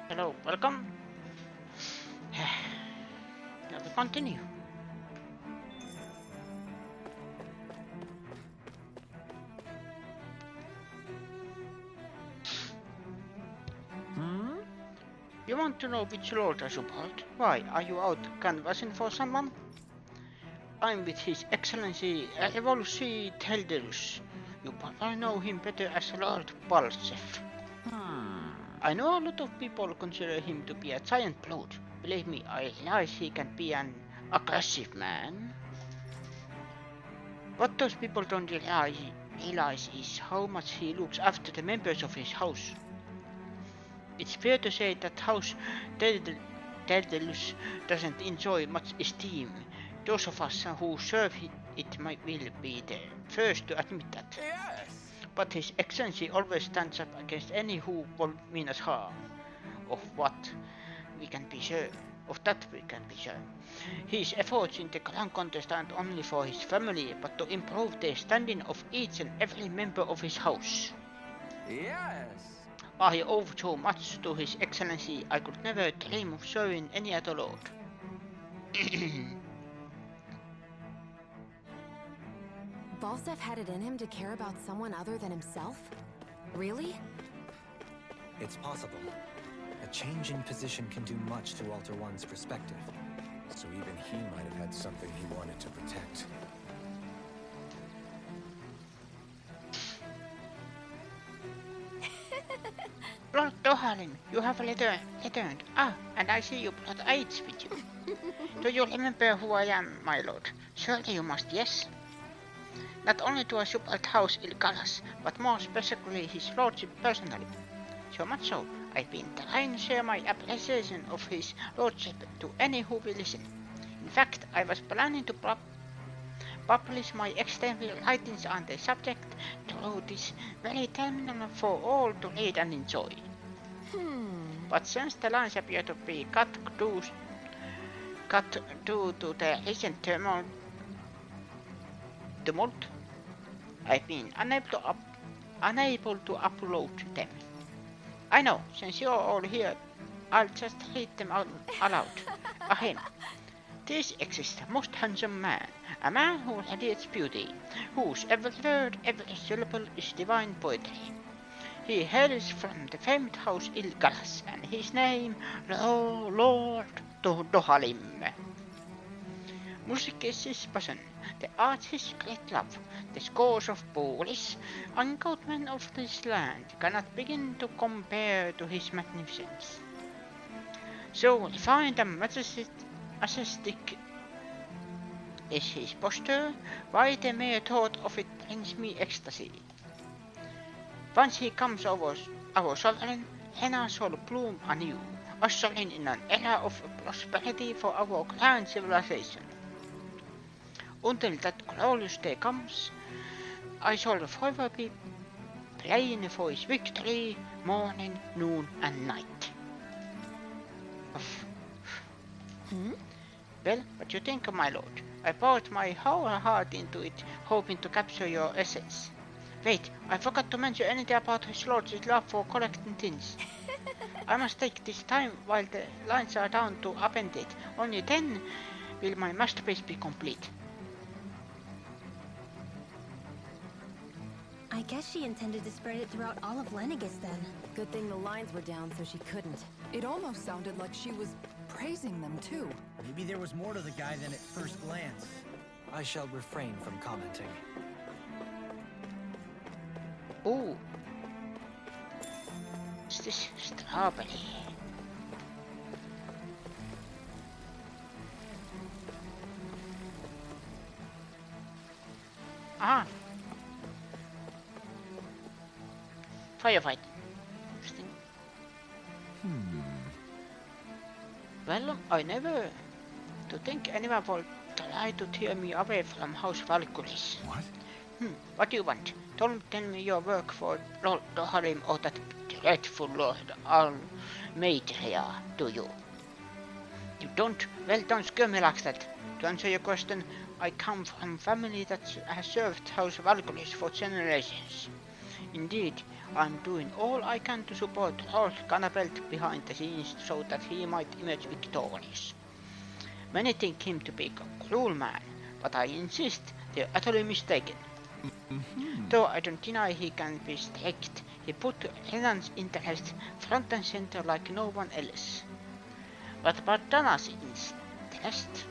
Hello, welcome. Now we continue. Hmm? You want to know which lord I support? Why, are you out canvassing for someone? I'm with His Excellency Evolusi Telderus. You probably know him better as Lord Balsef. Hmm. I know a lot of people consider him to be a giant blood. Believe me, I realize he can be an aggressive man. What those people don't realize is how much he looks after the members of his house. It's fair to say that House Daedalus doesn't enjoy much esteem. Those of us who serve it will be the first to admit that. Yes. But His Excellency always stands up against any who will mean us harm. Of what we can be sure. Of that we can be sure. His efforts in the crown contest aren't only for his family, but to improve the standing of each and every member of his house. Yes. I owe so much to His Excellency I could never dream of serving any other lord. Balsef had it in him to care about someone other than himself? Really? It's possible. A change in position can do much to alter one's perspective. So even he might have had something he wanted to protect. Lord Dohalim, you have returned. Ah, and I see you brought aids with you. Do you remember who I am, my lord? Surely you must, yes? Not only do I support House Ilgaras, but more specifically his lordship personally. So much so, I've been trying to share my appreciation of his lordship to any who will listen. In fact, I was planning to publish my extensive writings on the subject through this very terminal for all to read and enjoy. But since the lines appear to be cut due to the recent tumult, I've been unable to upload them. I know, since you're all here, I'll just read them out aloud. Again. This exists most handsome man, a man who radiates beauty, whose every word, every syllable is divine poetry. He hails from the famed house Ilgaras, and his name, Lord Dohalim. Music is his passion, the arts his great love, the scores of Polish, uncut men of this land cannot begin to compare to his magnificence. So refined and majestic is his posture, why the mere thought of it brings me ecstasy. Once he comes over our sovereign, Henna shall bloom anew, ushering in an era of prosperity for our grand civilization. Until that glorious day comes, I shall forever be praying for his victory, morning, noon, and night. Well, what you think, my lord? I poured my whole heart into it, hoping to capture your essence. Wait, I forgot to mention anything about his lordship's love for collecting things. I must take this time while the lines are down to append it. Only then will my masterpiece be complete. I guess she intended to spread it throughout all of Lenegis then. Good thing the lines were down so she couldn't. It almost sounded like she was praising them too. Maybe there was more to the guy than at first glance. I shall refrain from commenting. Ooh. Is this strawberry? Ah. Firefight. Interesting. Well, I never to think anyone will try to tear me away from House Valkyries. What? What do you want? Don't tell me your work for Lord Dohalim or that dreadful Lord Almeidrea, do you? You don't? Well, don't scare me like that. To answer your question, I come from a family that has served House Valkyries for generations. Indeed, I'm doing all I can to support Lord Ganabelt behind the scenes so that he might emerge victorious. Many think him to be a cruel man, but I insist they're utterly mistaken. Though I don't deny he can be strict, he put Renan's interest front and center like no one else. What about Dana's interest?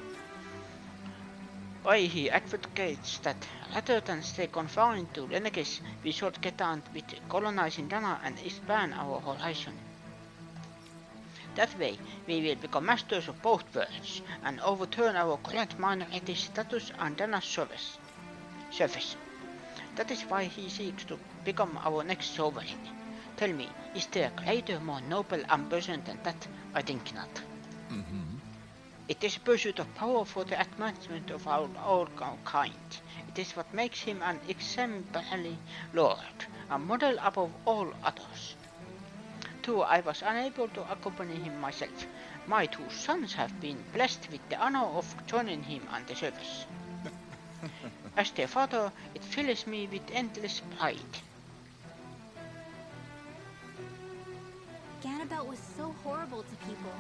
Why, he advocates that rather than stay confined to Lenegis, we should get on with colonizing Dana and expand our horizon. That way, we will become masters of both worlds and overturn our current minority status on Dana's surface. That is why he seeks to become our next sovereign. Tell me, is there a greater, more noble ambition than that? I think not. It is a pursuit of power for the advancement of our own kind. It is what makes him an exemplary lord, a model above all others. Though I was unable to accompany him myself, my two sons have been blessed with the honor of joining him on the service. As their father, it fills me with endless pride. Ganabelt was so horrible to people,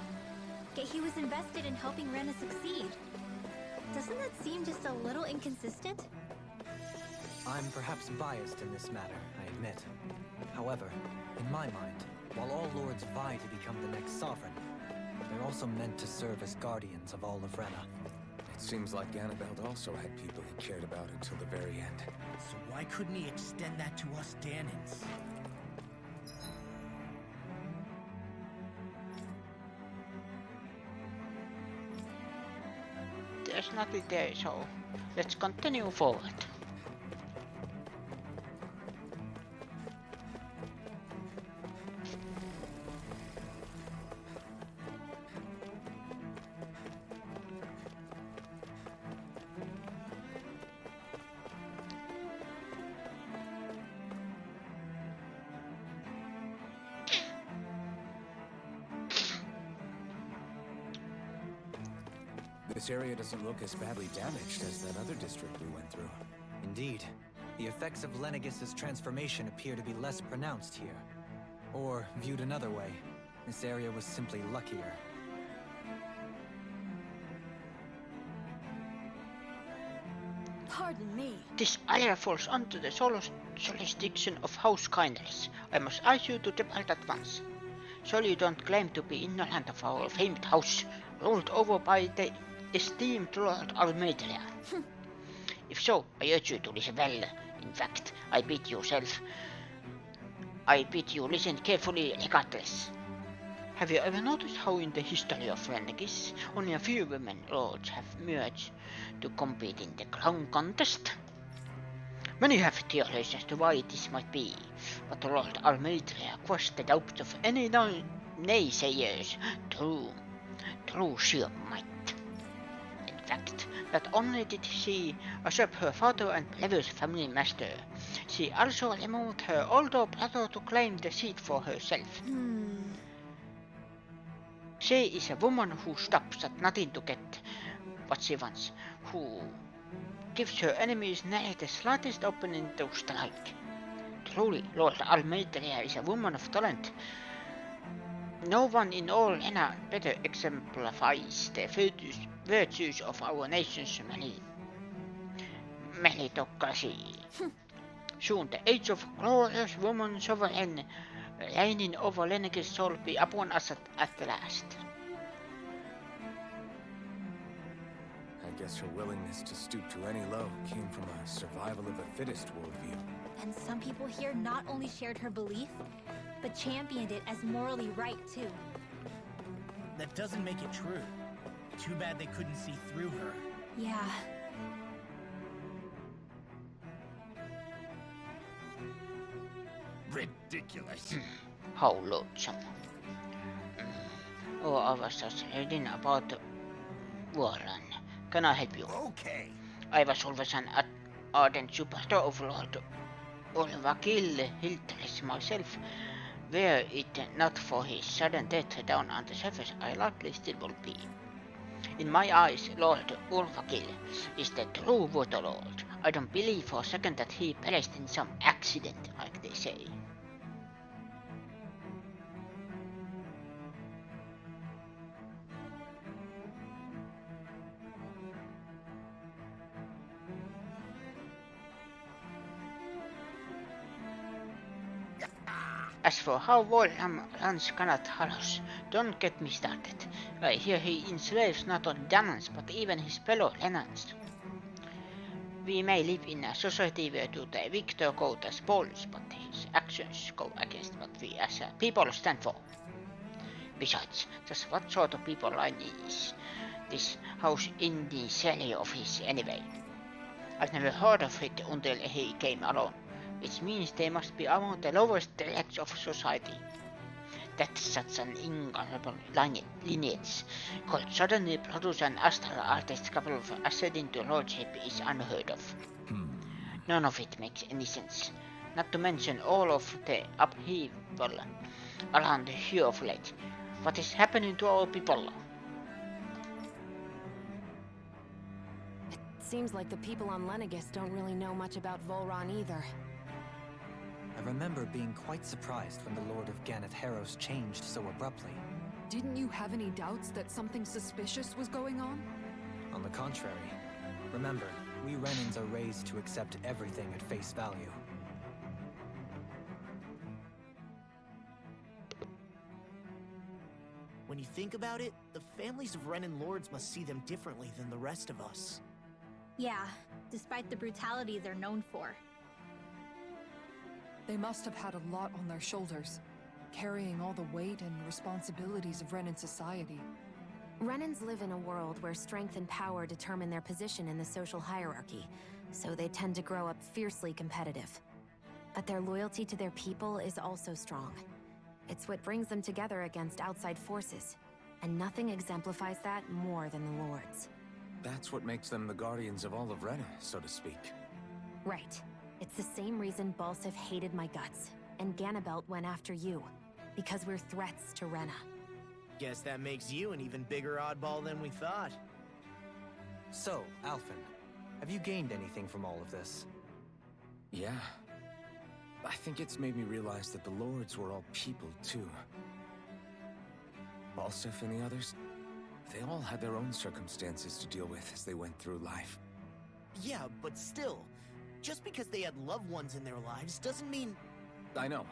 yet he was invested in helping Rena succeed. Doesn't that seem just a little inconsistent? I'm perhaps biased in this matter, I admit. However, in my mind, while all lords vie to become the next sovereign, they're also meant to serve as guardians of all of Rena. It seems like Ganabelt also had people he cared about until the very end. So why couldn't he extend that to us Danans? There's nothing there, so let's continue forward. This area doesn't look as badly damaged as that other district we went through. Indeed, the effects of Lenegis' transformation appear to be less pronounced here. Or, viewed another way, this area was simply luckier. Pardon me. This area falls under the jurisdiction of House Kindness. I must ask you to depart at once. Surely you don't claim to be ignorant of our famed house, ruled over by the esteemed Lord Almeidrea. If so, I urge you to listen well. In fact, I bid you listen carefully regardless. Have you ever noticed how in the history of Lenegis, only a few women lords have emerged to compete in the crown contest? Many have theories as to why this might be, but Lord Almeidrea quashed the doubts of any naysayers through sheer might. In fact, not only did she usurp her father and previous family master, she also removed her older brother to claim the seat for herself. She is a woman who stops at nothing to get what she wants, who gives her enemies never the slightest opening to strike. Truly, Lord Almeidrea is a woman of talent. No one in all Rena better exemplifies the virtues of our nation's meritocracy. Soon the age of glorious woman sovereign reigning over Lenegis shall be upon us at last. I guess her willingness to stoop to any low came from a survival of the fittest worldview. And some people here not only shared her belief, but championed it as morally right too. That doesn't make it true. Too bad they couldn't see through her. Yeah. Ridiculous. How loathsome. Oh, I was just reading about Warren. Can I help you? Okay. I was always an ardent supporter of Lord Ulvakil Hildress myself. Were it not for his sudden death down on the surface, I likely still would be. In my eyes, Lord Ulvakil is the true Waterlord, I don't believe for a second that he perished in some accident, like they say. As for how Volham runs Ganat Hallows, don't get me started. I hear he enslaves not only Danans but even his fellow Lenans. We may live in a society where the victor goes as Poles, but his actions go against what we as a people stand for. Besides, just what sort of people is this house in the cellar of his anyway? I've never heard of it until he came along, which means they must be among the lowest relics of society. That such an incomparable lineage could suddenly produce an astral artist capable of ascending to lordship is unheard of. None of it makes any sense, not to mention all of the upheaval around here of late. What is happening to our people? It seems like the people on Lenegis don't really know much about Volron either. I remember being quite surprised when the Lord of Ganath Harros changed so abruptly. Didn't you have any doubts that something suspicious was going on? On the contrary, remember, we Renans are raised to accept everything at face value. When you think about it, the families of Renan lords must see them differently than the rest of us. Yeah, despite the brutality they're known for. They must have had a lot on their shoulders, carrying all the weight and responsibilities of Renan society. Renans live in a world where strength and power determine their position in the social hierarchy, so they tend to grow up fiercely competitive. But their loyalty to their people is also strong. It's what brings them together against outside forces, and nothing exemplifies that more than the Lords. That's what makes them the guardians of all of Rena, so to speak. Right. It's the same reason Balsif hated my guts, and Ganabelt went after you. Because we're threats to Rena. Guess that makes you an even bigger oddball than we thought. So, Alphen, have you gained anything from all of this? Yeah. I think it's made me realize that the Lords were all people, too. Balsif and the others, they all had their own circumstances to deal with as they went through life. Yeah, but still, just because they had loved ones in their lives doesn't mean... I know.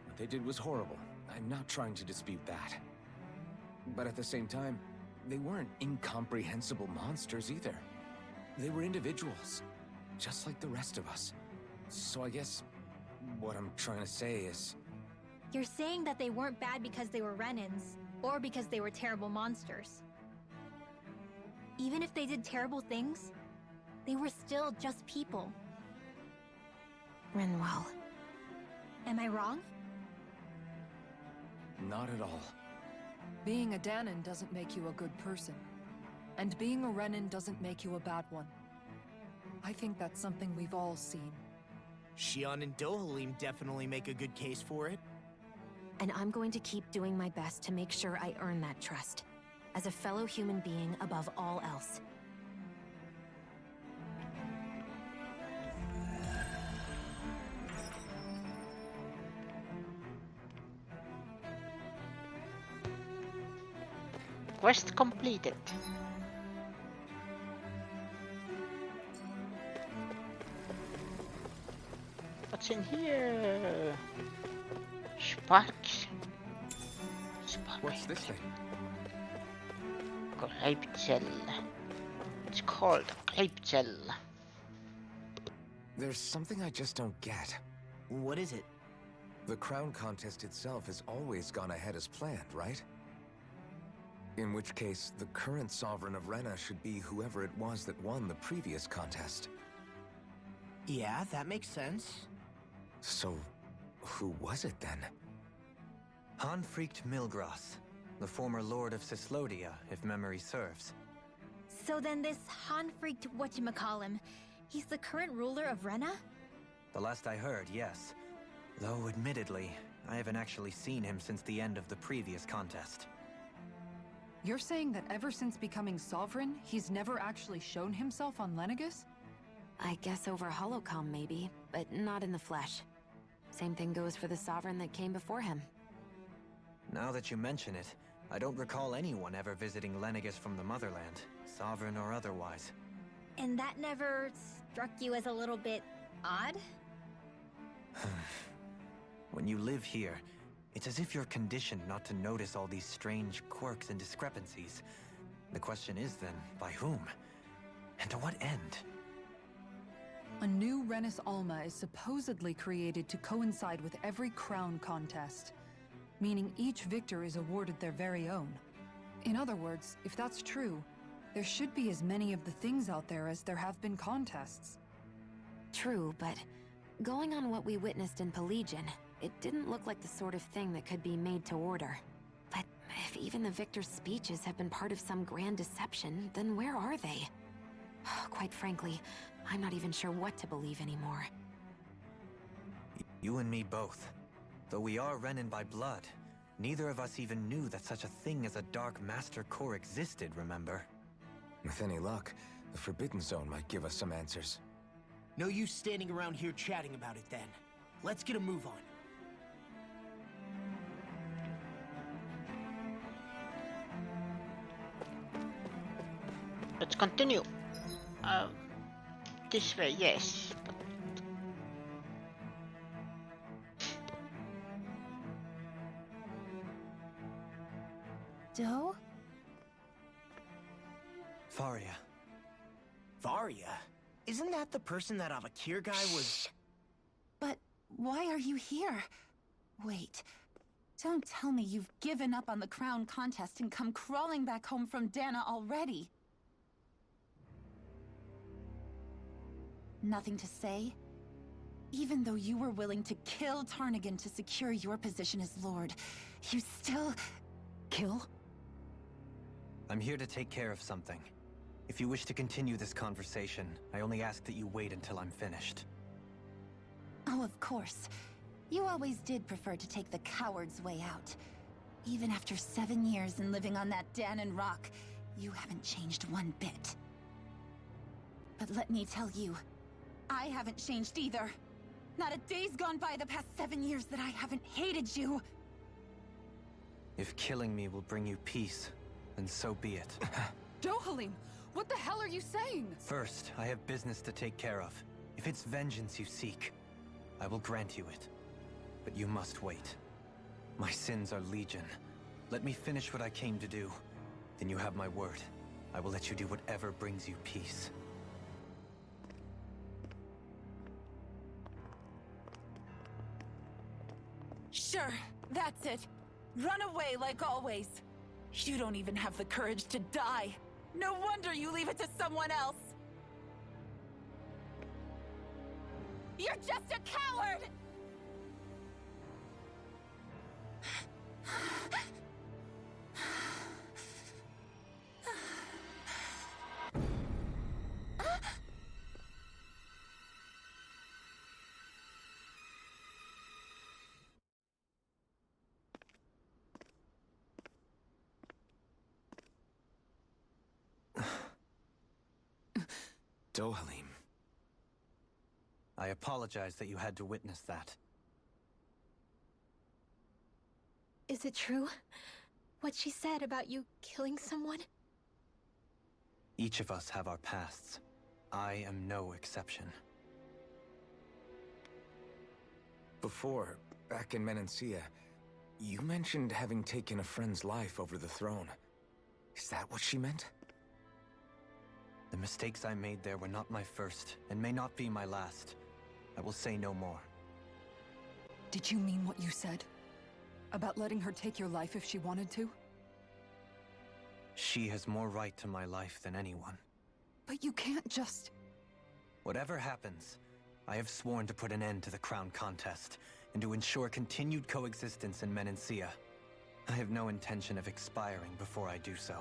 What they did was horrible. I'm not trying to dispute that. But at the same time, they weren't incomprehensible monsters either. They were individuals, just like the rest of us. So I guess what I'm trying to say is... You're saying that they weren't bad because they were Renans, or because they were terrible monsters. Even if they did terrible things, they were still just people. Rinwell. Am I wrong? Not at all. Being a Danan doesn't make you a good person. And being a Renan doesn't make you a bad one. I think that's something we've all seen. Shion and Dohalim definitely make a good case for it. And I'm going to keep doing my best to make sure I earn that trust. As a fellow human being above all else. Quest completed. What's in here? Sparks. What's this thing? Greipzell. It's called Greipzell. There's something I just don't get. What is it? The crown contest itself has always gone ahead as planned, right? In which case, the current sovereign of Rena should be whoever it was that won the previous contest. Yeah, that makes sense. So, who was it then? Hanfrikt Milgrath, the former Lord of Cyslodia, if memory serves. So then this Hanfrikt whatchamacallem, he's the current ruler of Rena? The last I heard, yes. Though, admittedly, I haven't actually seen him since the end of the previous contest. You're saying that ever since becoming sovereign, he's never actually shown himself on Lenegis? I guess over holocom maybe, but not in the flesh. Same thing goes for the Sovereign that came before him. Now that you mention it, I don't recall anyone ever visiting Lenegis from the Motherland, Sovereign or otherwise. And that never struck you as a little bit odd? When you live here, it's as if you're conditioned not to notice all these strange quirks and discrepancies. The question is then, by whom? And to what end? A new Renis Alma is supposedly created to coincide with every crown contest, meaning each victor is awarded their very own. In other words, if that's true, there should be as many of the things out there as there have been contests. True, but going on what we witnessed in Pelagian, it didn't look like the sort of thing that could be made to order. But if even the victor's speeches have been part of some grand deception, then where are they? Quite frankly, I'm not even sure what to believe anymore. You and me both. Though we are Renin by blood, neither of us even knew that such a thing as a Dark Master Core existed, remember? With any luck, the Forbidden Zone might give us some answers. No use standing around here chatting about it then. Let's get a move on. Let's continue. This way, yes. But Doe? Faria. Varia? Isn't that the person that Avakir guy was... But why are you here? Wait, don't tell me you've given up on the crown contest and come crawling back home from Dana already. Nothing to say? Even though you were willing to kill Tarnigan to secure your position as Lord, you still... kill? I'm here to take care of something. If you wish to continue this conversation, I only ask that you wait until I'm finished. Oh, of course. You always did prefer to take the coward's way out. Even after 7 years and living on that Danon rock, you haven't changed one bit. But let me tell you, I haven't changed either. Not a day's gone by the past 7 years that I haven't hated you. If killing me will bring you peace, then so be it. Dohalim, what the hell are you saying? First, I have business to take care of. If it's vengeance you seek, I will grant you it. But you must wait. My sins are legion. Let me finish what I came to do. Then you have my word. I will let you do whatever brings you peace. Sure, that's it. Run away like always. You don't even have the courage to die. No wonder you leave it to someone else. You're just a coward! Dohalim. I apologize that you had to witness that. Is it true? What she said about you killing someone? Each of us have our pasts. I am no exception. Before, back in Menancia, you mentioned having taken a friend's life over the throne. Is that what she meant? The mistakes I made there were not my first, and may not be my last. I will say no more. Did you mean what you said? About letting her take your life if she wanted to? She has more right to my life than anyone. But you can't just... Whatever happens, I have sworn to put an end to the crown contest, and to ensure continued coexistence in Menancia. I have no intention of expiring before I do so.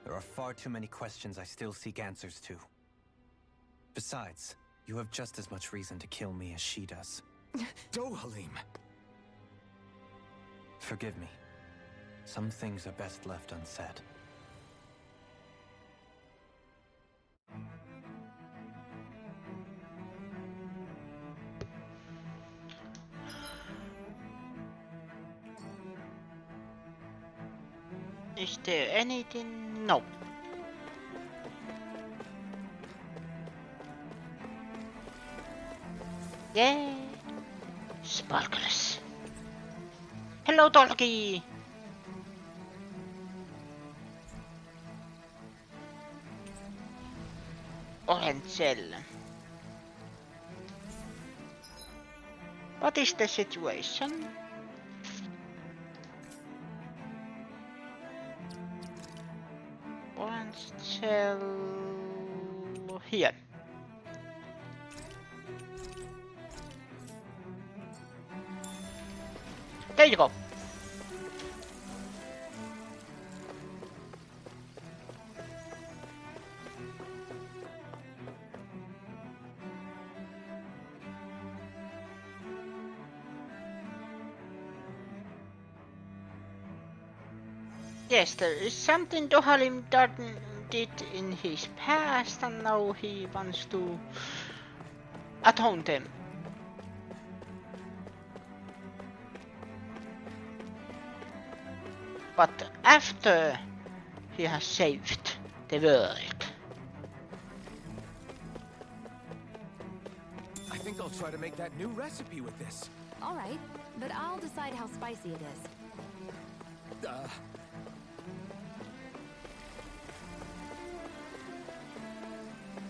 There are far too many questions I still seek answers to. Besides, you have just as much reason to kill me as she does. Dohalim! Forgive me. Some things are best left unsaid. Is there anything? No. Yeah. Sparkles. Hello, Tolki. Orange shell. What is the situation? Orange shell here. There you go. Yes, there is something Dohalim did in his past, and now he wants to atone them. But after he has saved the world. I think I'll try to make that new recipe with this. All right, but I'll decide how spicy it is.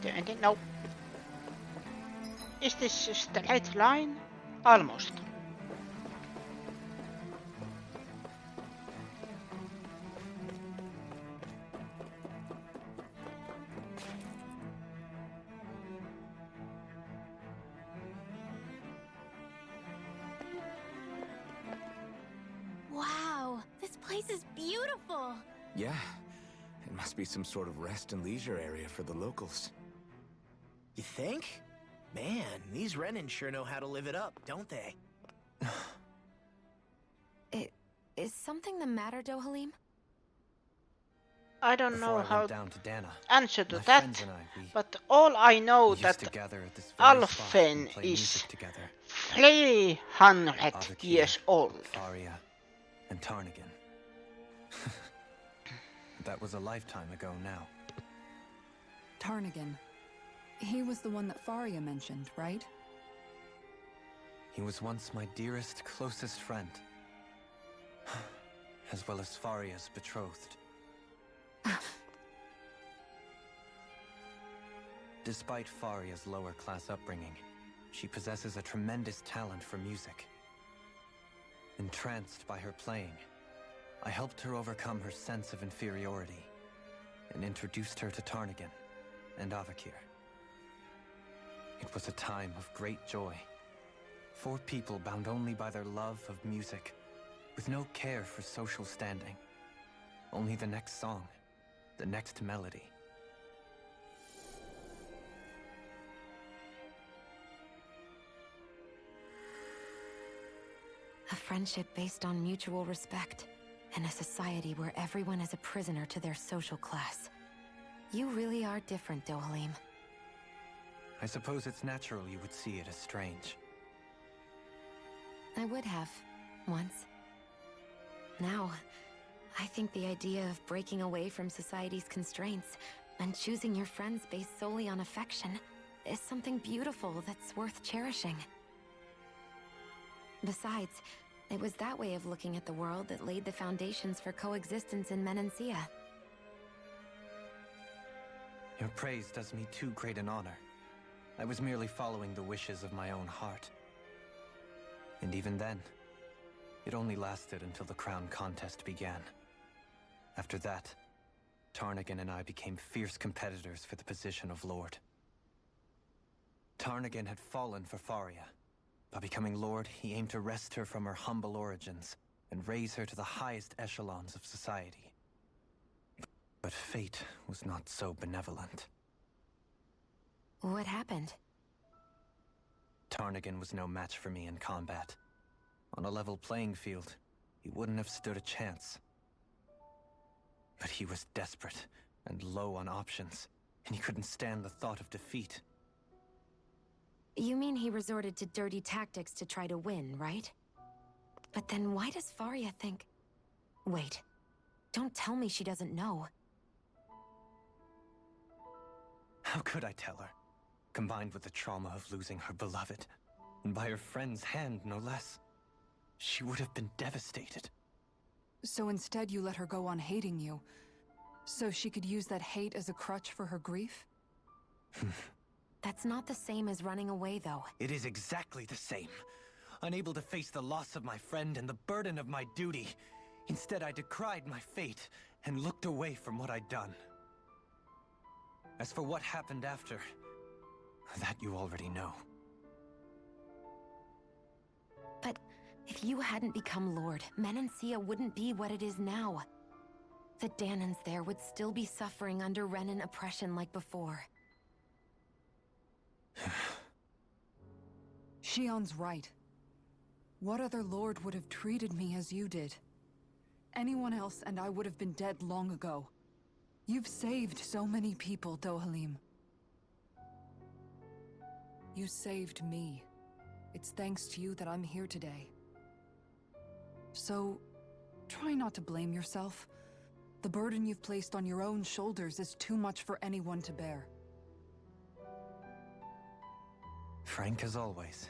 There anything? No. Is this a straight line? Almost. Wow, this place is beautiful. Yeah, it must be some sort of rest and leisure area for the locals. You think? Man, these Renans sure know how to live it up, don't they? Is something the matter, Dohalim? I don't Before know I how went down to Dana, answer to my that, friends and I, we but all I know used that to gather at this very spot and Alphen play is music together. 300 Avakia, years old. Faria, and Tarnigan. That was a lifetime ago now. Tarnigan. He was the one that Faria mentioned, right? He was once my dearest, closest friend. As well as Faria's betrothed. Despite Faria's lower-class upbringing, she possesses a tremendous talent for music. Entranced by her playing, I helped her overcome her sense of inferiority and introduced her to Tarnigan and Avakir. It was a time of great joy. 4 people bound only by their love of music, with no care for social standing. Only the next song, the next melody. A friendship based on mutual respect, in a society where everyone is a prisoner to their social class. You really are different, Dohalim. I suppose it's natural you would see it as strange. I would have, once. Now, I think the idea of breaking away from society's constraints and choosing your friends based solely on affection is something beautiful that's worth cherishing. Besides, it was that way of looking at the world that laid the foundations for coexistence in Menancia. Your praise does me too great an honor. I was merely following the wishes of my own heart. And even then, it only lasted until the crown contest began. After that, Tarnigan and I became fierce competitors for the position of Lord. Tarnigan had fallen for Faria. By becoming Lord, he aimed to wrest her from her humble origins and raise her to the highest echelons of society. But fate was not so benevolent. What happened? Tarnigan was no match for me in combat. On a level playing field, he wouldn't have stood a chance. But he was desperate and low on options, and he couldn't stand the thought of defeat. You mean he resorted to dirty tactics to try to win, right? But then why does Faria think... Wait. Don't tell me she doesn't know. How could I tell her? Combined with the trauma of losing her beloved, and by her friend's hand, no less, she would have been devastated. So instead you let her go on hating you, so she could use that hate as a crutch for her grief? That's not the same as running away, though. It is exactly the same. Unable to face the loss of my friend and the burden of my duty. Instead, I decried my fate and looked away from what I'd done. As for what happened after, that you already know. But if you hadn't become Lord, Menancia wouldn't be what it is now. The Dahnans there would still be suffering under Renan oppression like before. Shion's right. What other lord would have treated me as you did? Anyone else and I would have been dead long ago. You've saved so many people, Dohalim. You saved me. It's thanks to you that I'm here today. So, try not to blame yourself. The burden you've placed on your own shoulders is too much for anyone to bear. Frank as always.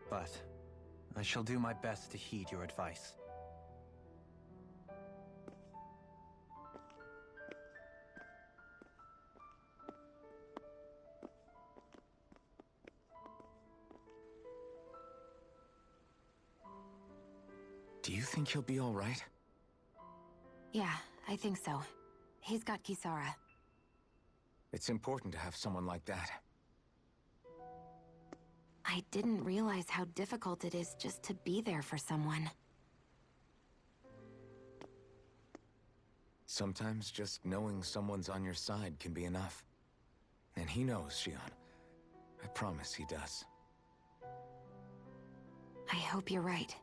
But I shall do my best to heed your advice. Do you think he'll be all right? Yeah, I think so. He's got Kisara. It's important to have someone like that. I didn't realize how difficult it is just to be there for someone. Sometimes just knowing someone's on your side can be enough. And he knows, Shion. I promise he does. I hope you're right.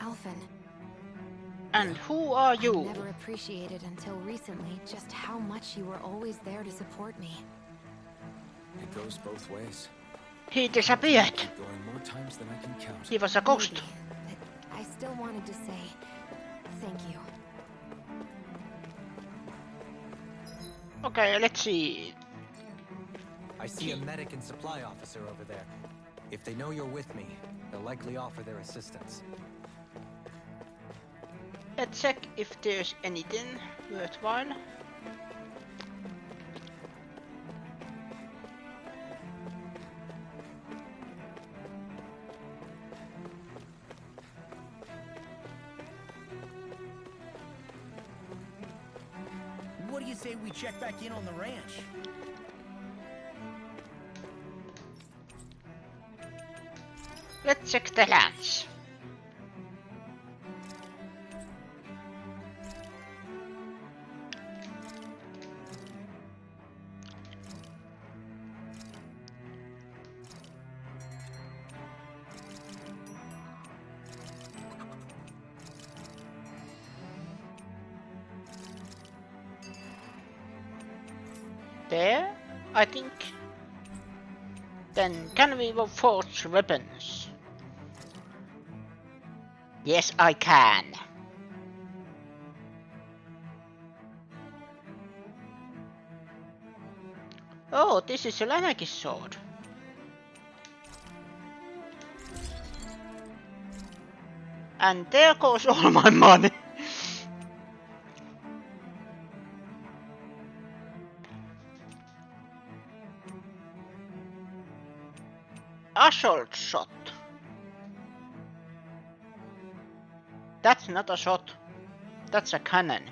Alphen. And who are you? I never appreciated until recently just how much you were always there to support me. It goes both ways. He disappeared. Keep going more times than I can count. He was a ghost. Maybe, but I still wanted to say thank you. Okay, let's see. I see a medic and supply officer over there. If they know you're with me, they'll likely offer their assistance. Let's check if there's anything worthwhile. What do you say we check back in on the ranch? Let's check the lands. There, I think. Then can we forge weapons? Yes, I can. Oh, this is a Lanagi's sword. And there goes all my money. Assault shot. That's not a shot. That's a cannon.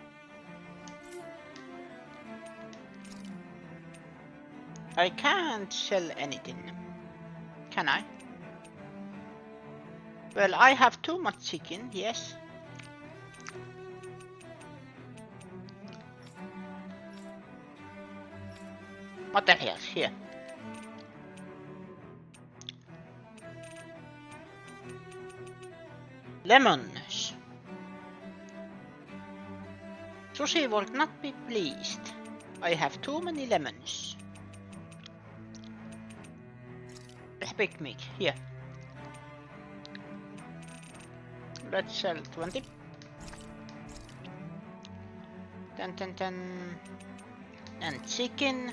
I can't sell anything. Can I? Well, I have too much chicken, yes. Materials here. Lemons. Sushi would not be pleased. I have too many lemons. Big meat, here. Let's sell 20. 10. And chicken.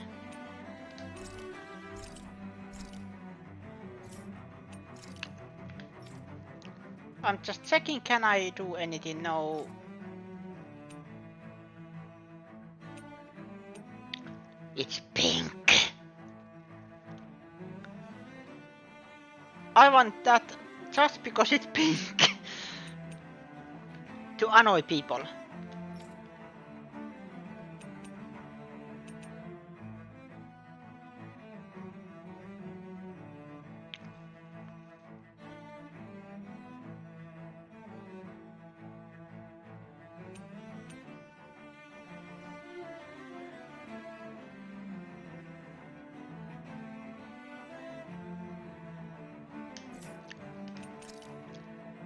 I'm just checking, can I do anything? No. It's pink. I want that just because it's pink. To annoy people.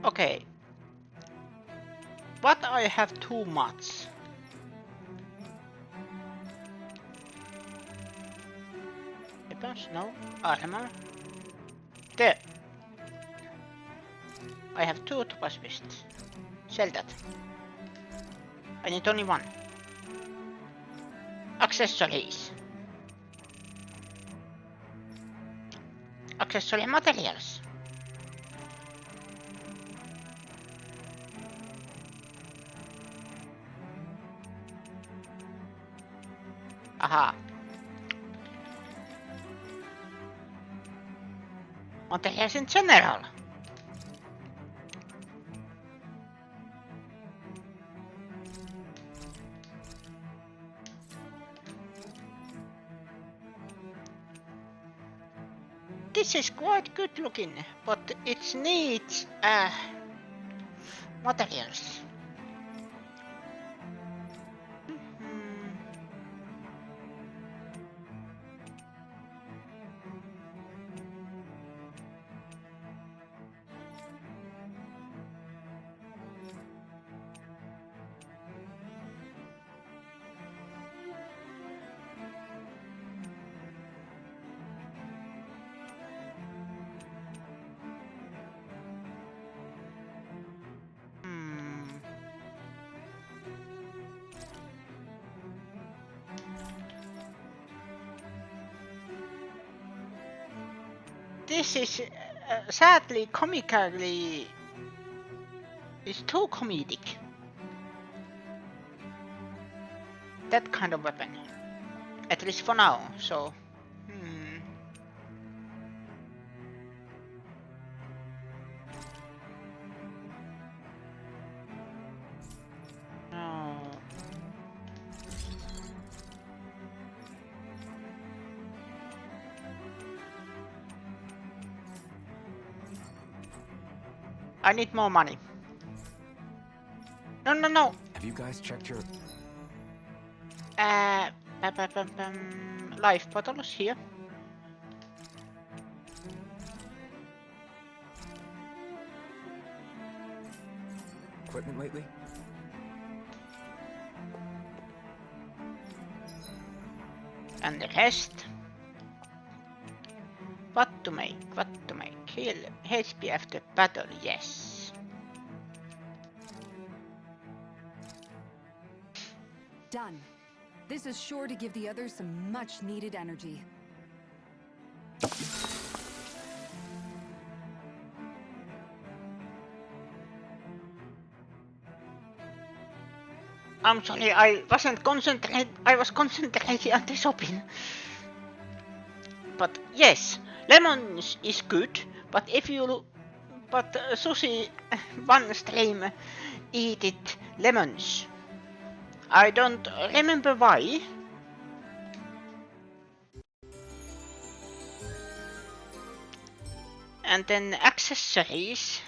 Okay. But I have too much. Weapons? No. Armor? There. I have 2 toothpastes. Sell that. I need only 1. Accessories. Accessory materials. Aha. Materials in general. This is quite good looking, but it needs materials. This is sadly comically is too comedic. That kind of weapon, at least for now. So, no. I need more money. No. Have you guys checked your... Life bottles here. equipment lately? And the rest. What to make? Heal HP after battle, yes. Done. This is sure to give the others some much needed energy. I'm sorry, I wasn't concentrated. I was concentrating on the shopping. But yes, lemons is good. But if you, Sushi one stream eat it lemons. I don't remember why. And then accessories.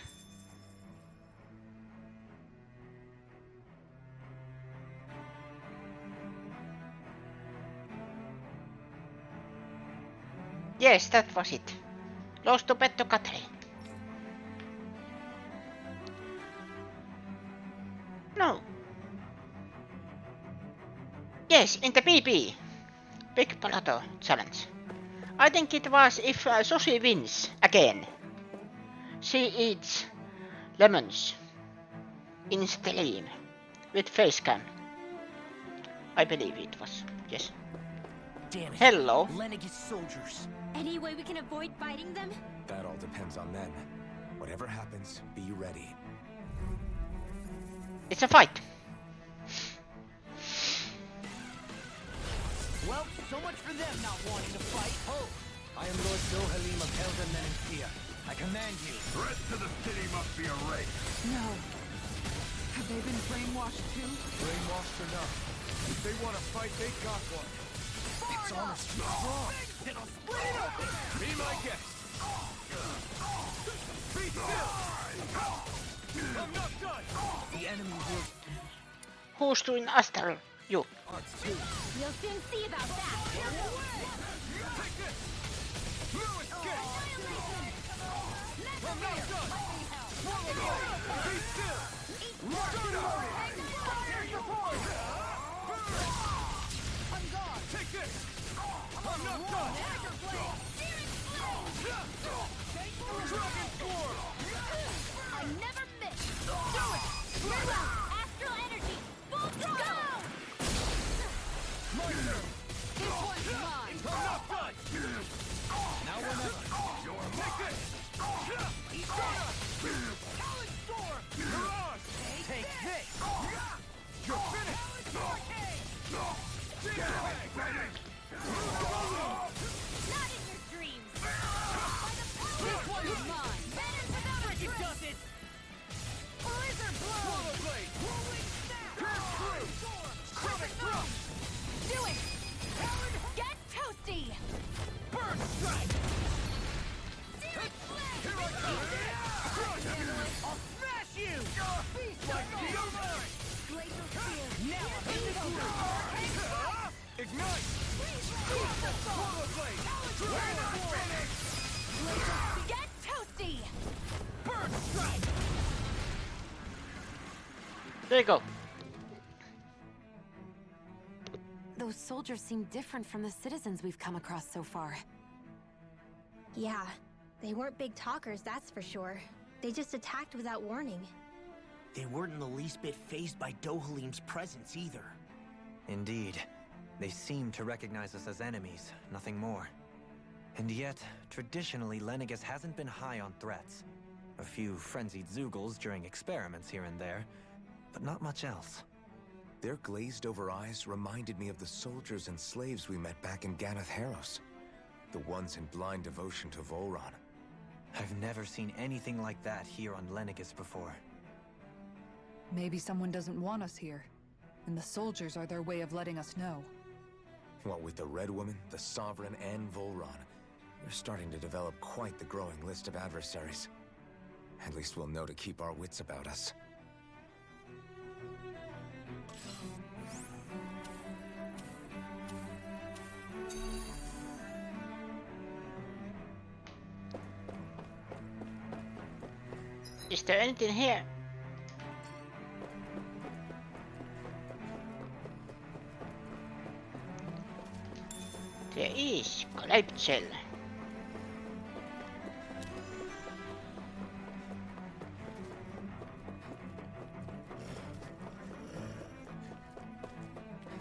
Yes, that was it. Lost to Petto Katri. No. Yes, in the BB. Big Plateau Challenge. I think it was if Sushi wins again. She eats lemons in stream with facecam. I believe it was. Yes. Damn it. Hello. Lenegis soldiers. Any way we can avoid fighting them? That all depends on them. Whatever happens, be ready. It's a fight. Well, so much for them not wanting to fight. Oh! I am Lord Dohalim of Helden Menentia. I command you. The rest of the city must be erased. No. Have they been brainwashed too? Brainwashed or not, if they want to fight, they got one. It's honestly strong. It'll split it open. Be my guest. Be still. I'm not done. The enemy will Who's doing Astral? You. arts too. We'll soon see about that. Take this. No escape. I'm not done. Swallow blade. Be still. Start up. Fire your point. I'm gone. Take this. I'm not done. Dragon Form. I never miss. Do it. Move out. Astral energy. Full throttle. My turn. This one's mine. I'm not done. Now or never. Take this. Start up. Talon Storm. You're on. Take this. You're finished. Ginger Bag. Not in your dreams. This one's mine. Better without a It trick. does it. Blizzard blow. Swallow Blade. Pierce through. Sonic Thrust. Do it. Get toasty. Burn Strike. Searing flame. Here I come. I'll smash you. Beast like deodorant. Glacial spear. Now I'm in the groove. Ignite. Swallow Blade. Dragon Form. Get toasty. Burn Strike. There you go. Those soldiers seem different from the citizens we've come across so far. Yeah, they weren't big talkers, that's for sure. They just attacked without warning. They weren't in the least bit fazed by Dohalim's presence either. Indeed. They seem to recognize us as enemies, nothing more. And yet, traditionally, Lenegis hasn't been high on threats. A few frenzied Zeugles during experiments here and there, but not much else. Their glazed-over eyes reminded me of the soldiers and slaves we met back in Ganath Haros. The ones in blind devotion to Volron. I've never seen anything like that here on Lenegis before. Maybe someone doesn't want us here, and the soldiers are their way of letting us know. What with the Red Woman, the Sovereign, and Volron, we're starting to develop quite the growing list of adversaries. At least we'll know to keep our wits about us. Is there anything here? There is Gleipzell.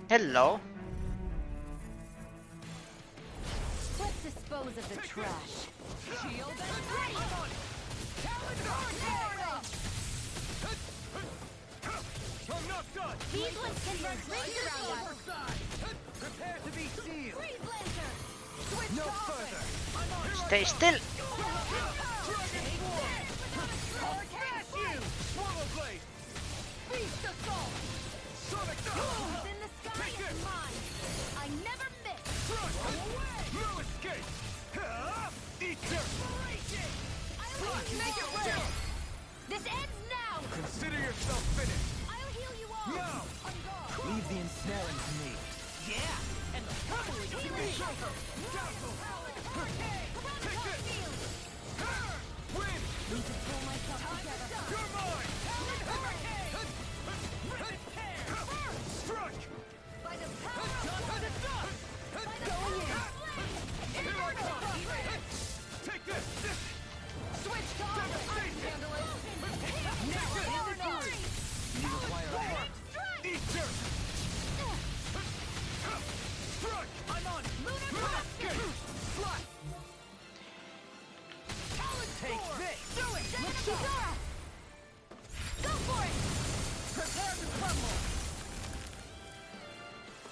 Hello. Let's dispose of the trash. Shield and ready! I'm not done. These ones can run rings around us! Prepare to be sealed. Freeze Lancer! Switch No to further. offense! Stay still. Smash you! Swallow Blade. Beast Assault! Sonic Who's in the sky is mine! I never miss! Thrust. No escape. Eat dirt. I'll make it work! This ends now! Consider yourself finished. I'll heal you all! Now. On guard! Leave the ensnaring to me. Yeah. And the pummeling to me. Dazzle. Take this. Shield! Win. Need to pull myself together. You're mine. Hurricane! Strike. By the power of Done. by the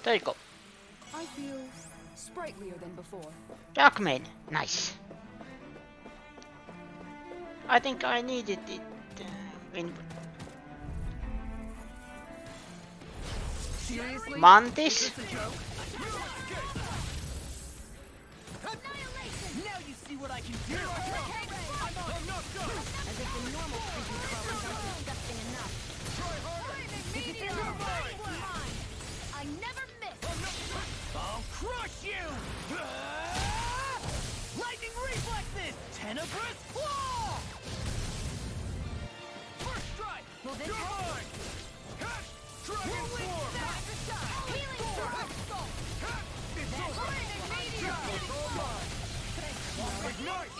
There you go. I feel sprightlier than before. Darkmane, nice. I think I needed it in Seriously? Mantis. Is this a joke? Now you see what I can do. As if the normal creepy crawlers aren't disgusting enough. I never miss. I'll crush you! Lightning reflexes! Tenebrous claw! First strike! You're mine! Dragon form! Healing sword. It's all mine! Ignite!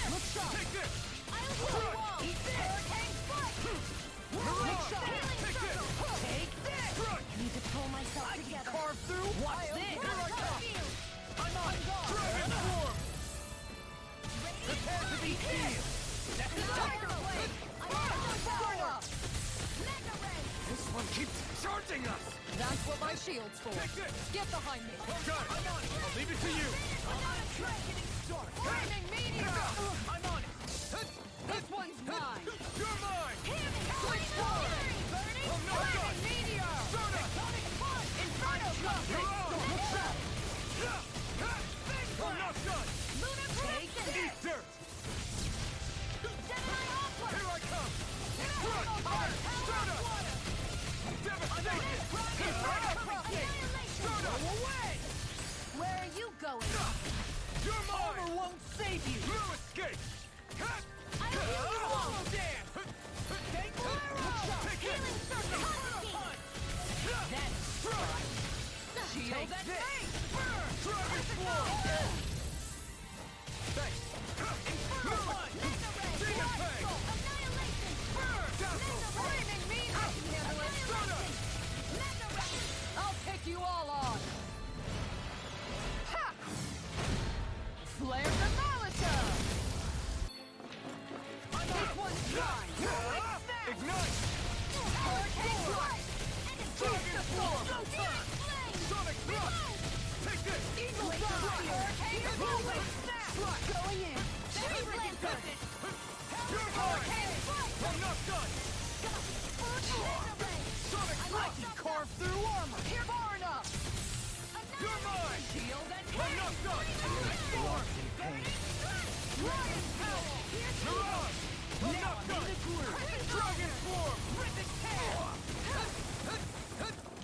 Look sharp. Take this! I'll hit the wall. Eat this! Hurricane strike. Mirage! Healing Take this! circle. Take this! Need to pull myself I can together. carve through! Watch this! Here I come. I'm on Dragon form! Prepare to be healed! Tiger blade. I'm on power. Mega ray. This one keeps charging us! That's what my shield's for. Take this! Get behind me. Got it! I'm on it! I'll leave it to you! I'm on a track getting started! Lightning meteor. I'm on it! This one's mine. You're mine! Switch forward. Burning. I'm not done! Lightning meteor. Stardust! Sonic punch. Inferno You're punch. on! Look sharp. I'm not done! Lunar crescent. Eat dirt! Gemini aqua. Here I come! Power. Stardust! Water. Devastation! Annihilation. Go away! Where are you going? You're mine! Armor won't save you! No escape! I will heal you all. Damn! Take Healing circle. That's strike! Shield and face. Dragon Swarm! Thanks! You're mine! Mega ray. Demon Fang! Annihilation. Dazzle! Flaming meteor. Annihilation. Mega ray. I'll take you all on. Ha! Flare the Molotov! This one's mine. Ignite! Hurricane strike. And a Dragon Swarm! Healing flame. Sonic Thrust! Take this! Eagle strike. Hurricane movement. Snap. Going in. Berry blazer. You're mine! I'm not done! Mega ray. Sonic I can carve through armor. Here, far enough. You're mine! Shield and I'm not done! Mirage. I'm not done! Dragon Swarm! Ripid tail!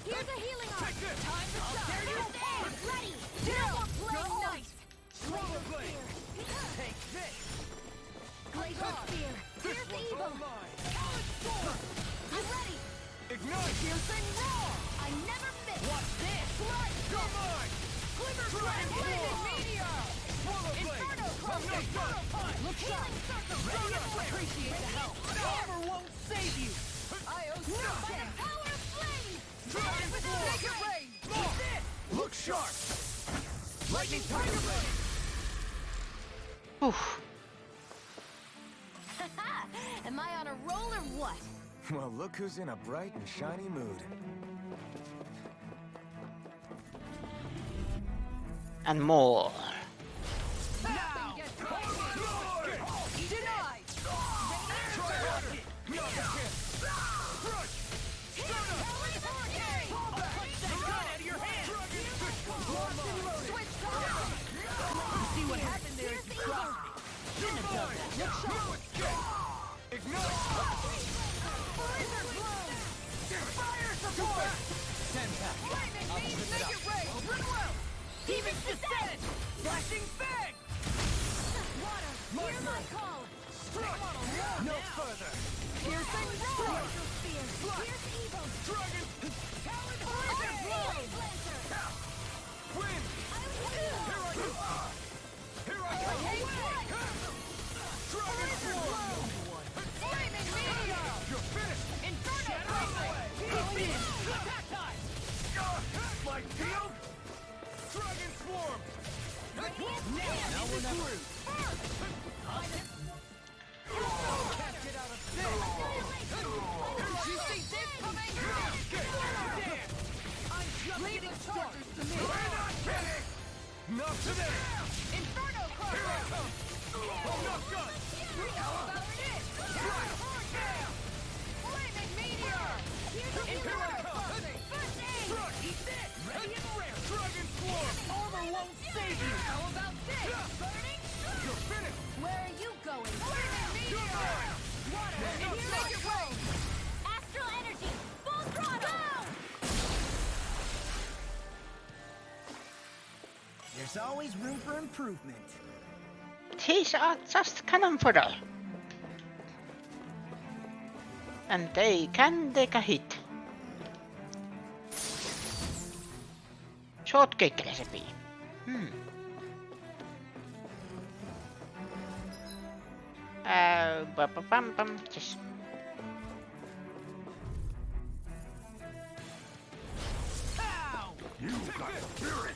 Here's a healing arm. Take this! Time to shine. Ready. Zero flame knife. Swallow Blade! Take this! Glacial spear. This Here's one's evil. all mine! Solid Storm! I'm ready. Ignite! Piercing roar. I never miss. Watch this! Slide. You're mine! Glimmer Dragon strike. Lightning Swarm. meteor. Swallow Blade! Inferno I'm crush. not done! Look sharp. Healing circle. Appreciate the help. Armor won't save you! I owe By something. the power of flame. Dragon Swarm! Make it rain. Eat this! Look sharp! Lightning Tiger Blade! Oof. Am I on a roll or what? Well, look who's in a bright and shiny mood. And more. Now! Denied. Try harder! Not a chance! Crush! I'll punch that gun out of your hand! Switch sides. See what happened there if you crossed me. You're mine! No escape! Ignite! Blizzard bloom. Fire support. Lightning beam. Make it rain. Run well. Demon descent! Flashing Fang! Water. Hear my call. Struck! No further! Piercing roar. Glacial spear. Here's evil. Dragon! Blizzard bloom. Blazer. Wind! Here I go! Here I go! Dragon Swarm! Flaming meteor. You're finished! Inferno crescent. Eat this! Attack time! My field? Dragon Swarm! Now we're not through! Can't get out of this! Did you see this coming? Damn! I'm Leave the charges to me. We're not kidding! Not today! Inferno Club! Here I come! I'm not done! How about this? Flaming meteor! Here's a Here I come! First aid! Struck! Eat this! Ready and rare! Dragon Swarm! Armor won't save you! How about this? Burning? You're finished! Where are you going? Flaming meteor! Water! Make it rain! Astral energy! Full throttle! There's always room for improvement. These are just cannon fodder. And they can take a hit. Shortcake recipe. Yes. You got spirit!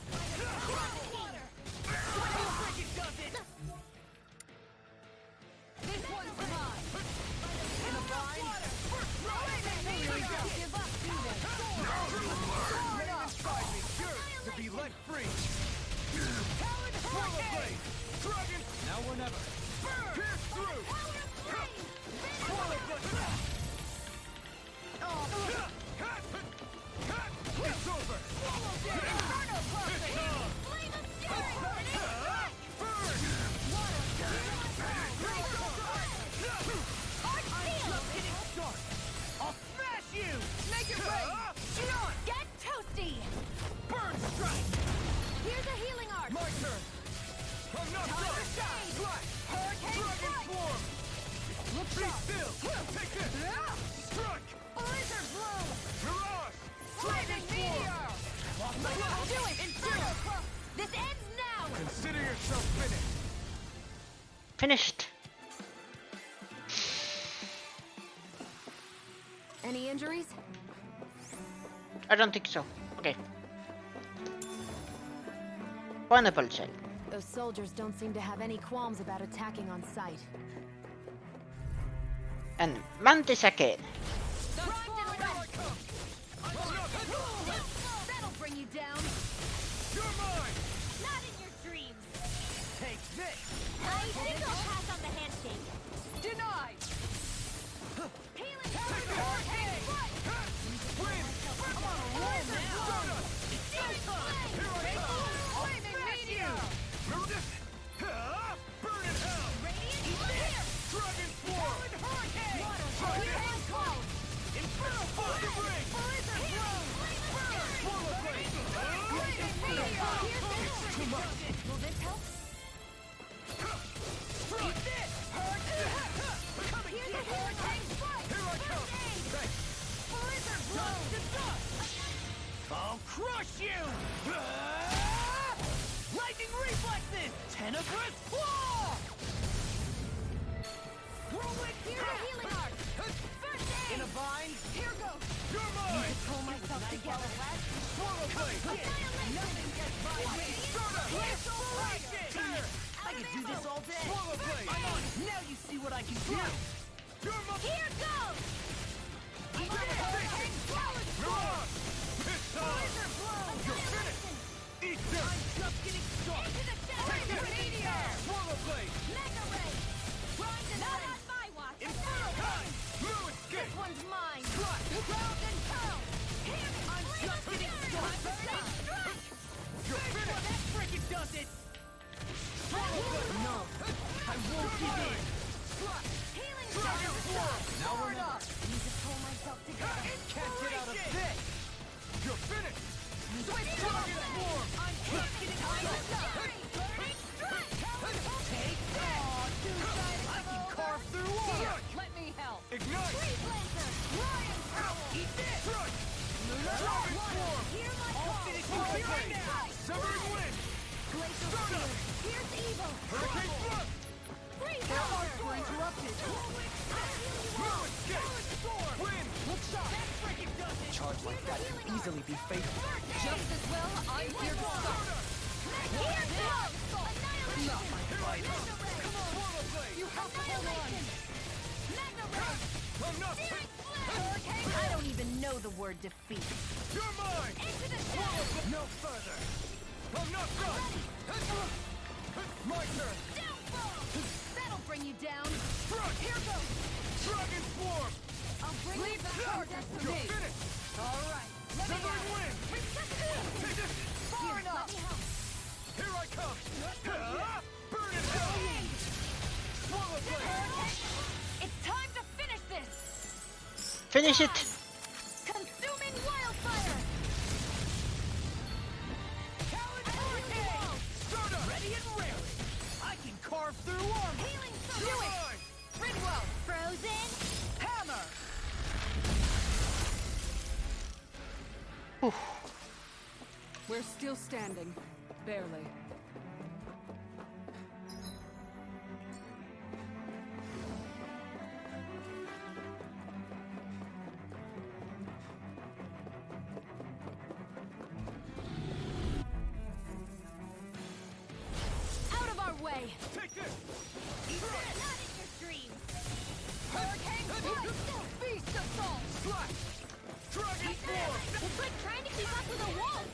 This one's mine! In a bind? Give up, do this! Inside me, yours to be let free! Swallow blade! Dragon! Now or never. Pierce through! Swallow blade! It's over! Inferno Club! Flame of fury! Burn! I'll smash you! Make it rain! Get toasty! Burn strike! Here's a healing arc! My turn! I'm not done! Flash! Hurricane Dragon strike! Swarm! Look Be sharp! still! Take this! Strike! Blizzard bloom! Mirage! Flaming meteor! Do it! Inferno Club! This ends now! Consider yourself finished! Finished. Any injuries? I don't think so. Okay. Vulnerable cell. Those soldiers don't seem to have any qualms about attacking on sight. And Mantis again. That'll bring you down! You're mine! Not in your dreams! Take this! I think I'll pass on the handshake. Denied! Healing hurricane! Win! I'm on a roll now! Here I come! Flaming meteor! Burn in hell! Radiant flare! Dragon Swarm! Hurricane! Hurricane cloud! Inferno Fire Ring! Blizzard bloom! Swallow blade! Flaming meteor! Too much! Will this help? Eat this! Here's a hurricane strike! Here I come! Thanks! Blizzard bloom! I'll crush you! Lightning reflexes! Tenebrous claw! Whirlwind Here's a healing arc! First aid! In a bind? Here goes! You're mine! Pull myself together, lad! Swallow blade! Nothing gets by me! Here's so Tear! I could do this all day! Swallow blade! I'm on! Now you see what I can do! You're my... Here goes! Eat this! Mirage! It's time! Blizzard bloom! You're finished! Eat this! I'm just getting started! Into the shadow! Meteor! Swallow blade! Mega ray! Grind and not on my watch! Inferno time! No escape! This one's mine! Strike! Ground and pound! Here! I'm just getting started! You're finished! That freaking does it! Swallow blade! No! I won't give in! Healing Dragon Swarm! Now we're not! Need to pull myself together! Can't get out of this! You're finished! Switch Dragon Swarm! I'm just getting started! Burning strike! Take I can carve through all! Let me help! Ignite! Tree Blazer! Lion Power! Eat this! Strike! Dragon Swarm! Hear my I'll call! finish you right Flaming now! strike! Severing Wind! Glacial Steel! Here's evil! Hurricane Thrust! Freeze Power! Interrupted! No escape! Wind! Look sharp! That freaking does it! Charge like that can easily be fatal. Just as well, I'm here to stop! Here comes! Annihilation! Not my fighter! Swallow blade! You have to hold on! Mega Ray! I'm not... Hurricane! I don't even know the word defeat. You're mine! Into the shadow! My turn! That'll bring you down. Struck! Here goes! Dragon Swarm! I'll bring you back to destiny. You're finished! All right. Let me Severing have Wind! it. Far enough! Here I come! Burn it down! Swallow Blade! It's time to finish this. Finish it! Consuming wildfire. Stardust! Ready and raring! I can carve through armor! Healing Do circle. it! Ridwell! Frozen. Hammer! We're still standing. Barely. Out of our way. Take this! Not in your dreams. Hurricane! Beast assault. Slash! Dragon Swarm! It's like trying to keep up with a wolf.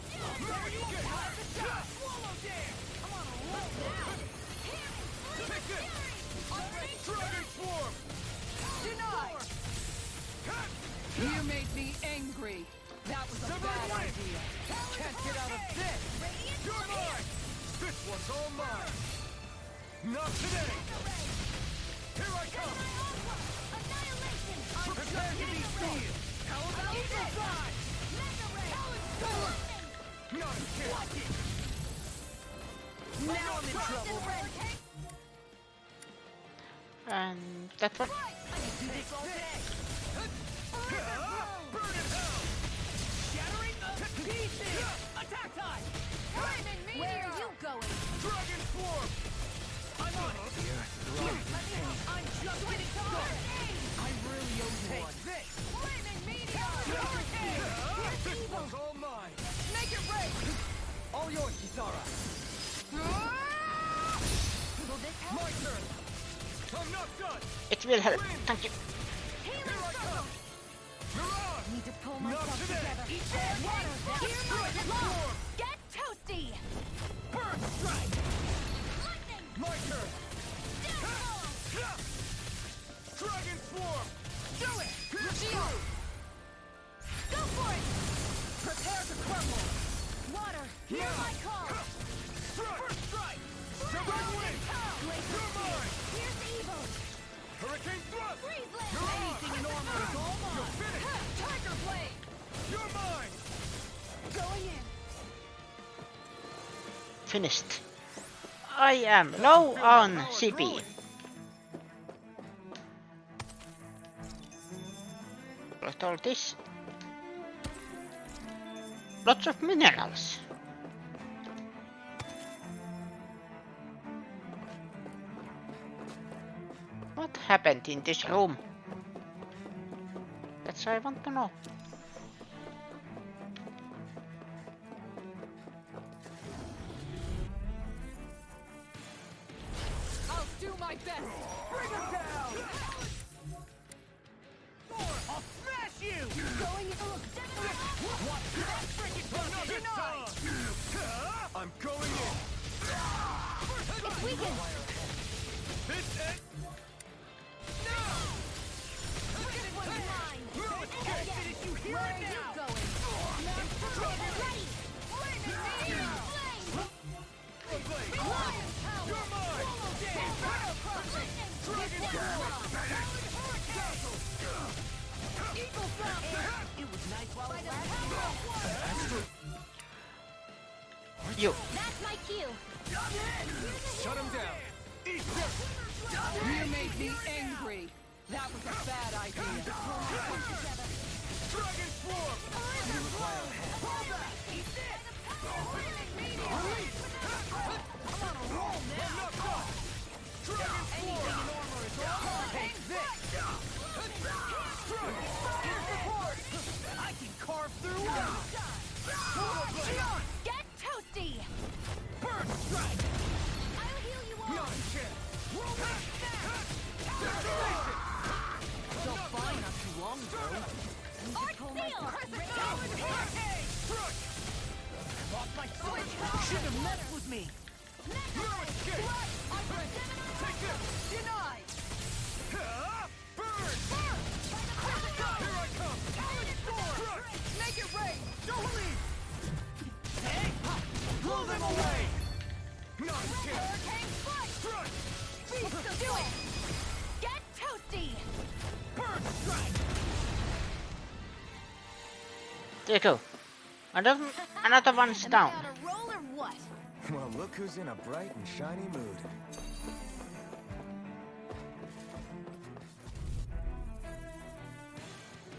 Swallow Dance! I'm on a roll now. Take this! Dragon Swarm! Denied. You made me angry. That was a Severing bad Wind! idea. Can't get out of this! You're mine! This one's all mine! Not today! Here I come! Annihilation. Prepare to be sealed! How about this? Not a chance! Now I'm in trouble. And that one. I can do this all day. Burn in hell! Shattering to pieces. Attack time. Flaming meteor. Where are you going? Dragon Swarm! I'm on it! I'm just getting started. I really owe you one. This! Flaming meteor. Hurricane. This Evil. one's all mine! Make it rain. All yours, Kisara! Will this help? My turn! I'm not done! It will help. Thank you. Healing Here I circle. come! Mirage! Need to pull Not myself today. together. Water. Hear my Dragon love. Swarm! Get toasty. Burn strike! Lightning. My turn! Downfall. Dragon Swarm! Do it. Shield. Go for it. Prepare to crumble! Water. Hear my call. First strike! Severing Wind! You're mine! Here's the evil. Hurricane Thrust! Freeze land. Mirage! Anything in armor is all mine. You're finished! Tiger blade. You're mine! Going in. Finished. I am low on CP. Got all this. Lots of minerals. What happened in this room? That's what I want to know. I'll do my best. Bring him down! I'll smash you! Going in. What? Another time! I'm going in! It's weakened. This it! This one's mine. Can't finish you here Where are and you now! going? Ready. Flaming meteor. Flame. Blade! Lion's power. You're mine! Inferno crossing. Dragon Eagle drop. It was nice while By it the lasted. power of water. You. That's my cue. Shut him down! Eat this! You made me angry. That was a bad idea. Dragon Swarm! Pull back. Eat this. Flaming meteor. I'm on a roll now. Dragon Swarm! Take this. I can carve through armor! Get toasty. Burn strike! I'll heal you all. Not a chance! Felt fine not too long ago. Art seal. Lost my sword! Should have mess with me. No escape! Take this! Denied. Burn! Here I come! Crush! Make it rain. Don't leave. Blow them away! Not a chance! Hurricane Strike! Crush! Beast of Doom! Get toasty! Burn strike! There you go. Another one's Am I down. on a roll or what? Well, look who's in a bright and shiny mood.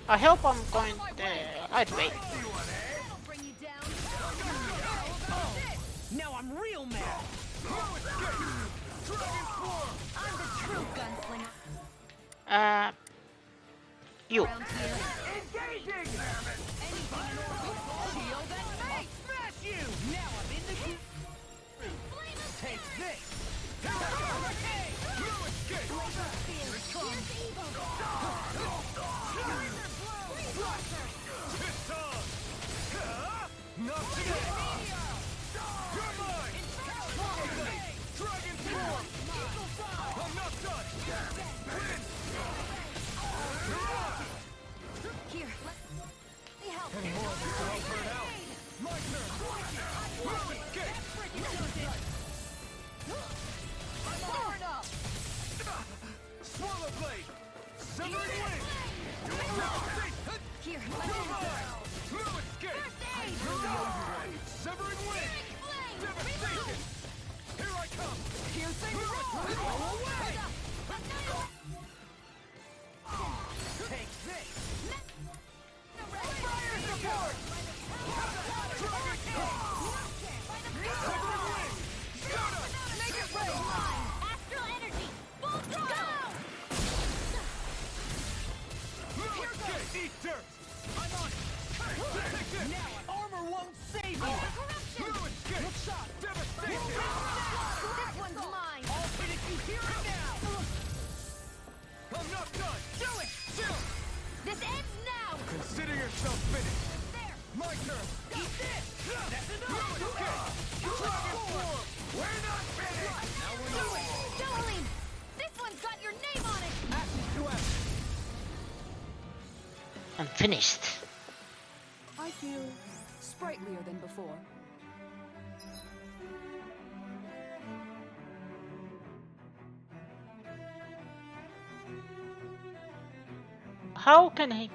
I hope I'm going the right way. That'll bring you down. Now I'm real mad. No escape! Dragon form! I'm the true gunslinger. You. Round here. Engaging. Shield and face. Smash you. Now I'm in the group. Take this. No escape! It's on! Not today! You're mine! Dragon form! I'm not done! Win! Here, let me help. Any more of this will all burn out! My turn! No escape! Powered up. Swallow blade! Severing wing! Here, No escape! Severing wing! Devastation! Here I come! Piercing roar. Blow away. Take this. Fire support. Dragon form! Severing wing! Shut up! Make it rain. Astral energy. Full throttle. No escape! Eat dirt! I'm on it! Take this! Now armor won't save you. No escape! Shot. Devastation! This one's mine. I'll finish you here and now. I'm not done! Do it. Chill! This ends now. Consider yourself finished! There. My turn! Eat this. That's No enough. escape! Dragon form! We're not finished! Jolene, this one's got your name on it. Ashes to ashes. I'm finished. I feel sprightlier than before. How can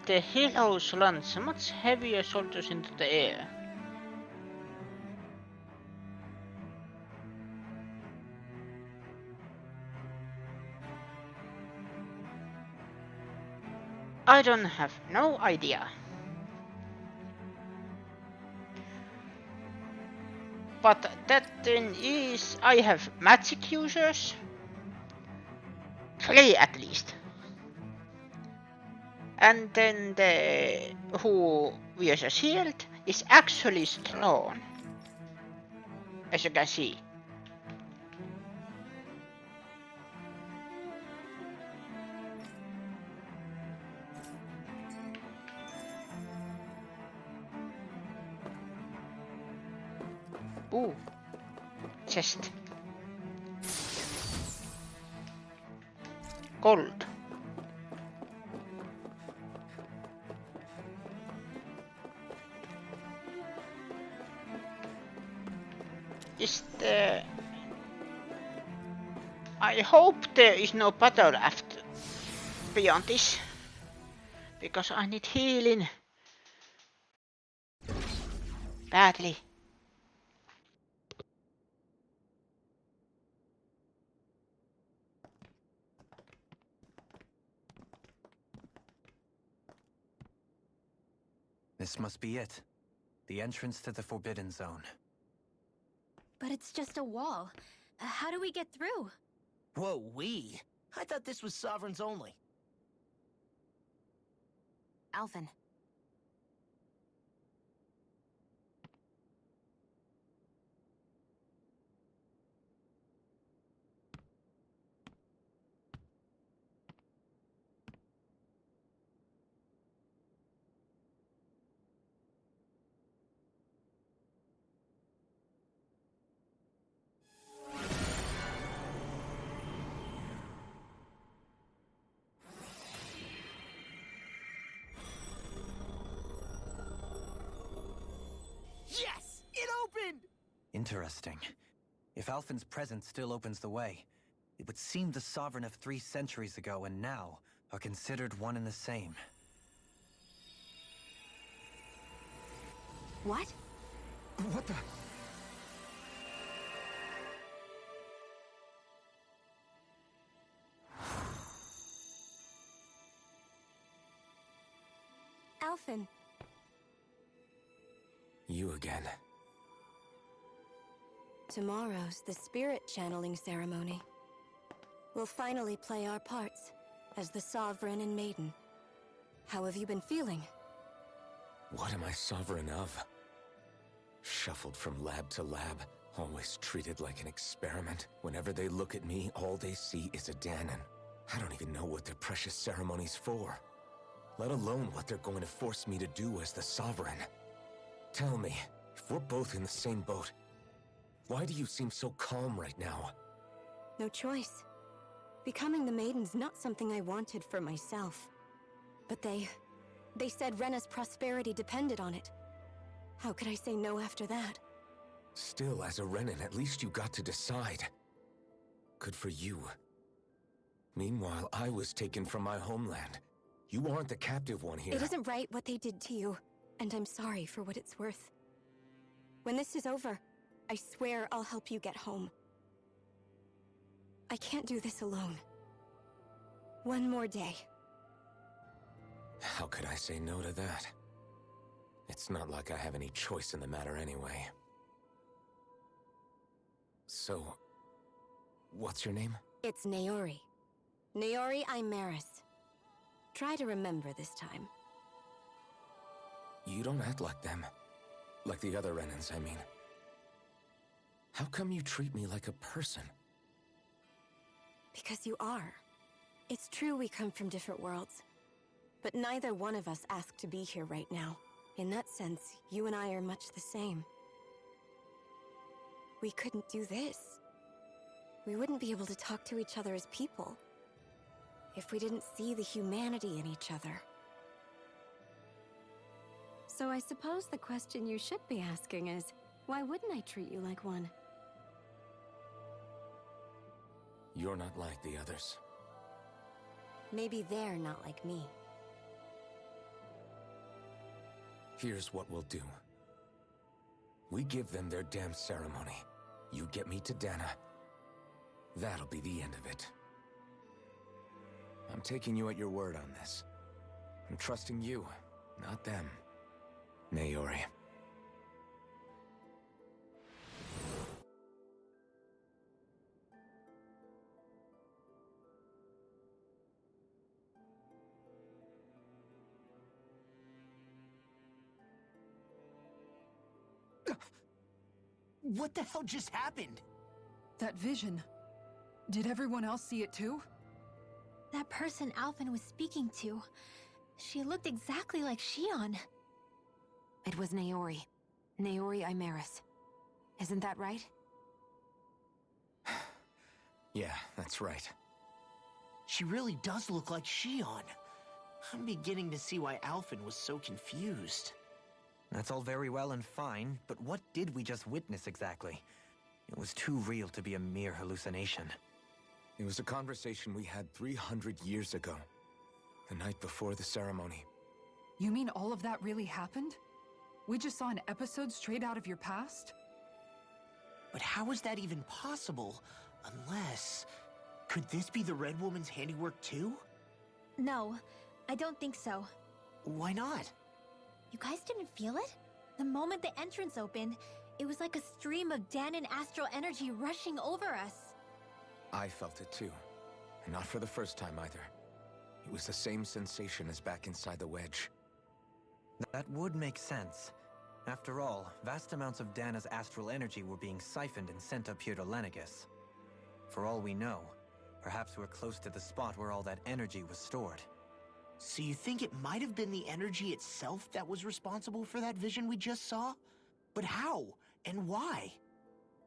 the heroes launch much heavier soldiers into the air? I don't have no idea. But that thing is, I have magic users. 3 at least. And then the who wears a shield is actually strong, as you can see. Ooh, chest. Gold. Is the... I hope there is no battle after beyond this, because I need healing badly. This must be it. The entrance to the Forbidden Zone. But it's just a wall. How do we get through? Whoa, we? I thought this was Sovereigns only. Alphen. Interesting. If Alphen's presence still opens the way, it would seem the Sovereign of 3 centuries ago and now are considered one and the same. What? What the? Alphen. You again. Tomorrow's the spirit channeling ceremony. We'll finally play our parts as the Sovereign and Maiden. How have you been feeling? What am I sovereign of? Shuffled from lab to lab, always treated like an experiment. Whenever they look at me, all they see is a Dahnan. I don't even know what their precious ceremony's for, let alone what they're going to force me to do as the Sovereign. Tell me, if we're both in the same boat, why do you seem so calm right now? No choice. Becoming the Maiden's not something I wanted for myself. But they said Rena's prosperity depended on it. How could I say no after that? Still, as a Renan, at least you got to decide. Good for you. Meanwhile, I was taken from my homeland. You aren't the captive one here. It isn't right what they did to you, and I'm sorry for what it's worth. When this is over, I swear I'll help you get home. I can't do this alone. One more day. How could I say no to that? It's not like I have any choice in the matter anyway. So, what's your name? It's Naori. Naori Imaris. Try to remember this time. You don't act like them. Like the other Renans, I mean. How come you treat me like a person? Because you are. It's true we come from different worlds. But neither one of us asked to be here right now. In that sense, you and I are much the same. We couldn't do this. We wouldn't be able to talk to each other as people if we didn't see the humanity in each other. So I suppose the question you should be asking is, why wouldn't I treat you like one? You're not like the others. Maybe they're not like me. Here's what we'll do. We give them their damn ceremony. You get me to Dahna. That'll be the end of it. I'm taking you at your word on this. I'm trusting you, not them. Naori. What the hell just happened? That vision. Did everyone else see it too? That person Alphen was speaking to, she looked exactly like Shion. It was Naori. Naori Imaris. Isn't that right? Yeah, that's right. She really does look like Shion. I'm beginning to see why Alphen was so confused. That's all very well and fine, but what did we just witness exactly? It was too real to be a mere hallucination. It was a conversation we had 300 years ago. The night before the ceremony. You mean all of that really happened? We just saw an episode straight out of your past? But how is that even possible? Unless... Could this be the Red Woman's handiwork too? No, I don't think so. Why not? You guys didn't feel it? The moment the entrance opened, it was like a stream of Dahnan astral energy rushing over us. I felt it too. And not for the first time either. It was the same sensation as back inside the wedge. That would make sense. After all, vast amounts of Dahna's astral energy were being siphoned and sent up here to Lenegis. For all we know, perhaps we're close to the spot where all that energy was stored. So you think it might have been the energy itself that was responsible for that vision we just saw? But how? And why?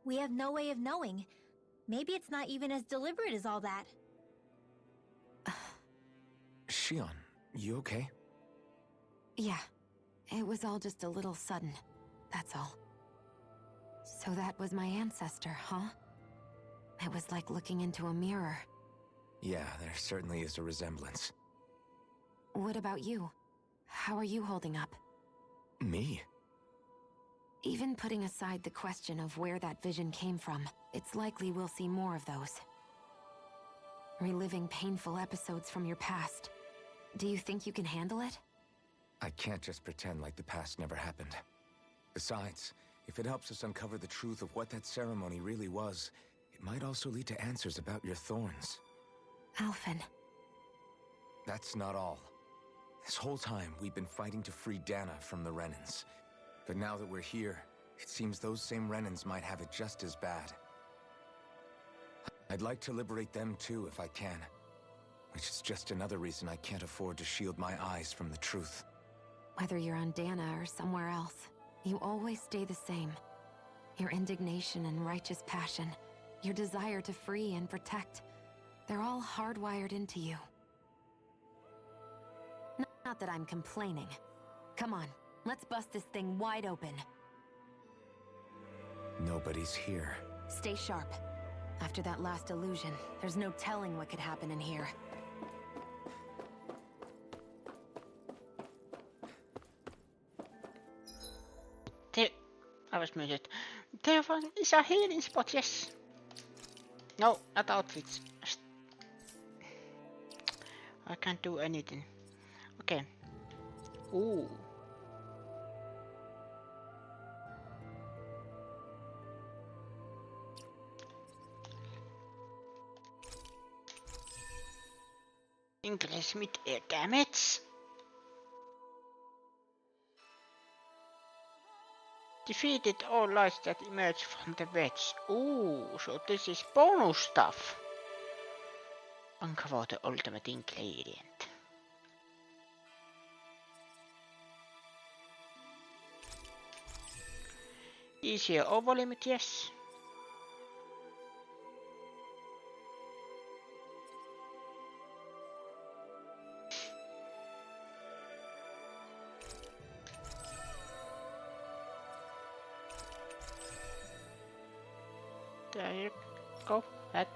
We have no way of knowing. Maybe it's not even as deliberate as all that. Shion, you okay? Yeah. It was all just a little sudden. That's all. So that was my ancestor, huh? It was like looking into a mirror. Yeah, there certainly is a resemblance. What about you? How are you holding up? Me? Even putting aside the question of where that vision came from, it's likely we'll see more of those. Reliving painful episodes from your past. Do you think you can handle it? I can't just pretend like the past never happened. Besides, if it helps us uncover the truth of what that ceremony really was, it might also lead to answers about your thorns. Alphen. That's not all. This whole time, we've been fighting to free Dana from the Renans. But now that we're here, it seems those same Renans might have it just as bad. I'd like to liberate them too, if I can. Which is just another reason I can't afford to shield my eyes from the truth. Whether you're on Dana or somewhere else, you always stay the same. Your indignation and righteous passion, your desire to free and protect, they're all hardwired into you. Not that I'm complaining. Come on, let's bust this thing wide open. Nobody's here. Stay sharp. After that last illusion, there's no telling what could happen in here. I was muted. There is a healing spot, yes. No, not outfits. I can't do anything. Okay. Ooh. Increase mid-air damage. Defeated all lights that emerge from the wedge. Ooh, so this is bonus stuff. Uncover the ultimate ingredient. Easier over limit, yes. There you go. That.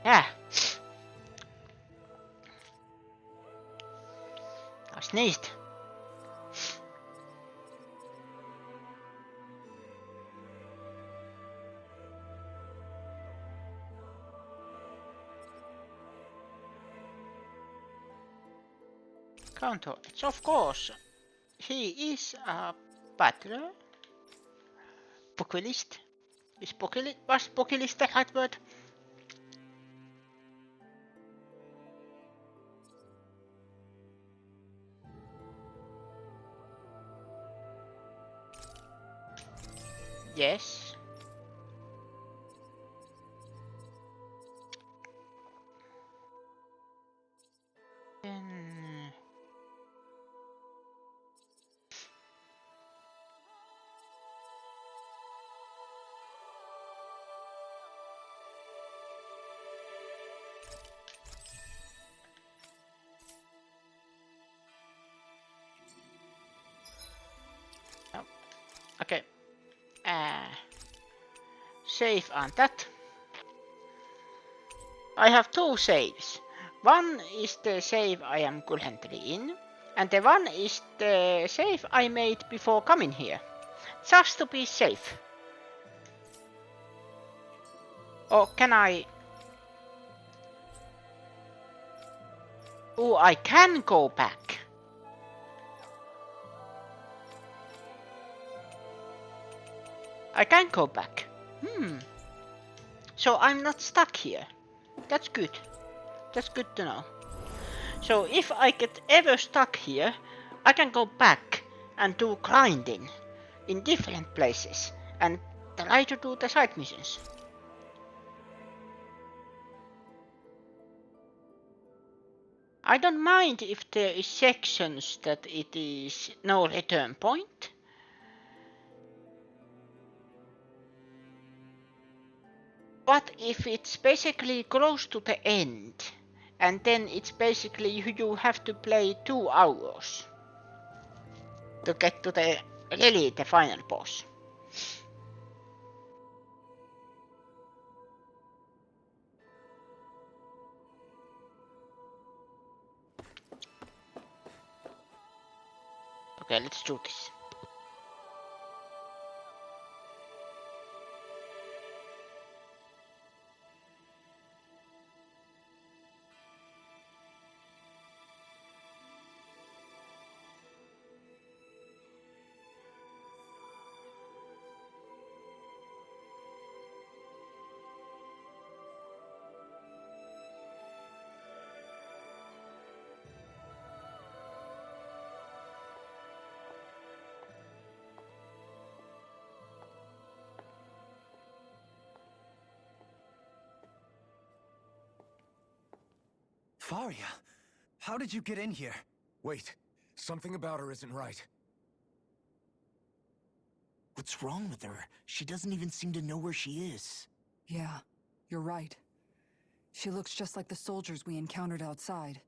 Yeah. I sneezed. Counter, it's of course. He is a battler. Pokylist. Was Pokylist the right word? Yes. Then oh. Okay. Save on that. I have two saves. One is the save I am currently in, and the one is the save I made before coming here. Just to be safe. Or can I... Oh, I can go back. I can go back. So I'm not stuck here. That's good. That's good to know. So if I get ever stuck here, I can go back and do grinding in different places and try to do the side missions. I don't mind if there is sections that it is no return point. But if it's basically close to the end, and then it's basically you have to play 2 hours to get to the really the final boss. Okay, let's do this. Faria, how did you get in here? Wait, something about her isn't right. What's wrong with her? She doesn't even seem to know where she is. Yeah, you're right. She looks just like the soldiers we encountered outside.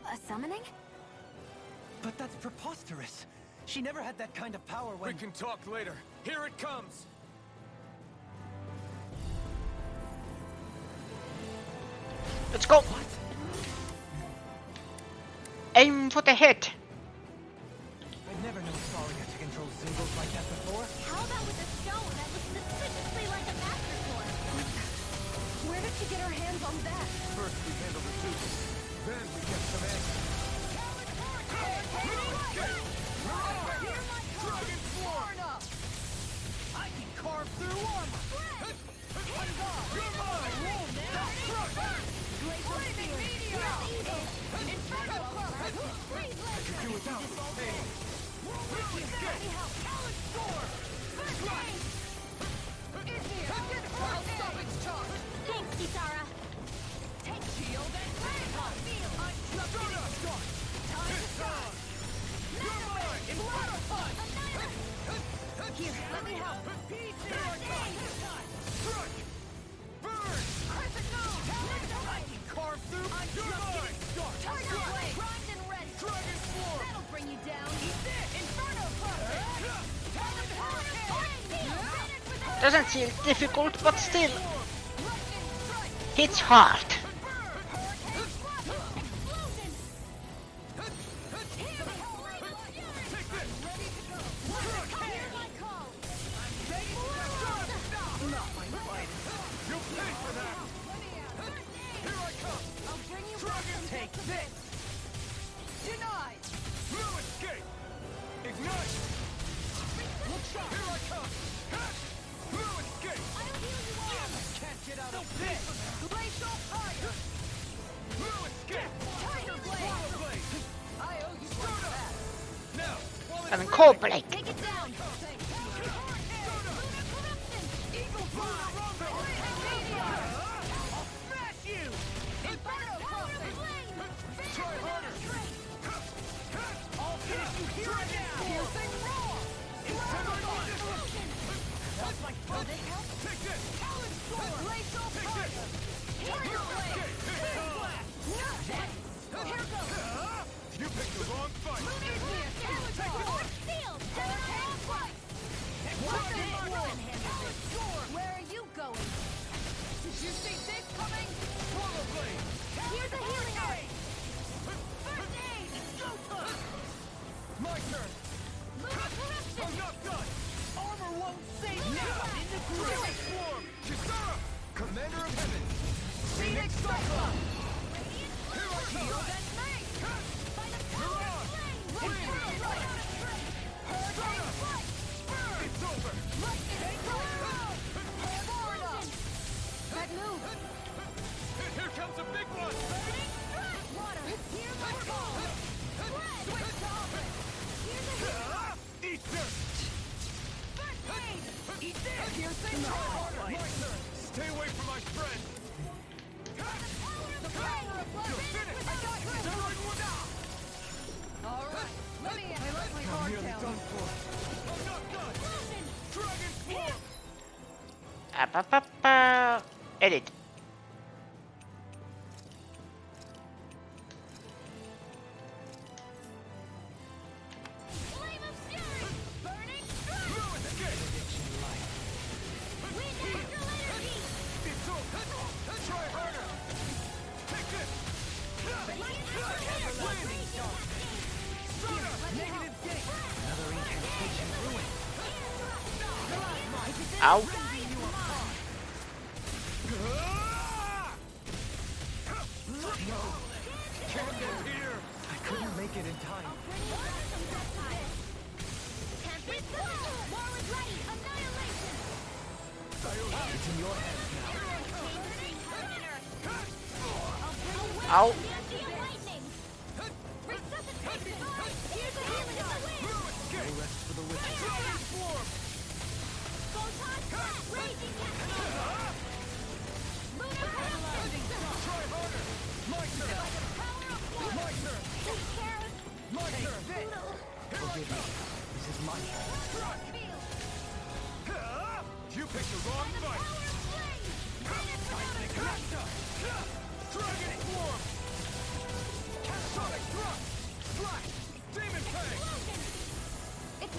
A summoning? But that's preposterous. She never had that kind of power We when... can talk later. Here it comes! Let's go! Aim for the head! I've never known Faria to control symbols like that before. How about with a stone that looks suspiciously like a master sword? Where did she get her hands on that? First we handle the Zeus, then we get some answers. Dragon Swarm! I can carve through armor! You're mine! Flaming meteor! Inferno Club! I could do without this. Hey! Talon Storm! I'll stop its charge! Thanks, Kisara. Take shield and I'm Donut Start! Time to shine! You're mine! Inferno Punch! Here, let me help. Here I come! Strike! Burn! Crescent Moon! I can carve through! I'm just getting started! Tiger Blade! Primed and ready. Dragon Swarm! That'll bring you down. Eat this! Inferno Punch! Talon Hurricane! Doesn't seem difficult, but still, Lightning Strike! hits hard. Take this! Denied! No escape! Ignite! Look shot! Here I come! No escape! Can't get out of this! Glacial fire! No escape! Tiger Blade! I owe you one for that! Now! And Cold Blade. Take it down. Eagle Fly! I'll smash you! Inferno Try harder! I'll finish you here and now! Piercing Roar! That's my first! Take this! Talon Storm! Glacial Fire! Tiger Blade! Big Blast! Here goes! You picked the wrong fight! Talon Steel. Talon Flight. Where are you going? Did you see this coming? Swallow Blade! Here's a healing art. My turn! I'm not done! Armor won't save me! Now! In the Dragon Swarm! Kisara! Commander of Heaven! Phoenix Cyclone! Here I come! Shield and Mace! By the power of flame! Inferno Blade! Hurricane Flight! It's over! Lightning Strike! Hurricane! That move. Here comes a big one! Water. Here's my call. Stay away from my friend! You're finished! I got you! Alright, let me in. I like my hard I'm not done! Dragon Swarm! Edit. Flame of Fury! Burning Strike! Ruin the game! Wind Astral Energy! It's over! Try harder! Take this! Negative gate! Another incantation ruined. Ow. Can't get here! I couldn't make it in time. Tempest Blast! War is ready! Annihilation! It's in your hands now. Ow. Lightning! Resuscitation! Here's a healing of the wind! No rest for the wicked. Dragon Swarm! Photon Blast! Raging Cascade! Lunar Corruption! Try harder! My turn! Power of War! My turn! Take care! My turn! Forgive me. This is my fault. Field! You picked the wrong fight! Power of Flame! Dragon Swarm! Sonic Thrust! Slash! Demon Fang!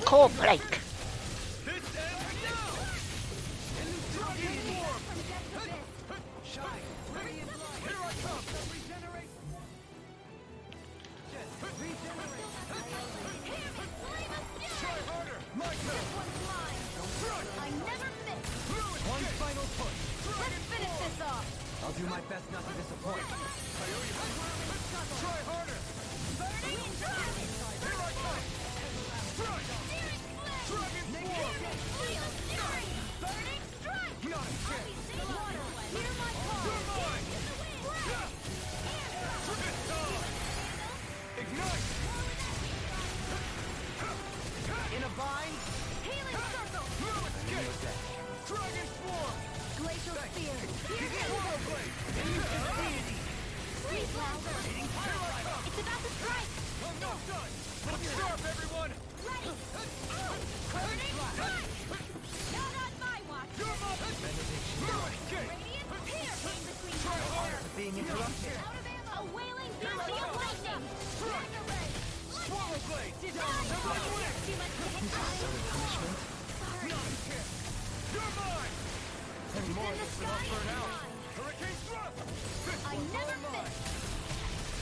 Core break. This ends now! Dragon Swarm! Shine! Here I come! Regenerate! Try harder! My turn! I never miss! One final push. Let's finish this off! I'll do my best not to disappoint. Try harder! Burning Strike! Here I come! Strike! Searing Flame! Dragon Swarm! Flame of Fury! Burning Strike! Not a chance! Water! Hear my call! You're mine! Ignite! In a bind? Healing Circle! Dragon Swarm! Glacial Spear! Swallow Blade! Freeze Lauer! It's about to strike! I'm not done! Look sharp, everyone! Ready! Burning Strike! Not on my watch! You're my escape! Radiant Spear came between Try harder! Being interrupted. Out of ammo! A wailing fury of lightning! Dragon Ray! Swallow Blade! Dodge! Too much to hit Punishment? Not a chance! You're mine! It's in the sky and mine! Hurricane Thrust! I never miss!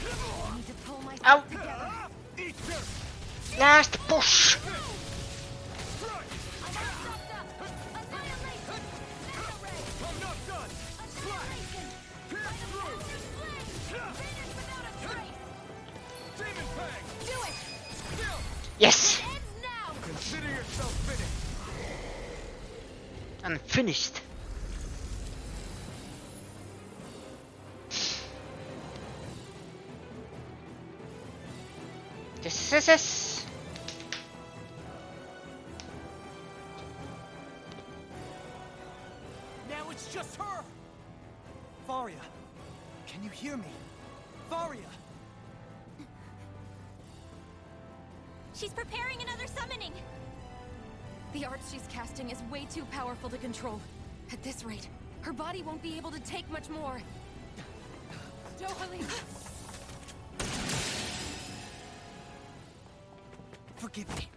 I need to pull Ow. myself together. Eat dirt! Last push. Strike! I'm all stopped up! Annihilation! Mega Ray! I'm not done! Annihilation! Pierce through! Flame! Finish without a trace! Demon Fang! Do it! Still! Yes. Ends now! Consider yourself finished! And finished. Yes. Now it's just her! Varia, can you hear me? Varia! She's preparing another summoning! The art she's casting is way too powerful to control. At this rate, her body won't be able to take much more. Dohalim! Forgive me.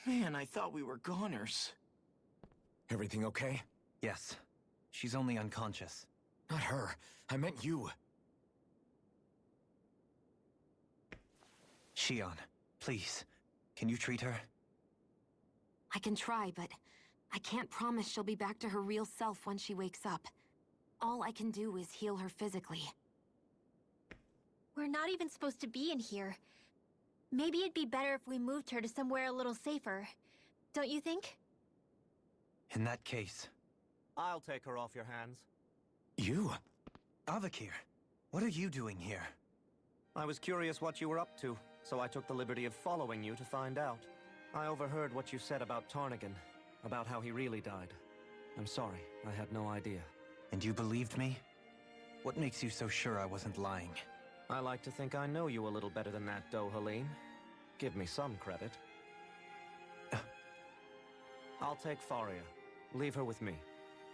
Man, I thought we were goners. Everything okay? Yes. She's only unconscious. Not her. I meant you. Shion, please. Can you treat her? I can try, but I can't promise she'll be back to her real self when she wakes up. All I can do is heal her physically. We're not even supposed to be in here. Maybe it'd be better if we moved her to somewhere a little safer. Don't you think? In that case, I'll take her off your hands. You? Avakir, what are you doing here? I was curious what you were up to, so I took the liberty of following you to find out. I overheard what you said about Tarnigan, about how he really died. I'm sorry, I had no idea. And you believed me? What makes you so sure I wasn't lying? I like to think I know you a little better than that, Dohalim. Give me some credit. I'll take Faria. Leave her with me.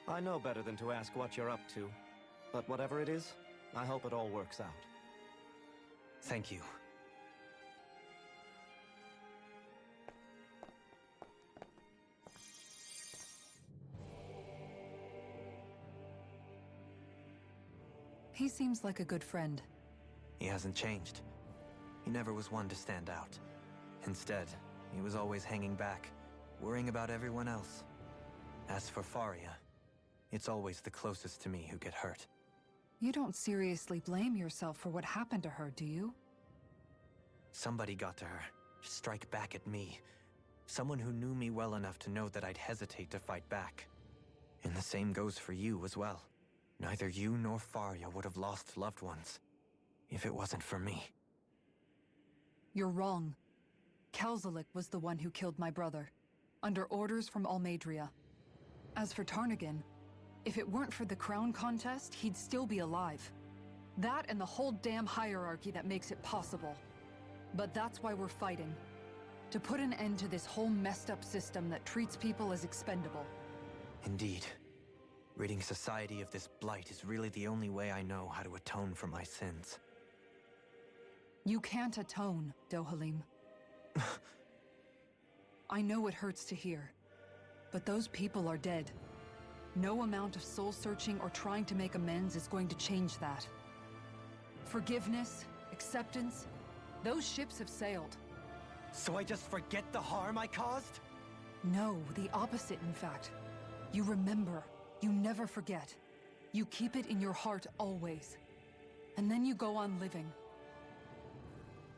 I know better than to ask what you're up to. But whatever it is, I hope it all works out. Thank you. He seems like a good friend. He hasn't changed. He never was one to stand out. Instead, he was always hanging back, worrying about everyone else. As for Faria, it's always the closest to me who get hurt. You don't seriously blame yourself for what happened to her, do you? Somebody got to her, to strike back at me. Someone who knew me well enough to know that I'd hesitate to fight back. And the same goes for you as well. Neither you nor Faria would have lost loved ones, if it wasn't for me. You're wrong. Kelzalik was the one who killed my brother, under orders from Almeidria. As for Tarnigan, if it weren't for the crown contest, he'd still be alive. That and the whole damn hierarchy that makes it possible. But that's why we're fighting. To put an end to this whole messed up system that treats people as expendable. Indeed. Ridding society of this blight is really the only way I know how to atone for my sins. You can't atone, Dohalim. I know it hurts to hear, but those people are dead. No amount of soul-searching or trying to make amends is going to change that. Forgiveness, acceptance, those ships have sailed. So I just forget the harm I caused? No, the opposite, in fact. You remember. You never forget. You keep it in your heart always. And then you go on living.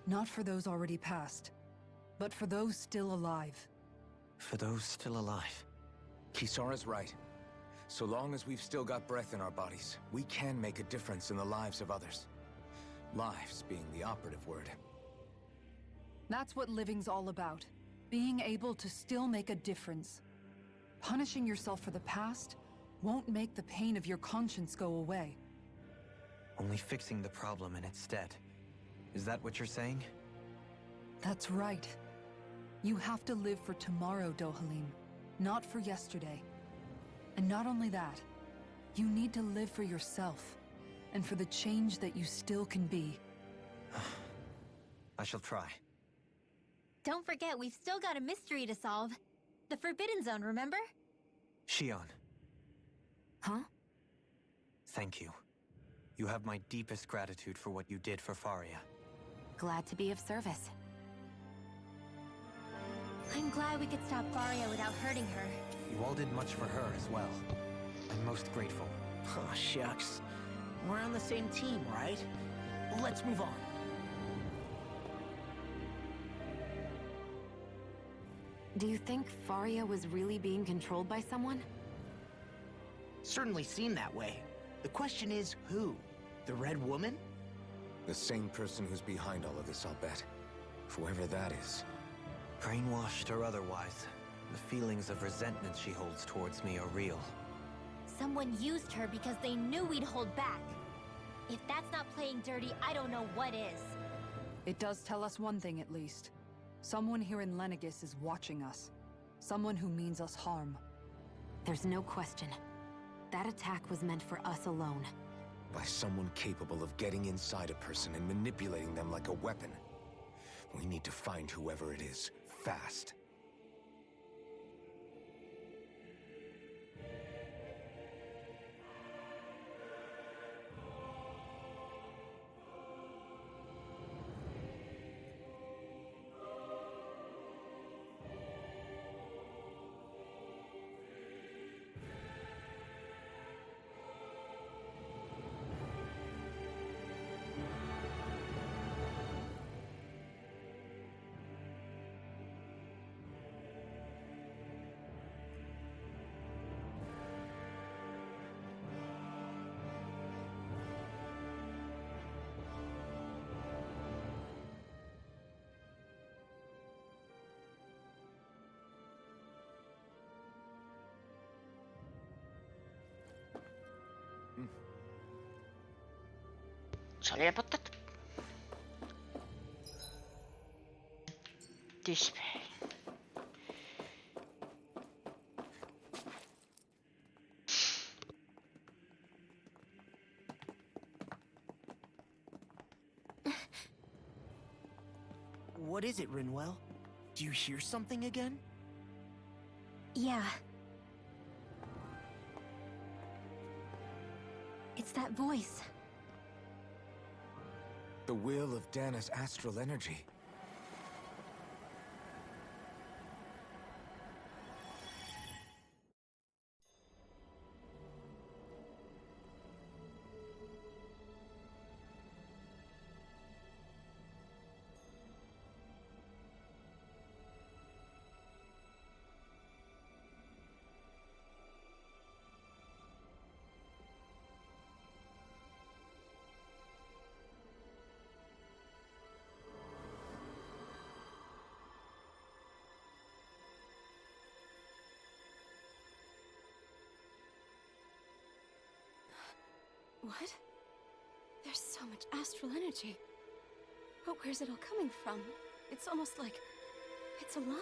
Not for those already passed, but for those still alive. For those still alive. Kisara's right. So long as we've still got breath in our bodies, we can make a difference in the lives of others. Lives being the operative word. That's what living's all about. Being able to still make a difference. Punishing yourself for the past won't make the pain of your conscience go away. Only fixing the problem in its stead. Is that what you're saying? That's right. You have to live for tomorrow, Dohalim, not for yesterday. And not only that, you need to live for yourself, and for the change that you still can be. I shall try. Don't forget, we've still got a mystery to solve. The Forbidden Zone, remember? Shion. Huh? Thank you. You have my deepest gratitude for what you did for Faria. Glad to be of service. I'm glad we could stop Faria without hurting her. You all did much for her as well. I'm most grateful. Oh, shucks. We're on the same team, right? Let's move on. Do you think Faria was really being controlled by someone? Certainly seemed that way. The question is, who? The Red Woman? The same person who's behind all of this, I'll bet. Whoever that is. Brainwashed or otherwise, the feelings of resentment she holds towards me are real. Someone used her because they knew we'd hold back. If that's not playing dirty, I don't know what is. It does tell us one thing at least. Someone here in Lenegis is watching us. Someone who means us harm. There's no question. That attack was meant for us alone. By someone capable of getting inside a person and manipulating them like a weapon. We need to find whoever it is, fast. Saljenpottet. Display. What is it, Rinwell? Do you hear something again? Yeah. It's that voice. The will of Dana's astral energy. What? There's so much astral energy. But where's it all coming from? It's almost like it's alive.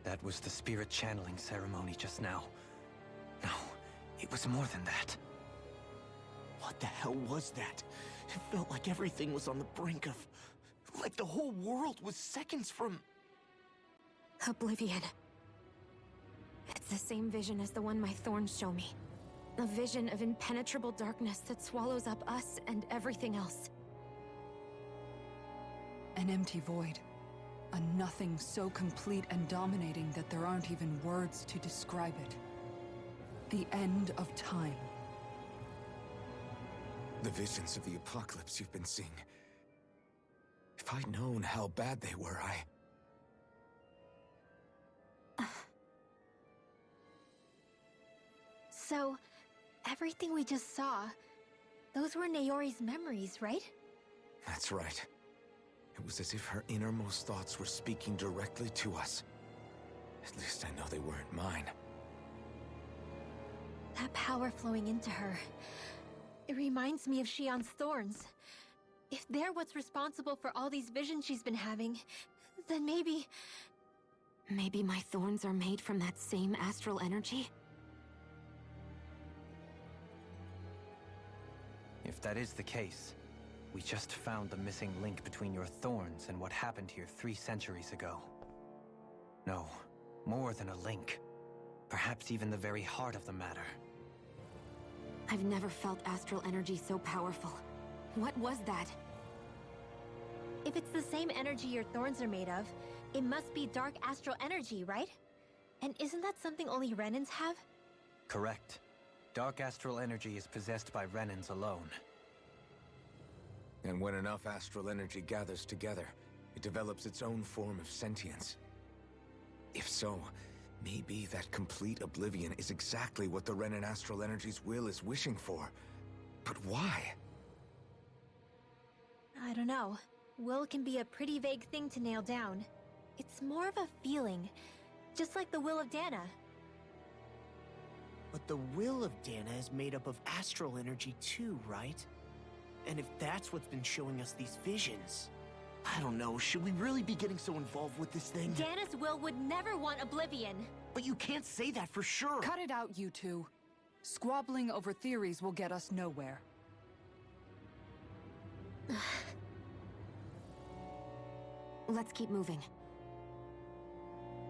That was the spirit channeling ceremony just now. No, it was more than that. What the hell was that? It felt like everything was on the brink of... like the whole world was seconds from... Oblivion. It's the same vision as the one my thorns show me. A vision of impenetrable darkness that swallows up us and everything else. An empty void. A nothing so complete and dominating that there aren't even words to describe it. The end of time. The visions of the apocalypse you've been seeing. If I'd known how bad they were, So, everything we just saw, those were Naori's memories, right? That's right. It was as if her innermost thoughts were speaking directly to us. At least I know they weren't mine. That power flowing into her. It reminds me of Shionne's thorns. If they're what's responsible for all these visions she's been having, then maybe... Maybe my thorns are made from that same astral energy? If that is the case, we just found the missing link between your thorns and what happened here 3 centuries ago. No, more than a link. Perhaps even the very heart of the matter. I've never felt astral energy so powerful. What was that? If it's the same energy your thorns are made of, it must be dark astral energy, right? And isn't that something only Renans have? Correct. Dark astral energy is possessed by Renans alone. And when enough astral energy gathers together, it develops its own form of sentience. If so, maybe that complete oblivion is exactly what the Renan astral energy's will is wishing for. But why? I don't know. Will can be a pretty vague thing to nail down. It's more of a feeling, just like the will of Dana. But the will of Dana is made up of astral energy too, right? And if that's what's been showing us these visions, I don't know, should we really be getting so involved with this thing? Dana's will would never want Oblivion. But you can't say that for sure. Cut it out, you two. Squabbling over theories will get us nowhere. Let's keep moving.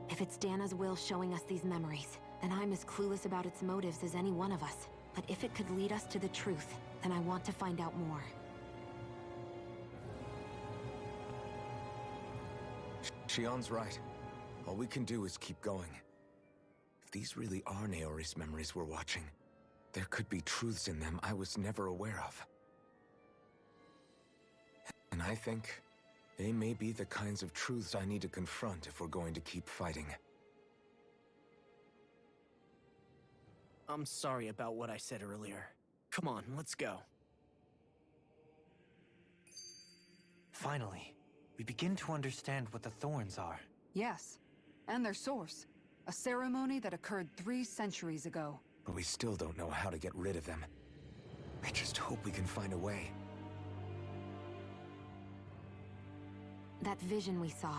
If it's Dana's will showing us these memories, then I'm as clueless about its motives as any one of us. But if it could lead us to the truth, then I want to find out more. Shion's right. All we can do is keep going. If these really are Naori's memories we're watching, there could be truths in them I was never aware of. And I think they may be the kinds of truths I need to confront if we're going to keep fighting. I'm sorry about what I said earlier. Come on, let's go. Finally, we begin to understand what the thorns are. Yes, and their source. A ceremony that occurred 3 centuries ago. But we still don't know how to get rid of them. I just hope we can find a way. That vision we saw,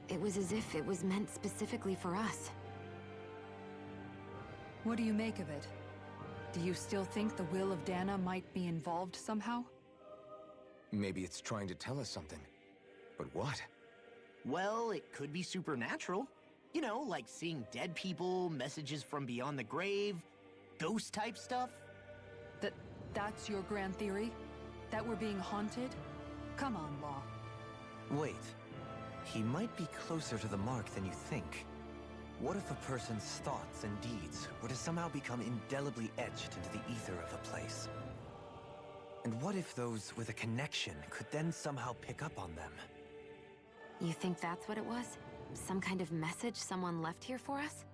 it was as if it was meant specifically for us. What do you make of it? Do you still think the will of Dana might be involved somehow? Maybe it's trying to tell us something. But what? Well, it could be supernatural. You know, like seeing dead people, messages from beyond the grave, ghost-type stuff. That's your grand theory? That we're being haunted? Come on, Law. Wait. He might be closer to the mark than you think. What if a person's thoughts and deeds were to somehow become indelibly etched into the ether of a place? And what if those with a connection could then somehow pick up on them? You think that's what it was? Some kind of message someone left here for us?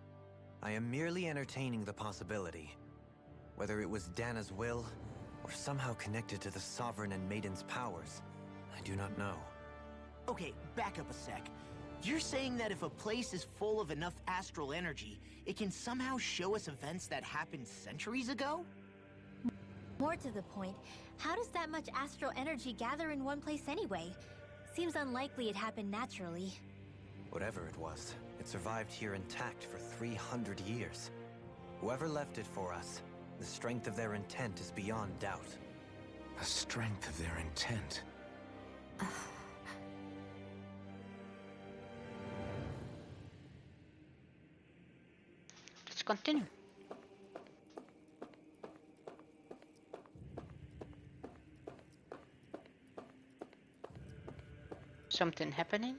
I am merely entertaining the possibility. Whether it was Dana's will, or somehow connected to the Sovereign and Maiden's powers, I do not know. Okay, back up a sec. You're saying that if a place is full of enough astral energy, it can somehow show us events that happened centuries ago? More to the point, how does that much astral energy gather in one place anyway? Seems unlikely it happened naturally. Whatever it was, it survived here intact for 300 years. Whoever left it for us, the strength of their intent is beyond doubt. The strength of their intent? Let's continue. Something happening?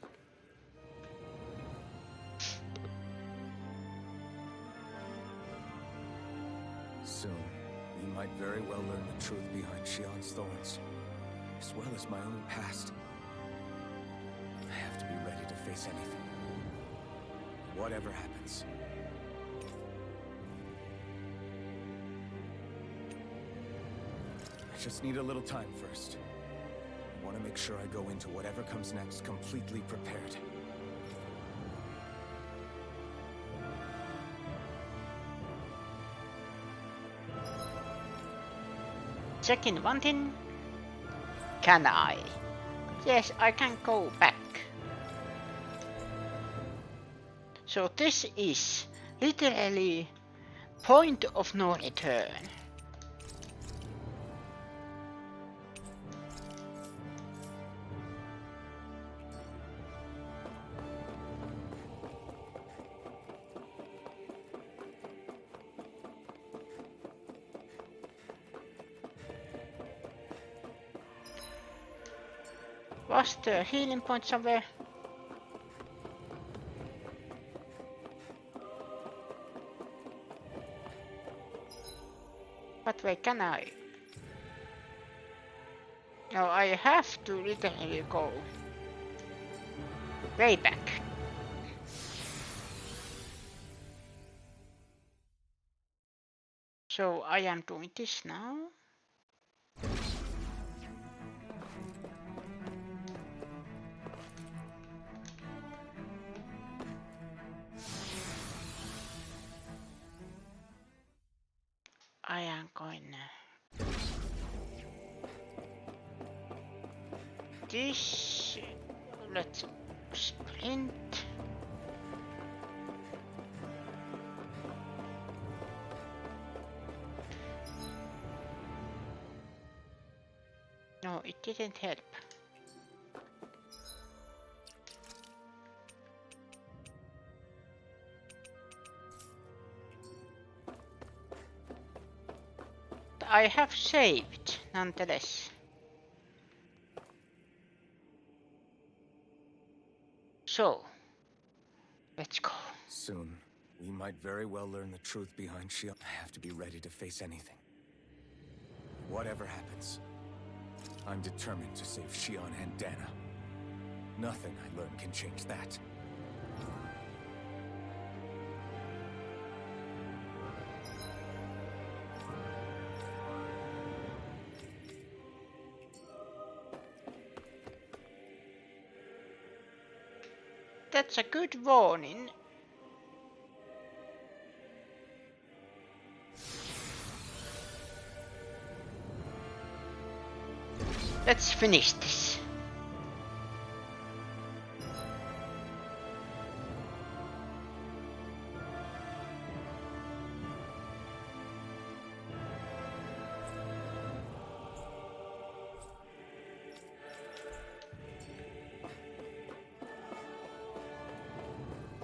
Soon, we might very well learn the truth behind Shion's thorns, as well as my own past. I have to be ready to face anything. Whatever happens. I just need a little time first. I want to make sure I go into whatever comes next completely prepared. Checking one thing. Can I? Yes, I can go back. So this is literally point of no return. Was the healing point somewhere? What way can I? No, I have to literally go way back. So I am doing this now. this. Let's sprint. No, it didn't help. I have saved, nonetheless. So, let's go. Soon, we might very well learn the truth behind Shion. I have to be ready to face anything. Whatever happens, I'm determined to save Shion and Dana. Nothing I learn can change that. That's a good warning. Let's finish this.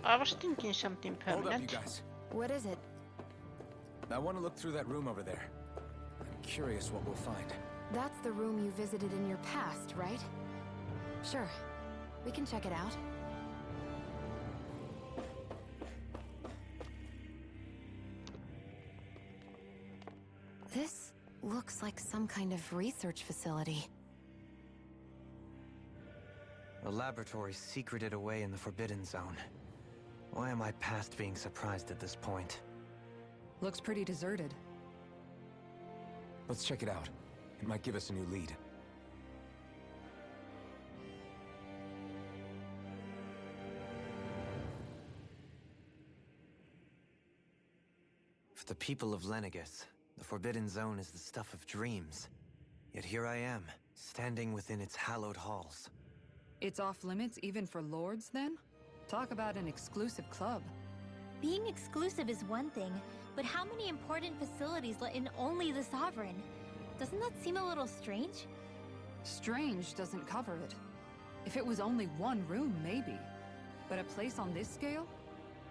I was thinking something Hold permanent. up, you guys. What is it? I want to look through that room over there. I'm curious what we'll find. That's the room you visited in your past, right? Sure. We can check it out. This looks like some kind of research facility. A laboratory secreted away in the Forbidden Zone. Why am I past being surprised at this point? Looks pretty deserted. Let's check it out. It might give us a new lead. For the people of Lenegis, the Forbidden Zone is the stuff of dreams. Yet here I am, standing within its hallowed halls. It's off limits even for lords, then? Talk about an exclusive club. Being exclusive is one thing, but how many important facilities let in only the Sovereign? Doesn't that seem a little strange? Strange doesn't cover it. If it was only one room, maybe. But a place on this scale?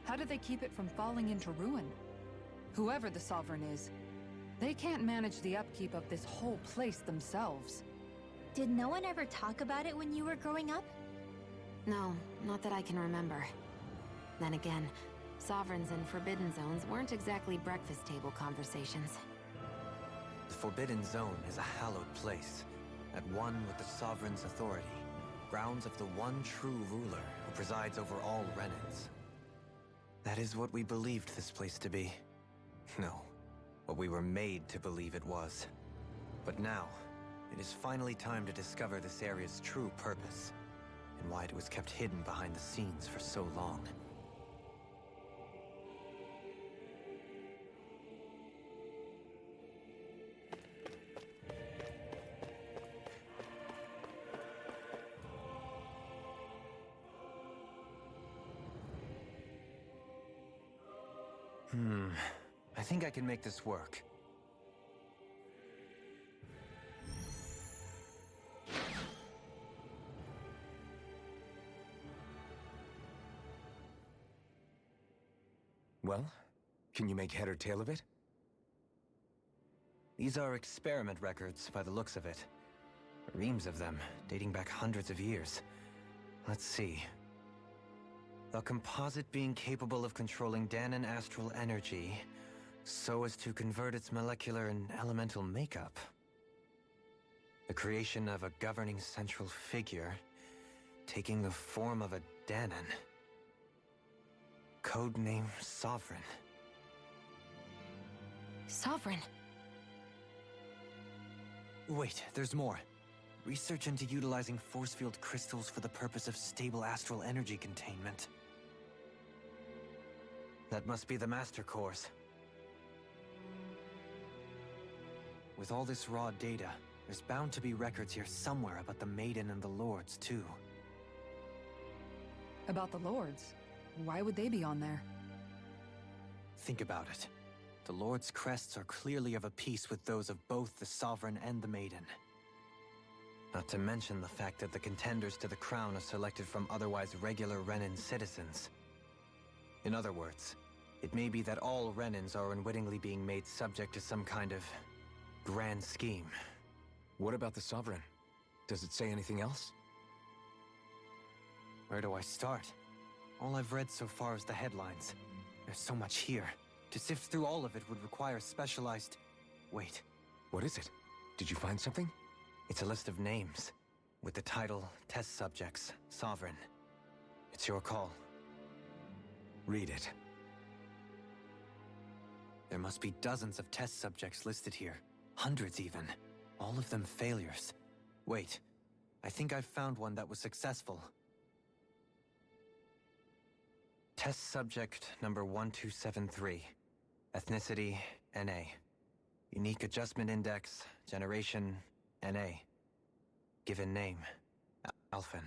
How do they keep it from falling into ruin? Whoever the Sovereign is, they can't manage the upkeep of this whole place themselves. Did no one ever talk about it when you were growing up? No, not that I can remember. Then again, Sovereigns and Forbidden Zones weren't exactly breakfast table conversations. The Forbidden Zone is a hallowed place, at one with the Sovereign's authority, grounds of the one true ruler who presides over all Renans. That is what we believed this place to be. No, what we were made to believe it was. But now, it is finally time to discover this area's true purpose, and why it was kept hidden behind the scenes for so long. I think I can make this work. Well, can you make head or tail of it? These are experiment records by the looks of it. Reams of them, dating back hundreds of years. Let's see. A composite being capable of controlling Dahnan astral energy so as to convert its molecular and elemental makeup. The creation of a governing central figure taking the form of a Dahnan. Codename Sovereign. Sovereign? Wait, there's more. Research into utilizing force field crystals for the purpose of stable astral energy containment. That must be the Master Cores. With all this raw data, There's bound to be records here somewhere about the Maiden and the Lords, too. About the Lords? Why would they be on there? Think about it. The Lord's crests are clearly of a piece with those of both the Sovereign and the Maiden. Not to mention the fact that the contenders to the crown are selected from otherwise regular Renan citizens. In other words, it may be that all Renans are unwittingly being made subject to some kind of grand scheme. What about the Sovereign? Does it say anything else? Where do I start? All I've read so far is the headlines. There's so much here. To sift through all of it would require specialized... Wait. What is it? Did you find something? It's a list of names, with the title Test Subjects, Sovereign. It's your call. Read it. There must be dozens of test subjects listed here. Hundreds even. All of them failures. Wait, I think I've found one that was successful. Test subject number 1273. Ethnicity, NA. Unique Adjustment Index, generation, NA. Given name, Alphen.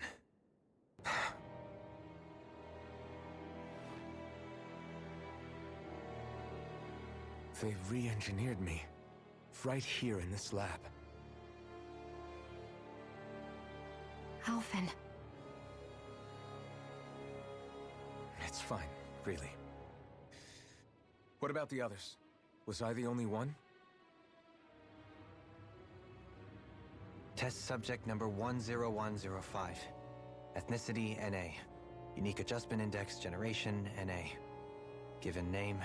They re-engineered me. Right here in this lab. Alphen. It's fine, really. What about the others? Was I the only one? Test subject number 10105. Ethnicity, NA. Unique Adjustment Index, generation, NA. Given name,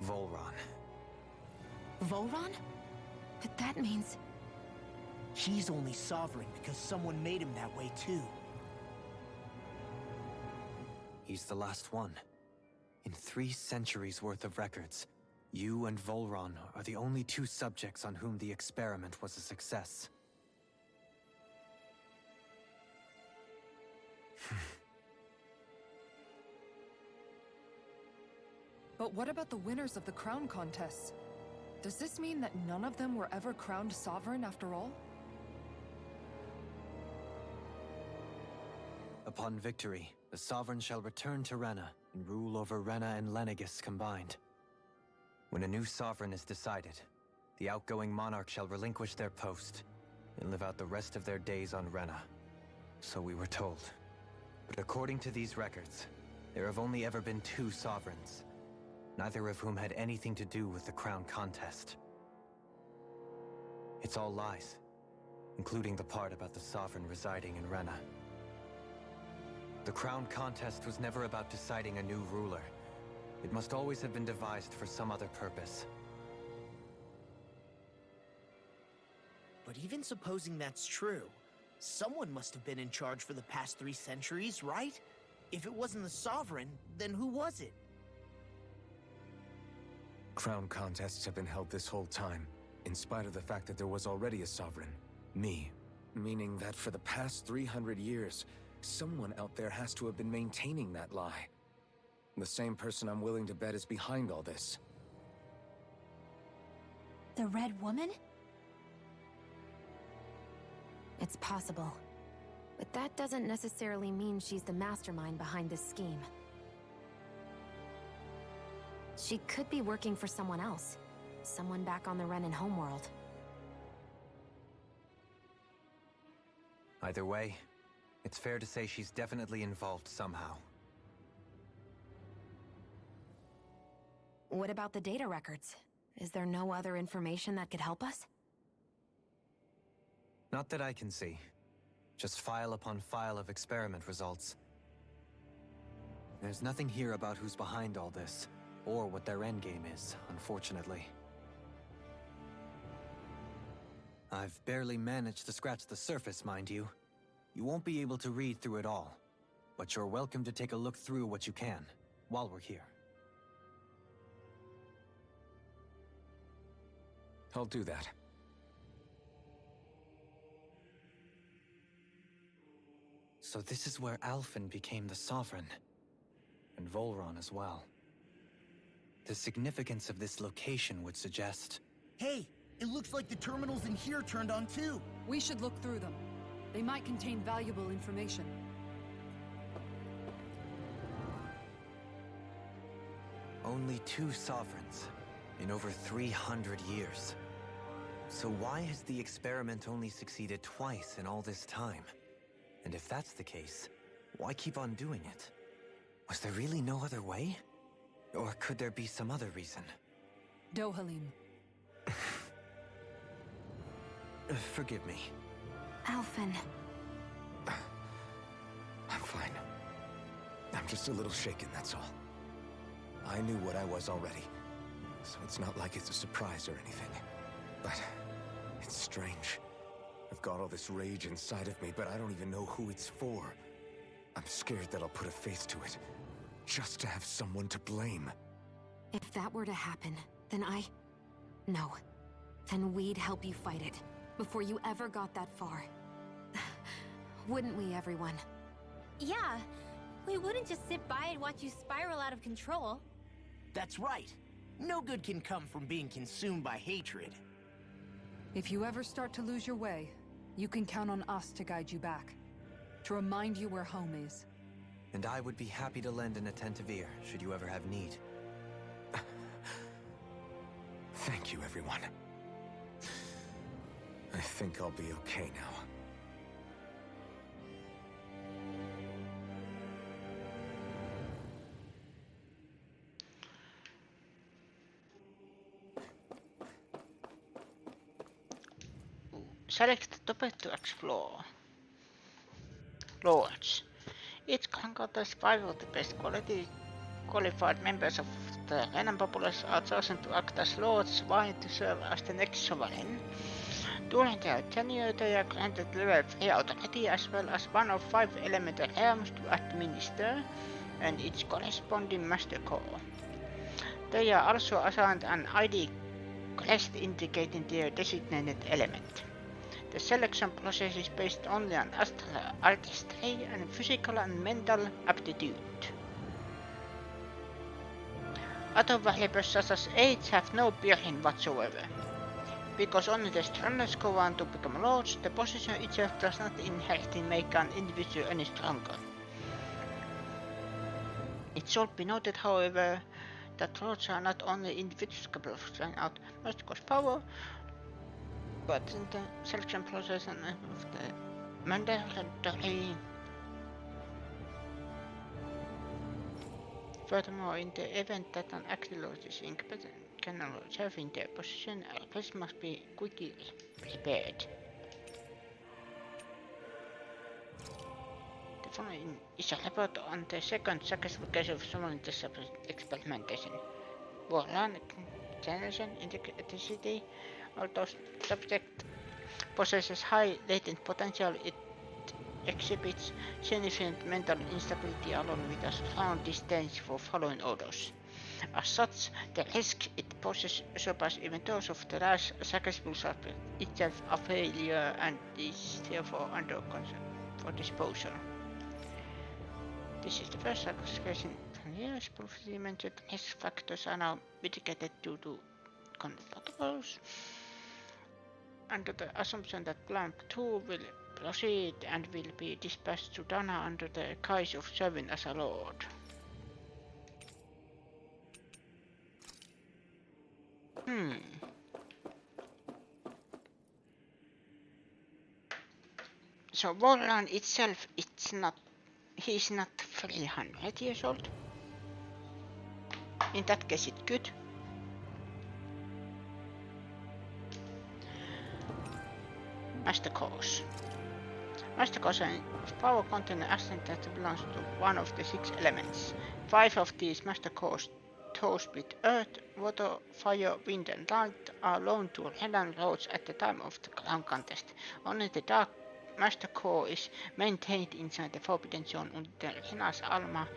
Volron. Volron? But that means... He's only sovereign because someone made him that way too. He's the last one. In 3 centuries worth of records, you and Volron are the only 2 subjects on whom the experiment was a success. But what about the winners of the crown contests? Does this mean that none of them were ever crowned sovereign after all? Upon victory, the Sovereign shall return to Rena and rule over Rena and Lenegis combined. When a new Sovereign is decided, the outgoing monarch shall relinquish their post and live out the rest of their days on Rena. So we were told. But according to these records, there have only ever been 2 Sovereigns, neither of whom had anything to do with the crown contest. It's all lies, including the part about the Sovereign residing in Rena. The crown contest was never about deciding a new ruler. It must always have been devised for some other purpose. But even supposing that's true, someone must have been in charge for the past 3 centuries, right? If it wasn't the Sovereign, then who was it? Crown contests have been held this whole time, in spite of the fact that there was already a Sovereign. Me. Meaning that for the past 300 years, someone out there has to have been maintaining that lie. The same person I'm willing to bet is behind all this. The Red Woman? It's possible. But that doesn't necessarily mean she's the mastermind behind this scheme. She could be working for someone else. Someone back on the Renan homeworld. Either way, it's fair to say she's definitely involved somehow. What about the data records? Is there no other information that could help us? Not that I can see. Just file upon file of experiment results. There's nothing here about who's behind all this, or what their endgame is, unfortunately. I've barely managed to scratch the surface, mind you. You won't be able to read through it all, but you're welcome to take a look through what you can, while we're here. I'll do that. So this is where Alphen became the Sovereign, and Volron as well. The significance of this location would suggest... Hey, It looks like the terminals in here turned on too. We should look through them. They might contain valuable information. Only 2 sovereigns in over 300 years. So why has the experiment only succeeded twice in all this time? And if that's the case, why keep on doing it? Was there really no other way? Or could there be some other reason? Dohalim. Forgive me. Alphen. I'm fine. I'm just a little shaken, that's all. I knew what I was already, so it's not like it's a surprise or anything. But it's strange. I've got all this rage inside of me, but I don't even know who it's for. I'm scared that I'll put a face to it, just to have someone to blame. If that were to happen, then No. Then we'd help you fight it, before you ever got that far. Wouldn't we, everyone? Yeah, we wouldn't just sit by and watch you spiral out of control. That's right. No good can come from being consumed by hatred. If you ever start to lose your way, you can count on us to guide you back. To remind you where home is. And I would be happy to lend an attentive ear, should you ever have need. Thank you, everyone. I think I'll be okay now. Select topic to explore. Lords. Each clan contains 5 of the best qualified members of the Renan populace are chosen to act as lords vying to serve as the next sovereign. During their tenure, they are granted level 3 authority as well as one of 5 elemental realms to administer, and its corresponding master core. They are also assigned an ID crest indicating their designated element. The selection process is based only on astral artistry and physical and mental aptitude. Other variables such as age have no bearing whatsoever. Because only the strongest go on to become lords, the position itself does not inherently make an individual any stronger. It should be noted, however, that lords are not only individuals capable of trying out most cause power, but in the selection process and of the mandatory. Furthermore, in the event that an active lord is incompetent, can no longer serve in their position, a replacement must be quickly prepared. The following is a report on the second successful case of someone experimentation. Warland generation integrity. Although subject possesses high latent potential, it exhibits significant mental instability along with a strong disdain for following orders. As such, the risk it poses surpasses even those of the last successful subject, itself a failure, and is therefore under concern for disposal. This is the first success case in 10 years. Previously mentioned risk factors are now mitigated due to conduct protocols. Under the assumption that Clan 2 will proceed and will be dispatched to Dana under the guise of serving as a lord. So Warland itself, he's not 300 years old. In that case it's good. Master Cores. Master Cores power contain an ascent that belongs to one of the 6 elements. 5 of these Master Cores, those with earth, water, fire, wind and light, are loaned to Renan lords at the time of the crown contest. Only the Dark Master Core is maintained inside the Forbidden Zone until Renan's Alma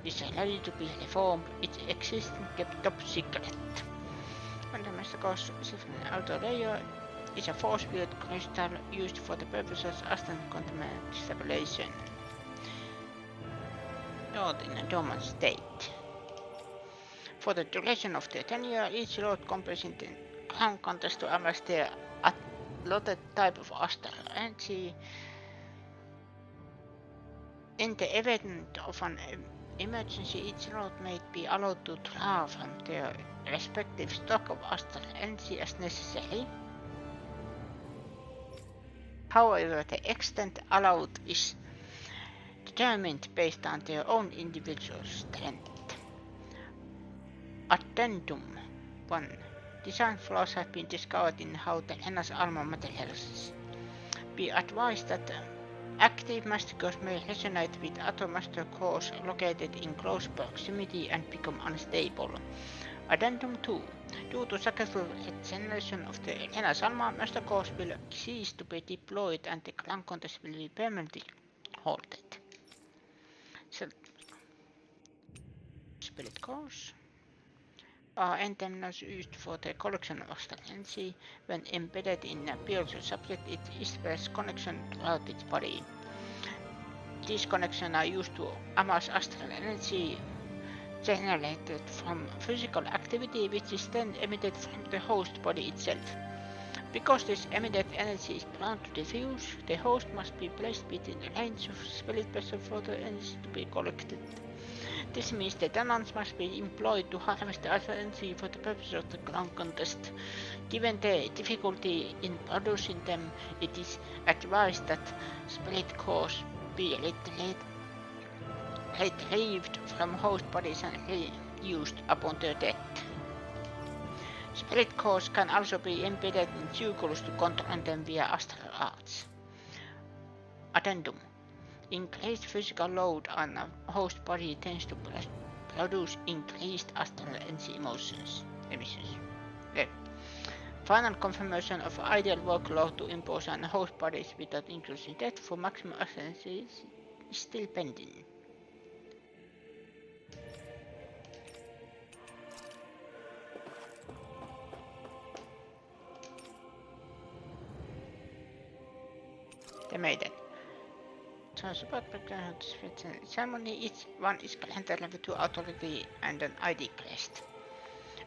is ready to be reformed. Its existence kept top secret. And the Master Core's outer layer is a force field crystal used for the purposes of instant containment stabilization. Lord in a dormant state. For the duration of their tenure, each lord crown contest to amass their allotted type of astral energy. In the event of an emergency, each lot may be allowed to draw from their respective stock of astral energy as necessary. However, the extent allowed is determined based on their own individual strength. Addendum 1. Design flaws have been discovered in how the Lenas Alma materializes. Be advised that active master cores may resonate with other master cores located in close proximity and become unstable. Addendum 2. Due to successful regeneration of the Lenas Alma, master cores will cease to be deployed and the clan contest will be permanently halted. Spirit cores are antennas used for the collection of astral energy. When embedded in a biological subject, it establishes connection throughout its body. These connections are used to amass astral energy generated from physical activity, which is then emitted from the host body itself. Because this emitted energy is bound to diffuse, the host must be placed within the range of spirit vessel for the energy to be collected. This means the Danans must be employed to harvest the astral energy for the purpose of the crown contest. Given the difficulty in producing them, it is advised that spirit cores be retrieved from host bodies and reused upon their death. Spirit cores can also be embedded in circles to control them via astral arts. Addendum. Increased physical load on a host body tends to produce increased astral energy emissions. The final confirmation of ideal workload to impose on host bodies without increasing death for maximum astral energy is still pending. The Maiden. So support background ceremony, each one is granted level 2 authority and an ID crest.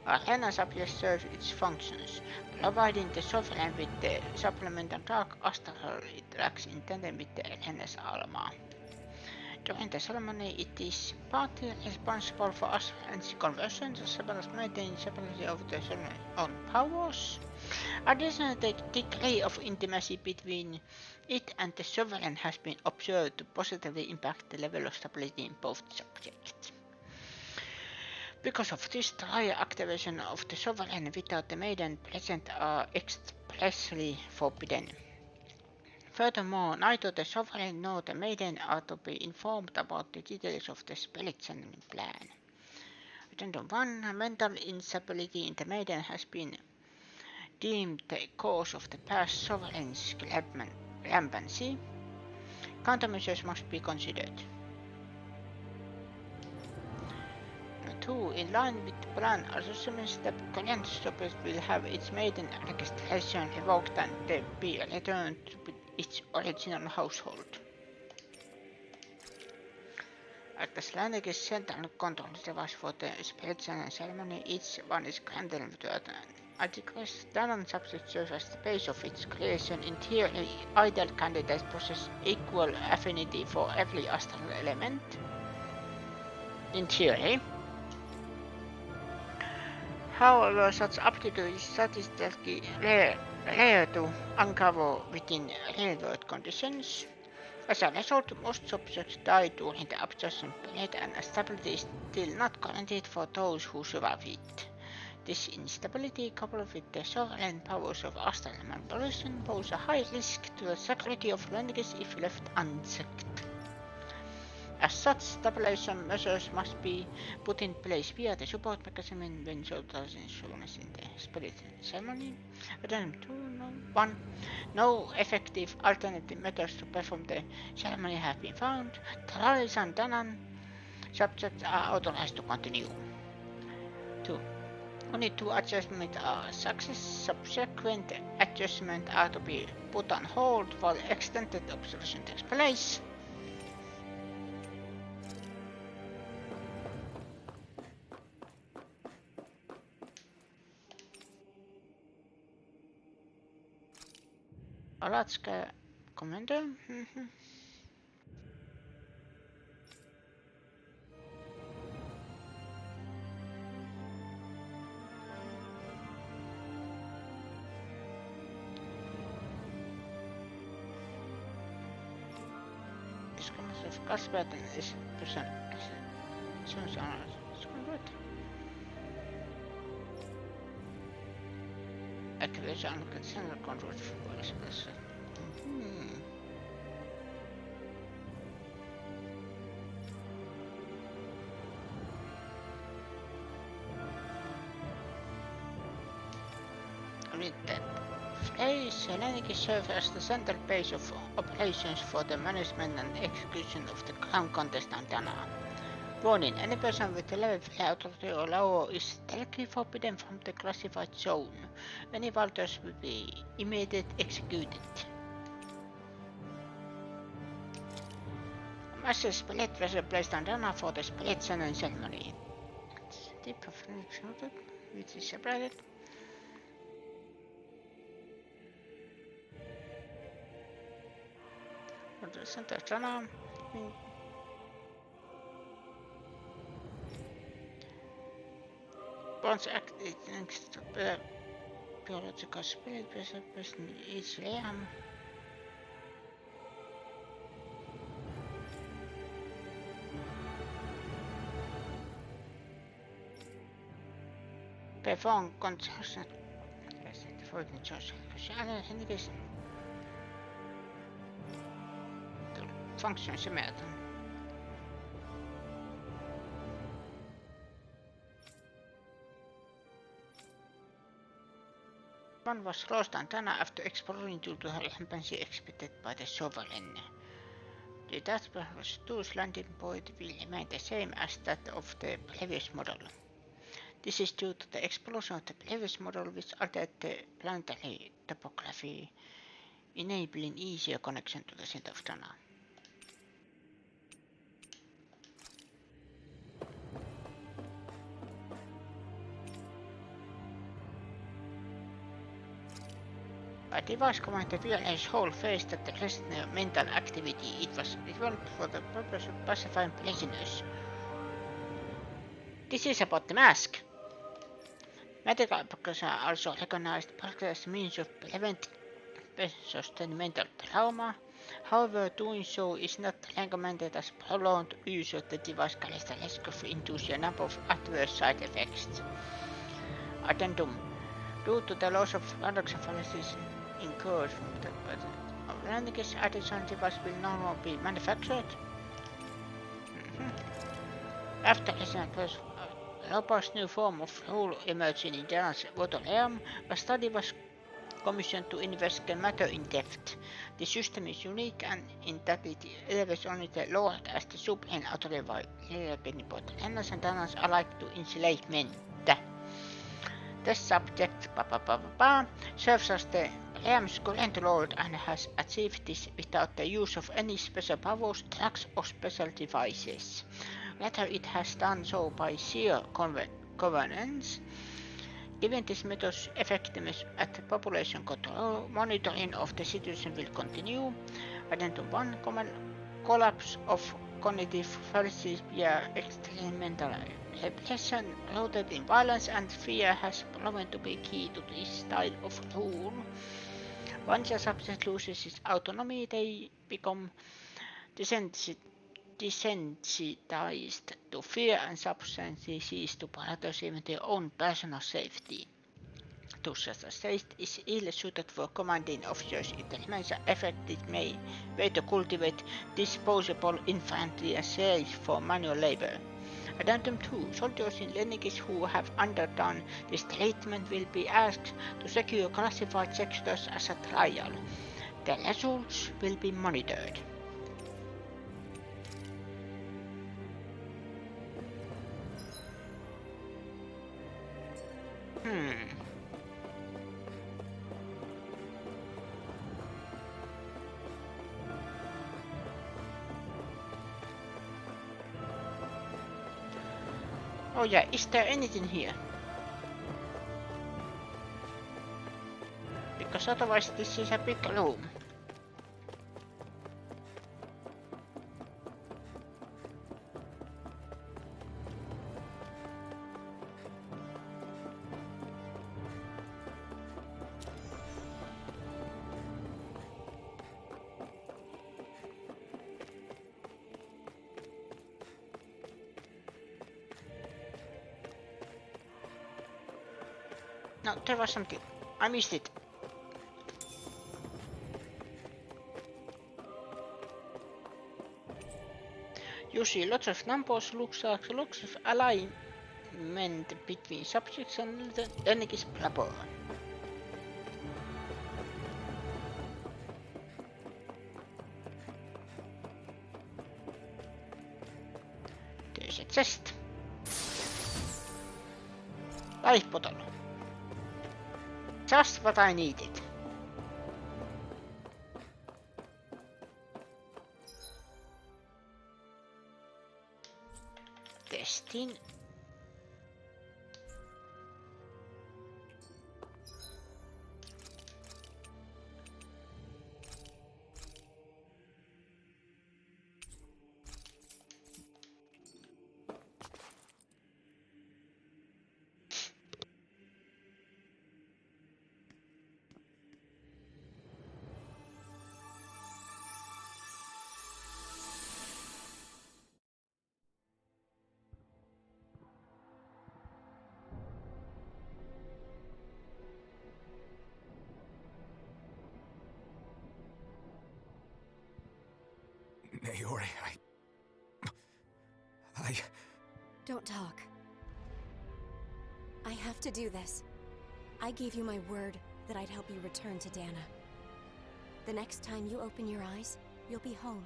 Arena subject serves its functions, providing the sovereign with the supplemental dark astral tracks in tandem with the Lenas Alma. During the ceremony, it is partly responsible for astral energy conversion as well as maintaining stability of the ceremony's own powers. Additionally, the degree of intimacy between it and the sovereign has been observed to positively impact the level of stability in both subjects. Because of this, trial activation of the sovereign without the maiden present are expressly forbidden. Furthermore, neither the sovereign nor the maiden are to be informed about the details of the spirit sending plan. Addendum 1. Mental instability in the maiden has been deemed the cause of the past sovereign's rampancy. Countermeasures must be considered. 2. In line with the plan, assuming the clan stoppers will have its maiden registration revoked and they be returned to its original household. As Lanegis central control device for the spirit ceremony, each one is granted to an Antichrist. Danan subject serves as the base of its creation. In theory, ideal candidates possess equal affinity for every astral element. In theory. However, such aptitude is statistically rare to uncover within real-world conditions. As a result, most subjects die during the absorption period, and stability is still not guaranteed for those who survive it. This instability, coupled with the sovereign powers of astral manipulation, pose a high risk to the security of Lenegis if left unchecked. As such, stabilization measures must be put in place via the support mechanism when utilizing shrewdness in the spirit ceremony. Addendum 1. No effective alternative methods to perform the ceremony have been found. Trials and Danan subjects are authorized to continue. 2. Only 2 adjustments are success. Subsequent adjustments are to be put on hold while extended observation takes place. Alaska commander. Discovery of Gasbaden is percent. Sounds good. Activation and central control for this. Read that. Helsinki serves as the central base of operations for the management and execution of the Crown Contest on Dana. Warning, any person with level 3 authority or lower is strictly forbidden from the classified zone. Any voters will be immediately executed. A massive split vessel placed on Dana for the split ceremony. Tip of noted, which is separated. The center of Dana. Once active next to biological spirit person each realm. Perform construction. For the choice. Function symmetric. One was lost on Dana after exploring due to happenings expected by the Sovereign. The Dash's landing point will remain the same as that of the previous model. This is due to the explosion of the previous model, which altered the planetary topography, enabling easier connection to the center of Dana. A device commander realized whole face that the listener mental activity. It was developed for the purpose of pacifying prisoners. This is about the mask. Medical because are also recognized as means of preventing sustained mental trauma. However, doing so is not recommended as prolonged use of the device carries the risk of inducing a number of adverse side effects. Addendum. Due to the loss of functionalities incurred from the Atlantic's additional device will no longer be manufactured. After a robust new form of rule emerging in Dana's water realm, a study was commissioned to investigate matter in depth. The system is unique and in that it elevates only the Lord as the supreme authority while relegating both Danas and Danas alike to enslavement. The subject serves as the realm's current lord and has achieved this without the use of any special powers, drugs or special devices. Rather, it has done so by sheer governance. Given this method's effectiveness at population control, monitoring of the situation will continue. Addendum 1, collapse of cognitive fallacies via extreme mental repression rooted in violence and fear has proven to be key to this style of rule. Once a subject loses its autonomy, they become desensitized to fear and subsequently cease to prioritize even their own personal safety. To such a state is ill suited for commanding officers. It remains an effective way to cultivate disposable infantry and slaves for manual labor. Addendum 2. Soldiers in Lenigis who have undergone this treatment will be asked to secure classified sectors as a trial. The results will be monitored. Oh yeah, is there anything here? Because otherwise this is a big room. No, there was something. I missed it. You see lots of numbers, looks like lots of alignment between subjects and the Lenegis blabber. There's a chest. Life bottle. Just what I needed. Testing. Naori, Don't talk. I have to do this. I gave you my word that I'd help you return to Dana. The next time you open your eyes, you'll be home.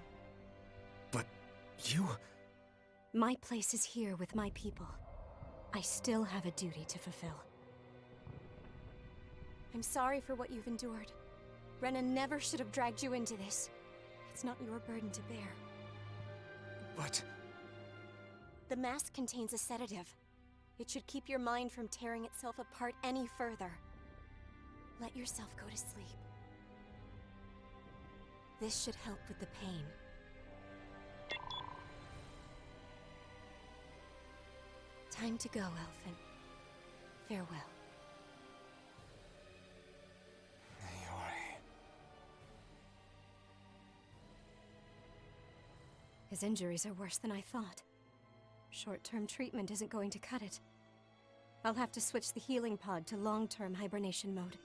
But you... My place is here with my people. I still have a duty to fulfill. I'm sorry for what you've endured. Renan never should have dragged you into this. It's not your burden to bear. But... The mask contains a sedative. It should keep your mind from tearing itself apart any further. Let yourself go to sleep. This should help with the pain. Time to go, Elfin. Farewell. Naori... His injuries are worse than I thought. Short-term treatment isn't going to cut it. I'll have to switch the healing pod to long-term hibernation mode.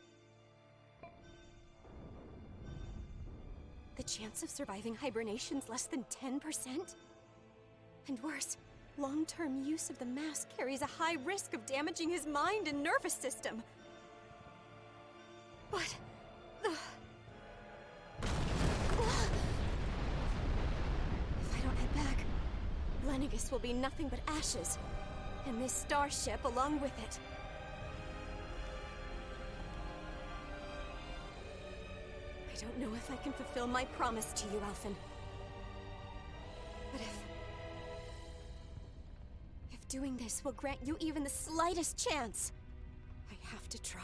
The chance of surviving hibernation's less than 10%? And worse, long-term use of the mask carries a high risk of damaging his mind and nervous system. But... If I don't head back, Lenegis will be nothing but ashes, and this starship along with it. I don't know if I can fulfill my promise to you, Elfin. But if doing this will grant you even the slightest chance, I have to try.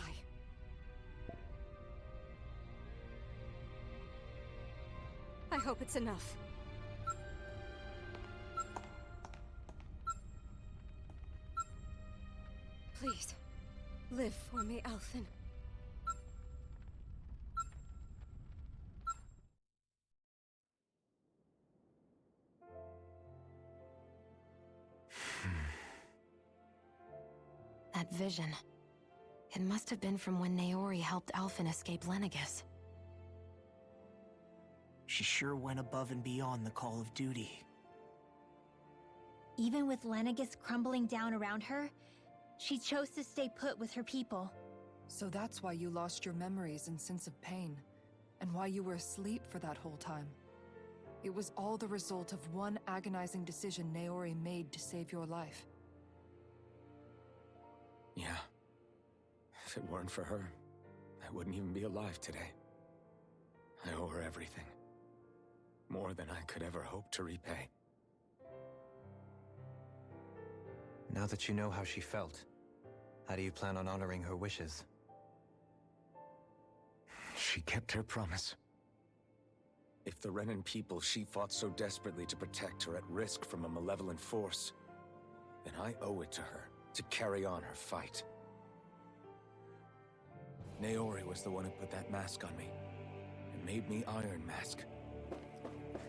I hope it's enough. Please, live for me, Elfin. That vision. It must have been from when Naori helped Elfin escape Lenegis. She sure went above and beyond the call of duty. Even with Lenegis crumbling down around her, she chose to stay put with her people. So that's why you lost your memories and sense of pain, and why you were asleep for that whole time. It was all the result of one agonizing decision Naori made to save your life. Yeah. If it weren't for her, I wouldn't even be alive today. I owe her everything. More than I could ever hope to repay. Now that you know how she felt, how do you plan on honoring her wishes? She kept her promise. If the Renan people she fought so desperately to protect are at risk from a malevolent force, then I owe it to her to carry on her fight. Naori was the one who put that mask on me, and made me Iron Mask.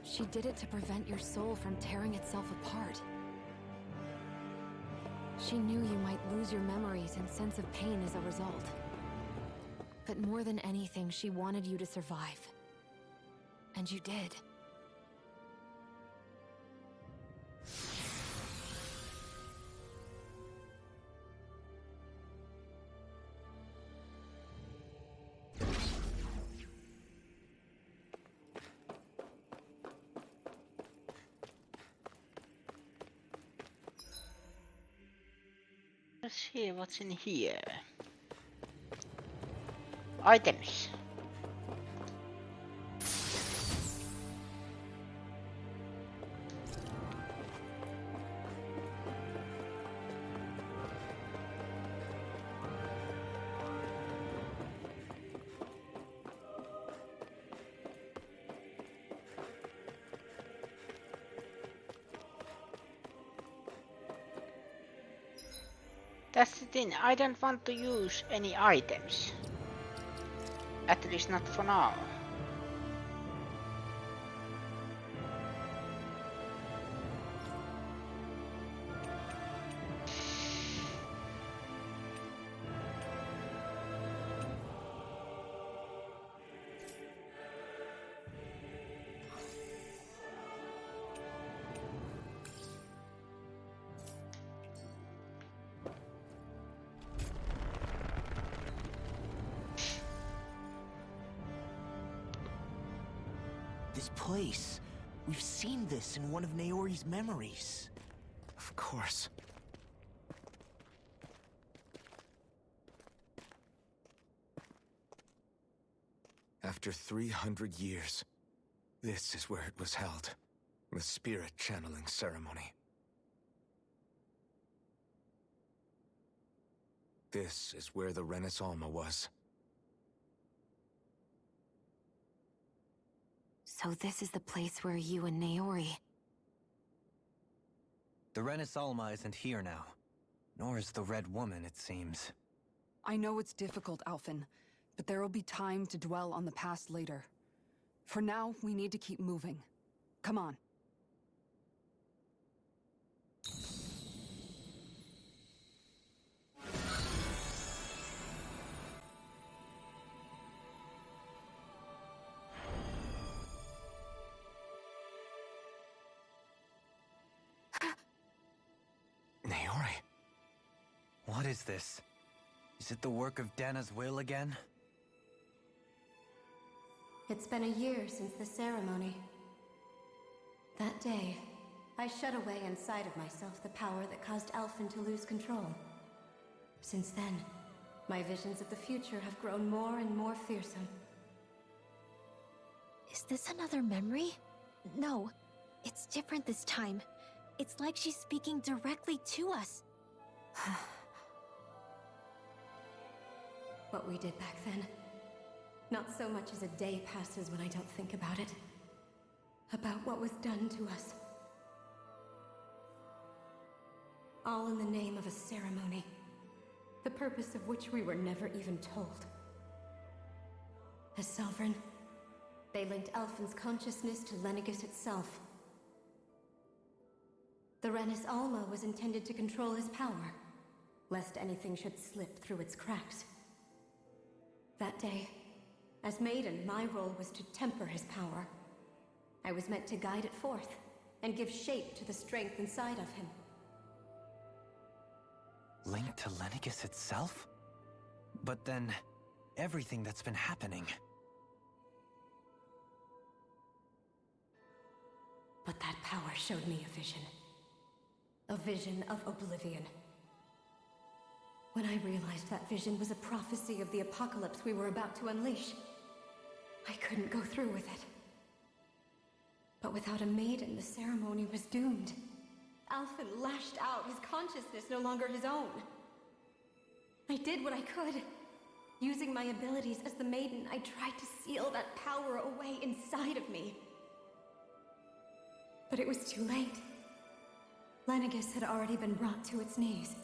She did it to prevent your soul from tearing itself apart. She knew you might lose your memories and sense of pain as a result. But more than anything, she wanted you to survive. And you did. Let's see what's in here. Items. That's the thing, I don't want to use any items. At least not for now. This place. We've seen this in one of Naori's memories. Of course. After 300 years, this is where it was held. The spirit channeling ceremony. This is where the Renis Alma was. So this is the place where you and Naori... The Renis Alma isn't here now. Nor is the Red Woman, it seems. I know it's difficult, Alphen, but there will be time to dwell on the past later. For now, we need to keep moving. Come on. Naori? What is this? Is it the work of Dana's will again? It's been a year since the ceremony. That day, I shut away inside of myself the power that caused Alphen to lose control. Since then, my visions of the future have grown more and more fearsome. Is this another memory? No, it's different this time. It's like she's speaking directly to us. What we did back then. Not so much as a day passes when I don't think about it. About what was done to us. All in the name of a ceremony. The purpose of which we were never even told. As Sovereign, they linked Alphen's consciousness to Lenegis itself. The Renis Alma was intended to control his power, lest anything should slip through its cracks. That day, as Maiden, my role was to temper his power. I was meant to guide it forth, and give shape to the strength inside of him. Linked to Lenegis itself? But then, everything that's been happening... But that power showed me a vision. A vision of oblivion. When I realized that vision was a prophecy of the apocalypse we were about to unleash, I couldn't go through with it. But without a maiden, the ceremony was doomed. Alphen lashed out, his consciousness no longer his own. I did what I could. Using my abilities as the Maiden, I tried to seal that power away inside of me. But it was too late. Lenegis had already been brought to its knees.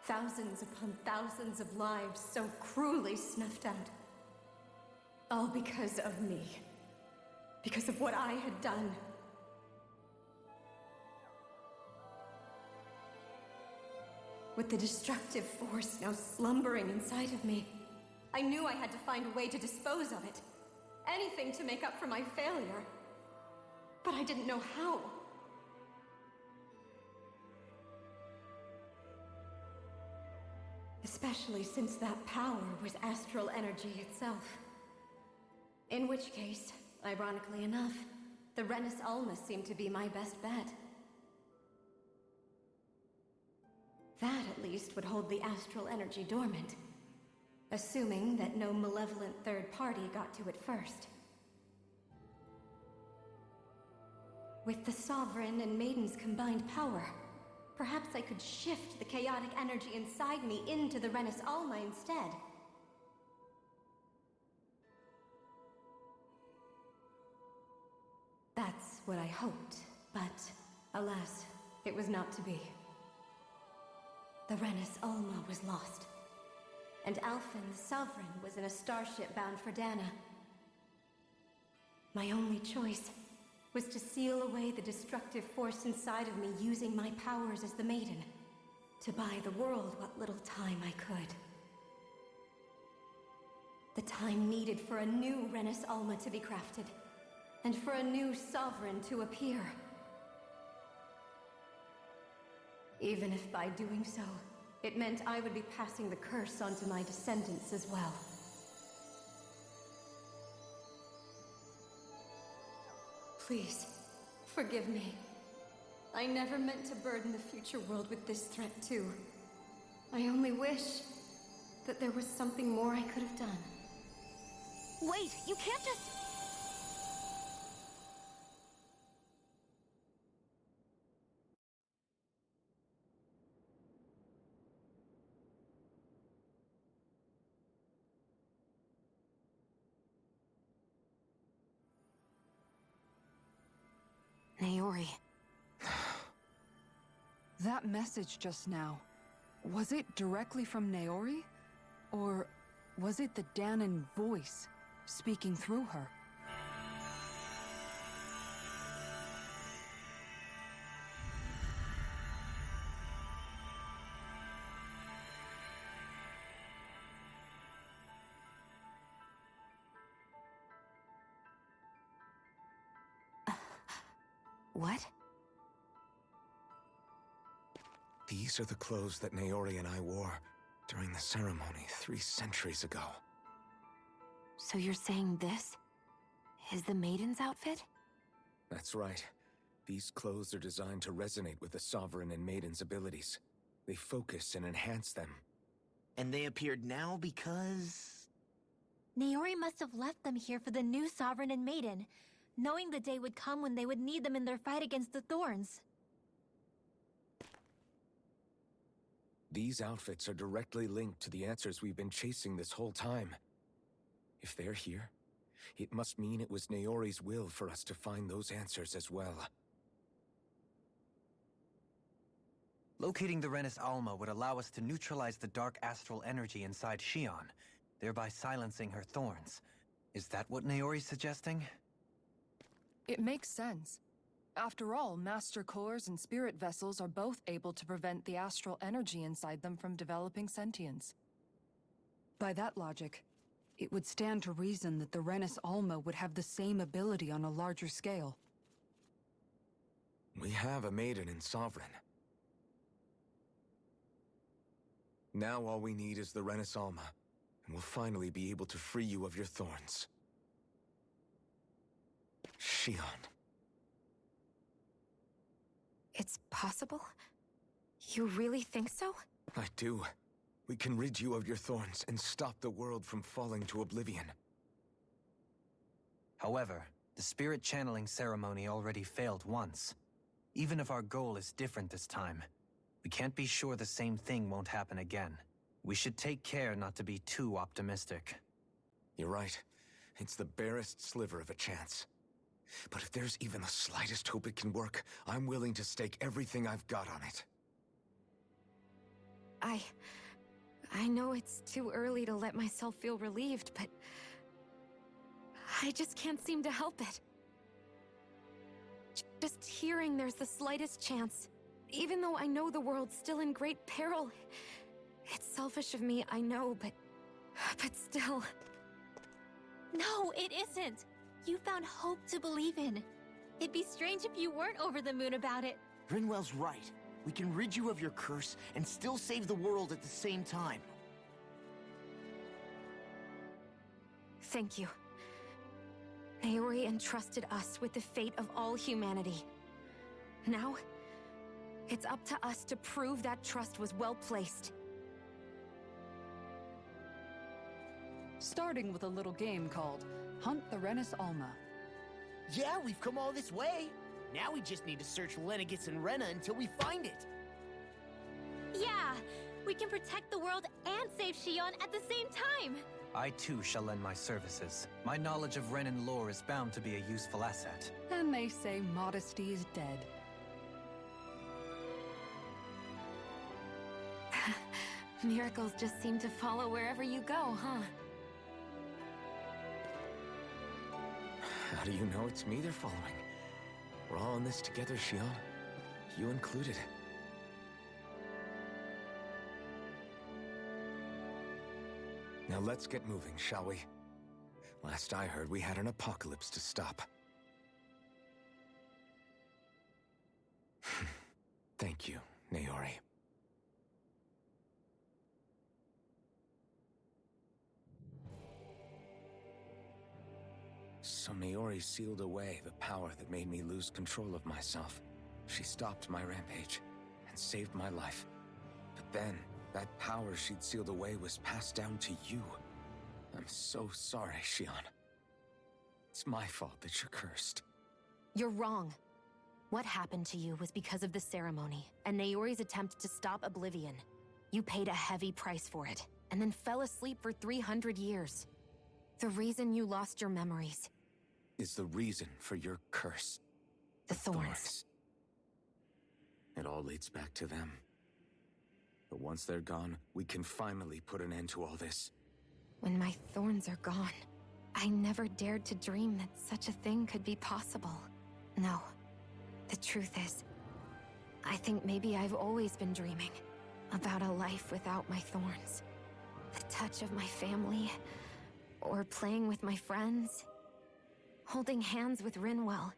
Thousands upon thousands of lives so cruelly snuffed out. All because of me. Because of what I had done. With the destructive force now slumbering inside of me, I knew I had to find a way to dispose of it. Anything to make up for my failure. But I didn't know how. Especially since that power was astral energy itself. In which case, ironically enough, the Renis Alma seemed to be my best bet. That, at least, would hold the astral energy dormant. Assuming that no malevolent third party got to it first. With the Sovereign and Maiden's combined power, perhaps I could shift the chaotic energy inside me into the Renis Alma instead. That's what I hoped, but alas, it was not to be. The Renis Alma was lost, and Alphen the Sovereign was in a starship bound for Dana. My only choice was to seal away the destructive force inside of me using my powers as the Maiden, to buy the world what little time I could. The time needed for a new Renis Alma to be crafted, and for a new Sovereign to appear. Even if by doing so, it meant I would be passing the curse on to my descendants as well. Please, forgive me. I never meant to burden the future world with this threat too. I only wish that there was something more I could have done. Wait, you can't just... Naori. That message just now, was it directly from Naori? Or was it the Dahnan voice speaking through her? What? These are the clothes that Naori and I wore during the ceremony 3 centuries ago. So you're saying this is the Maiden's outfit? That's right. These clothes are designed to resonate with the Sovereign and Maiden's abilities. They focus and enhance them. And they appeared now because... Naori must have left them here for the new Sovereign and Maiden, knowing the day would come when they would need them in their fight against the Thorns. These outfits are directly linked to the answers we've been chasing this whole time. If they're here, it must mean it was Naori's will for us to find those answers as well. Locating the Renis Alma would allow us to neutralize the dark astral energy inside Xion, thereby silencing her thorns. Is that what Naori's suggesting? It makes sense. After all, Master Cores and Spirit Vessels are both able to prevent the astral energy inside them from developing sentience. By that logic, it would stand to reason that the Renis Alma would have the same ability on a larger scale. We have a Maiden and Sovereign. Now all we need is the Renis Alma, and we'll finally be able to free you of your thorns. Xion. It's possible? You really think so? I do. We can rid you of your thorns and stop the world from falling to oblivion. However, the spirit channeling ceremony already failed once. Even if our goal is different this time, we can't be sure the same thing won't happen again. We should take care not to be too optimistic. You're right. It's the barest sliver of a chance. But if there's even the slightest hope it can work, I'm willing to stake everything I've got on it. I know it's too early to let myself feel relieved, but I just can't seem to help it. Just hearing there's the slightest chance, even though I know the world's still in great peril. It's selfish of me, I know, but still. No, it isn't. You found hope to believe in. It'd be strange if you weren't over the moon about it. Rinwell's right. We can rid you of your curse and still save the world at the same time. Thank you. Naori entrusted us with the fate of all humanity. Now, it's up to us to prove that trust was well placed. Starting with a little game called Hunt the Renis Alma. Yeah, we've come all this way. Now we just need to search Lenegis and Rena until we find it. Yeah, we can protect the world and save Shion at the same time. I too shall lend my services. My knowledge of Renan lore is bound to be a useful asset. And they say modesty is dead. Miracles just seem to follow wherever you go, huh? How do you know it's me they're following? We're all in this together, Shion. You included. Now let's get moving, shall we? Last I heard, we had an apocalypse to stop. Thank you, Naori. So Naori sealed away the power that made me lose control of myself. She stopped my rampage and saved my life. But then, that power she'd sealed away was passed down to you. I'm so sorry, Shion. It's my fault that you're cursed. You're wrong. What happened to you was because of the ceremony, and Naori's attempt to stop Oblivion. You paid a heavy price for it, and then fell asleep for 300 years. The reason you lost your memories is the reason for your curse. The thorns. It all leads back to them. But once they're gone, we can finally put an end to all this. When my thorns are gone, I never dared to dream that such a thing could be possible. No. The truth is, I think maybe I've always been dreaming about a life without my thorns. The touch of my family, or playing with my friends, holding hands with Rinwell,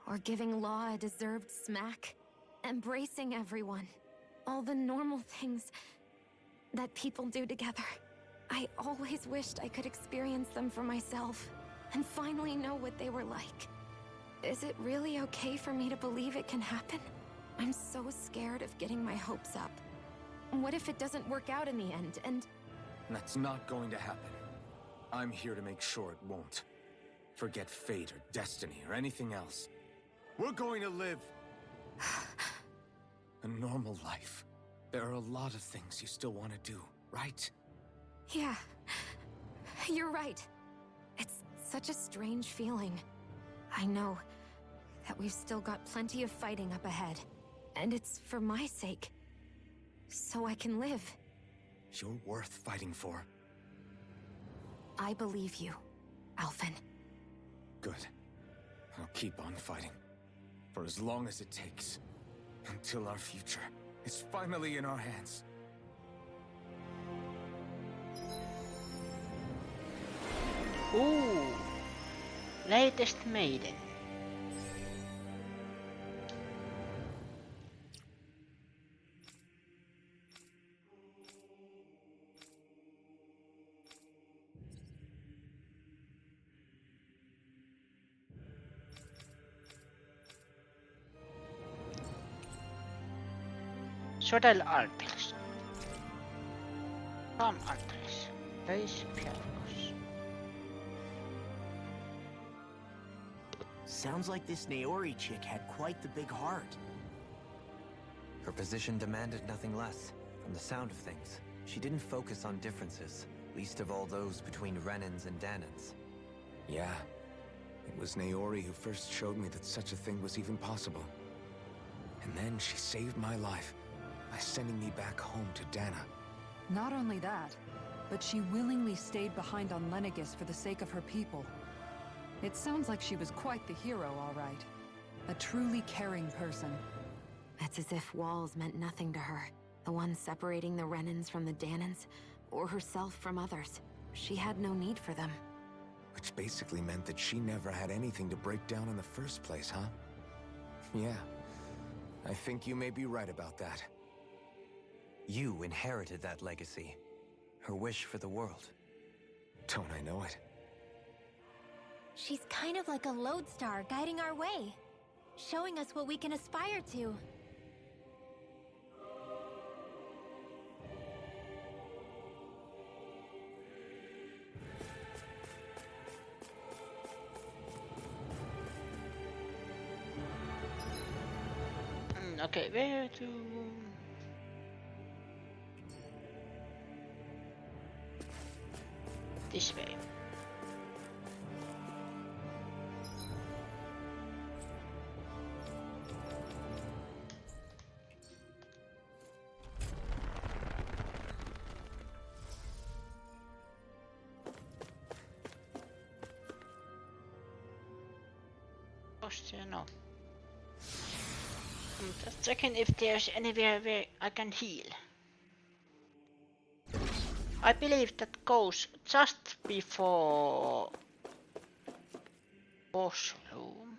or giving Law a deserved smack, embracing everyone. All the normal things that people do together. I always wished I could experience them for myself, and finally know what they were like. Is it really okay for me to believe it can happen? I'm so scared of getting my hopes up. What if it doesn't work out in the end, and... That's not going to happen. I'm here to make sure it won't. Forget fate or destiny or anything else. We're going to live a normal life. There are a lot of things you still want to do, right? Yeah, you're right. It's such a strange feeling. I know that we've still got plenty of fighting up ahead. And it's for my sake. So I can live. You're worth fighting for. I believe you, Alphen. Good. I'll keep on fighting. For as long as it takes. Until our future is finally in our hands. Ooh, latest maiden. Sodal Alpils. Ram Altris. Reis Piarcos. Sounds like this Naori chick had quite the big heart. Her position demanded nothing less. From the sound of things, She didn't focus on differences, least of all those between Renans and Danans. Yeah. It was Naori who first showed me that such a thing was even possible. And then she saved my life by sending me back home to Dana. Not only that, but she willingly stayed behind on Lenegis for the sake of her people. It sounds like she was quite the hero, all right. A truly caring person. It's as if walls meant nothing to her. The ones separating the Renans from the Danans, or herself from others. She had no need for them. Which basically meant that she never had anything to break down in the first place, huh? Yeah. I think you may be right about that. You inherited that legacy. Her wish for the world. Don't I know it? She's kind of like a lodestar guiding our way, showing us what we can aspire to. Okay, where to... This way. No. I'm just checking if there's anywhere where I can heal. I believe that goes just before boss room.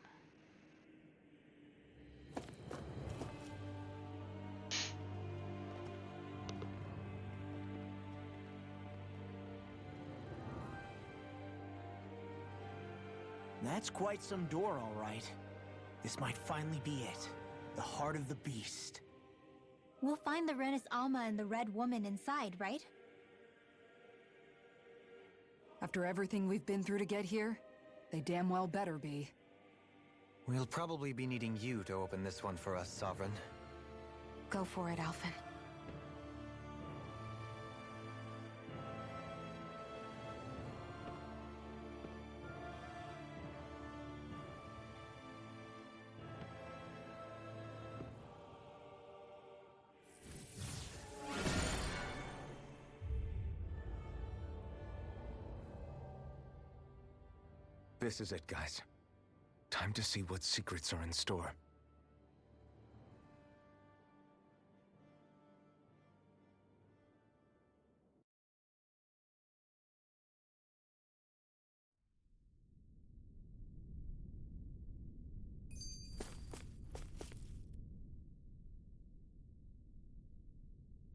That's quite some door, all right. This might finally be it. The heart of the beast. We'll find the Renis Alma and the Red Woman inside, right? After everything we've been through to get here, they damn well better be. We'll probably be needing you to open this one for us, Sovereign. Go for it, Alphen. This is it, guys. Time to see what secrets are in store.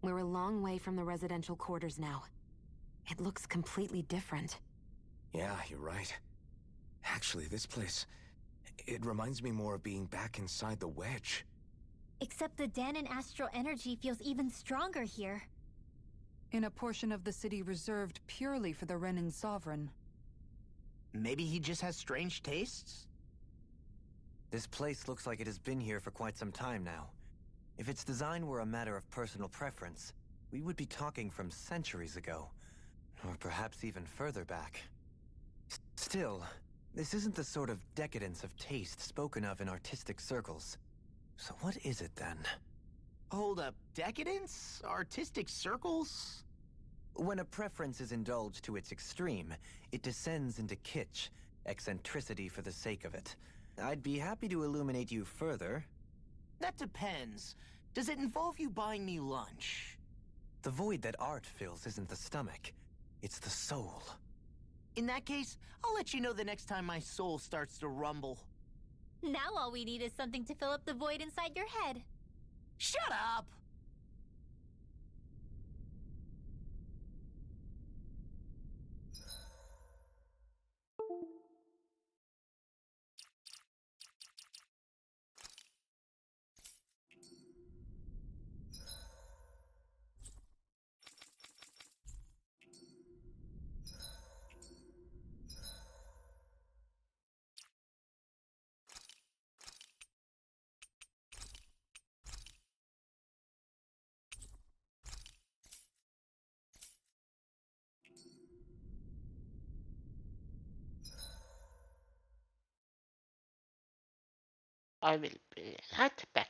We're a long way from the residential quarters now. It looks completely different. Yeah, you're right. Actually, this place... it reminds me more of being back inside the Wedge. Except the Danan astral energy feels even stronger here. In a portion of the city reserved purely for the Renin Sovereign. Maybe he just has strange tastes? This place looks like it has been here for quite some time now. If its design were a matter of personal preference, we would be talking from centuries ago. Or perhaps even further back. Still, this isn't the sort of decadence of taste spoken of in artistic circles. So what is it then? Hold up, decadence? Artistic circles? When a preference is indulged to its extreme, it descends into kitsch, eccentricity for the sake of it. I'd be happy to illuminate you further. That depends. Does it involve you buying me lunch? The void that art fills isn't the stomach, it's the soul. In that case, I'll let you know the next time my soul starts to rumble. Now all we need is something to fill up the void inside your head. Shut up! I will be right back.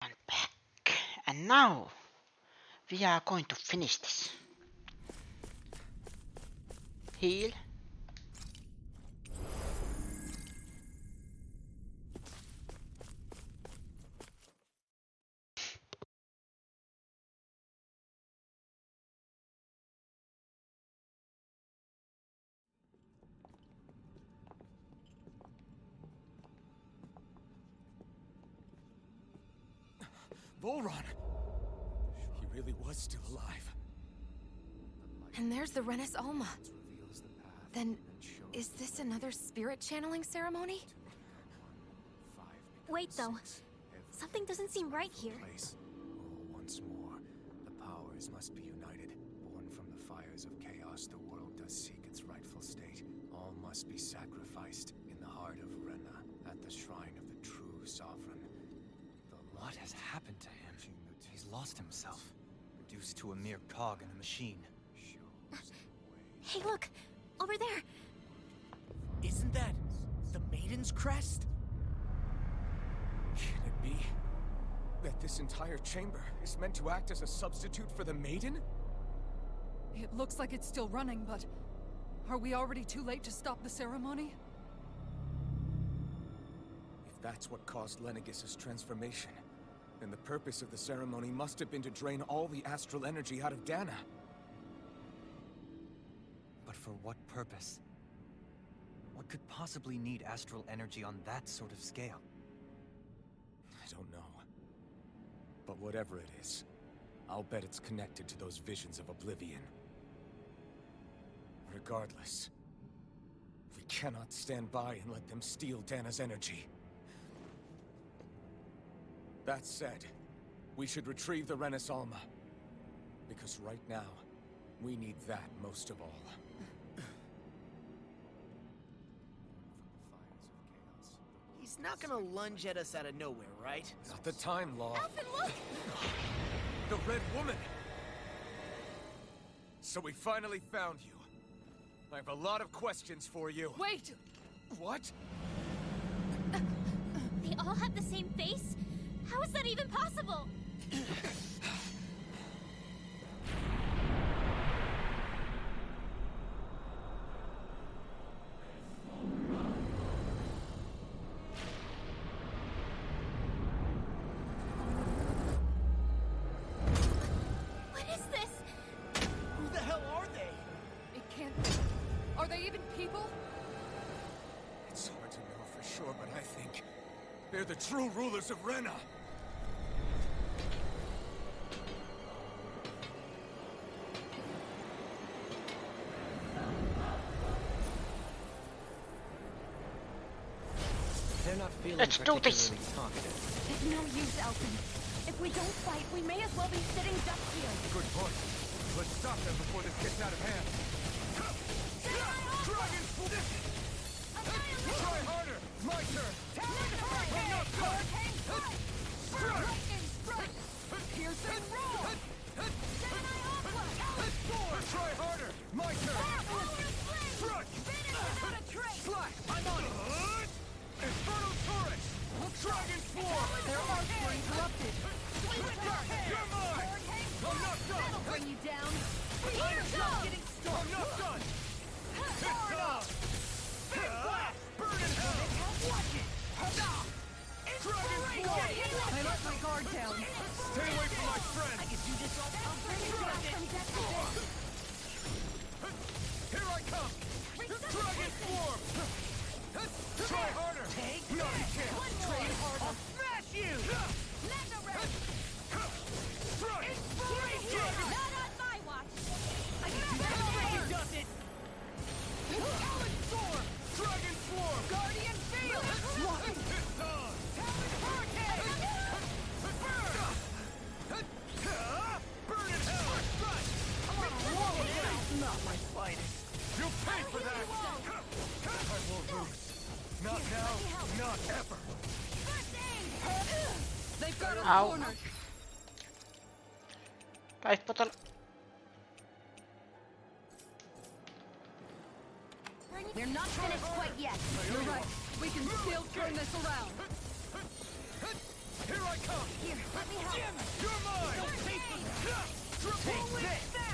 I'm back. And now we are going to finish this. Heal. Volron! He really was still alive. And there's the Renis Alma. Then, is this another spirit channeling ceremony? Wait, though. Something doesn't seem right here. Once more, the powers must be united. Born from the fires of chaos, the world does seek its rightful state. All must be sacrificed in the heart of Rena, at the shrine of the true sovereign. What has happened to him? He's lost himself, reduced to a mere cog in a machine. Hey, look! Over there! Isn't that the Maiden's crest? Can it be that this entire chamber is meant to act as a substitute for the Maiden? It looks like it's still running, but are we already too late to stop the ceremony? If that's what caused Lenegis' transformation, then the purpose of the ceremony must have been to drain all the astral energy out of Dana. But for what purpose? What could possibly need astral energy on that sort of scale? I don't know. But whatever it is, I'll bet it's connected to those visions of oblivion. Regardless, we cannot stand by and let them steal Dana's energy. That said, we should retrieve the Renis Alma. Because right now, we need that most of all. He's not gonna lunge at us out of nowhere, right? Not the time, Law. Alphen, look! The Red Woman! So we finally found you. I have a lot of questions for you. Wait! What? They all have the same face? How is that even possible? What is this? Who the hell are they? It can't be. Are they even people? It's hard to know for sure, but I think they're the true rulers of Rena. They're not feeling Let's do this. particularly talkative. It's no use, Alphen. If we don't fight, we may as well be sitting ducks here. Good point. Let's stop them before this gets out of hand. Dragon Force! Try harder! My turn! Talon Hurricane! Hurricane Strike! Pearson roll! Gemini Aqua! Talon Sword! Try harder! My turn! Power Flame! Strike! Finish without a trace! Slash! I'm on it! Infernal Torus! Dragon Swarm! Their arcs were interrupted. You're mine! I'm not done! That'll bring you down! I'm just getting started! I'm not done! It's on! Big blast! Burn in hell! Watch it! Dragon Swarm! I let my guard down. Stay away from my friend! I can do this all. I'll bring it back from death to this. Here I come! Dragon Swarm! Try harder! Not a chance! Train harder! I'll smash you! Mega Red! Strike! Dragon! Not on my watch! I can do that! Does it! Talon Storm! Dragon Swarm! Guardian Field! It's on! Talon Hurricane! Burn in hell! Strike! Not my finest. You'll pay for that! I won't lose. Not now, not ever. They've got us Ow. cornered. Life bottle. They're not finished quite yet. You're right. We can still turn this around. Here I come! Here, let me help. You're mine! Take this!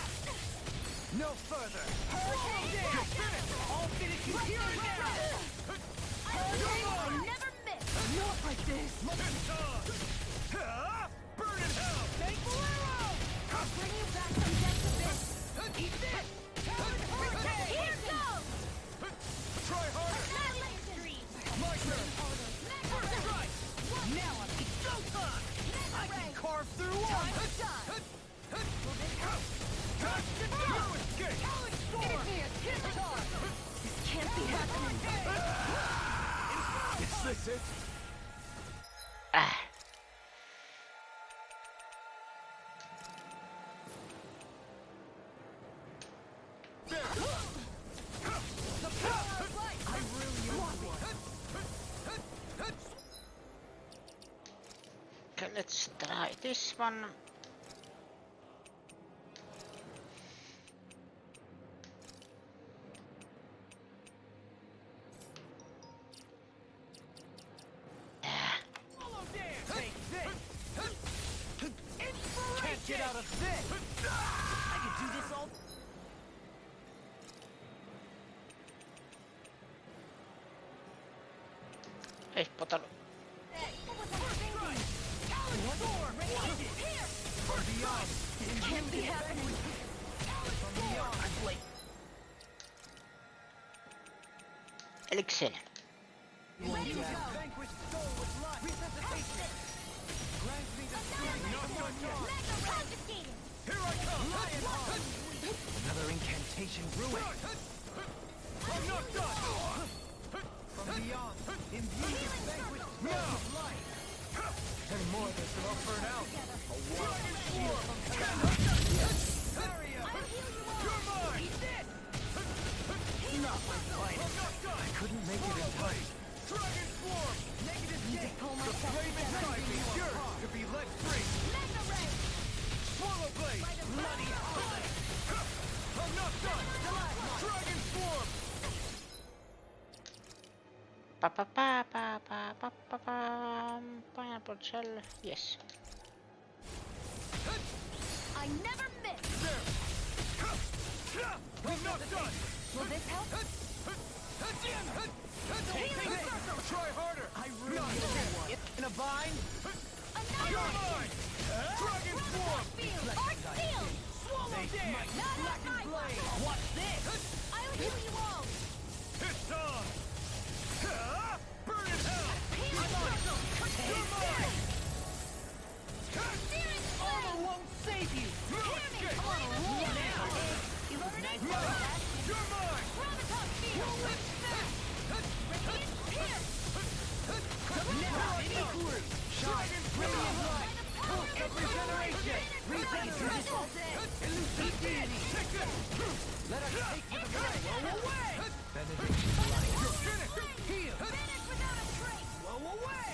No further! You're finished! I'll finish you here and now! I'll never miss! Not like this. It's on! Burn in hell! Thankful arrow! I'll bring you back from death to this. Eat this! Here goes! Try harder! Atlas Stream! My turn! Mega Red! Strike! Now it's go time! I can carve through one! No escape! Give me a hit time. This can't be happening. Is this it? Ah. The power of light! I really want one! Okay, let's try this one. Follow dance! Take this! Can't get out of this! I can do this all... Life bottle. This can't be happening. Elixir. Ready to go! Vanquish soul with life! Resuscitation! Grant me the strength of your young! Mega confiscated! Here I come! Lion Heart! Another incantation ruined. I'm not done! From beyond, imbue with vanquished soul of life! And more of this will all burn out. A dragon swarm! Barrier! You're mine! Not my fight. I couldn't make it in time. Dragon swarm! Negative gate! The flame inside me is yours to be let free! Swallow blade! Bloody hell! I'm not done! Dragon swarm! Pineapple shell, yes. I never miss. I'm not done! Will this help? Try harder! I really don't want it. In a bind? You're mine! Dragon swarm! Arch shield! Swallow dance! Not on my watch! What's this? I'll heal you all! It's on! Burn in hell! You're mine! Armor won't save you! Come on, roll now! Illuminate combat! You're mine! Graviton field! Radiant pierce! Dragon brilliant light! Every generation! Let us take to the fray! Blow away! Benediction light! You're finished! Heal! Finish without a trace! Blow away!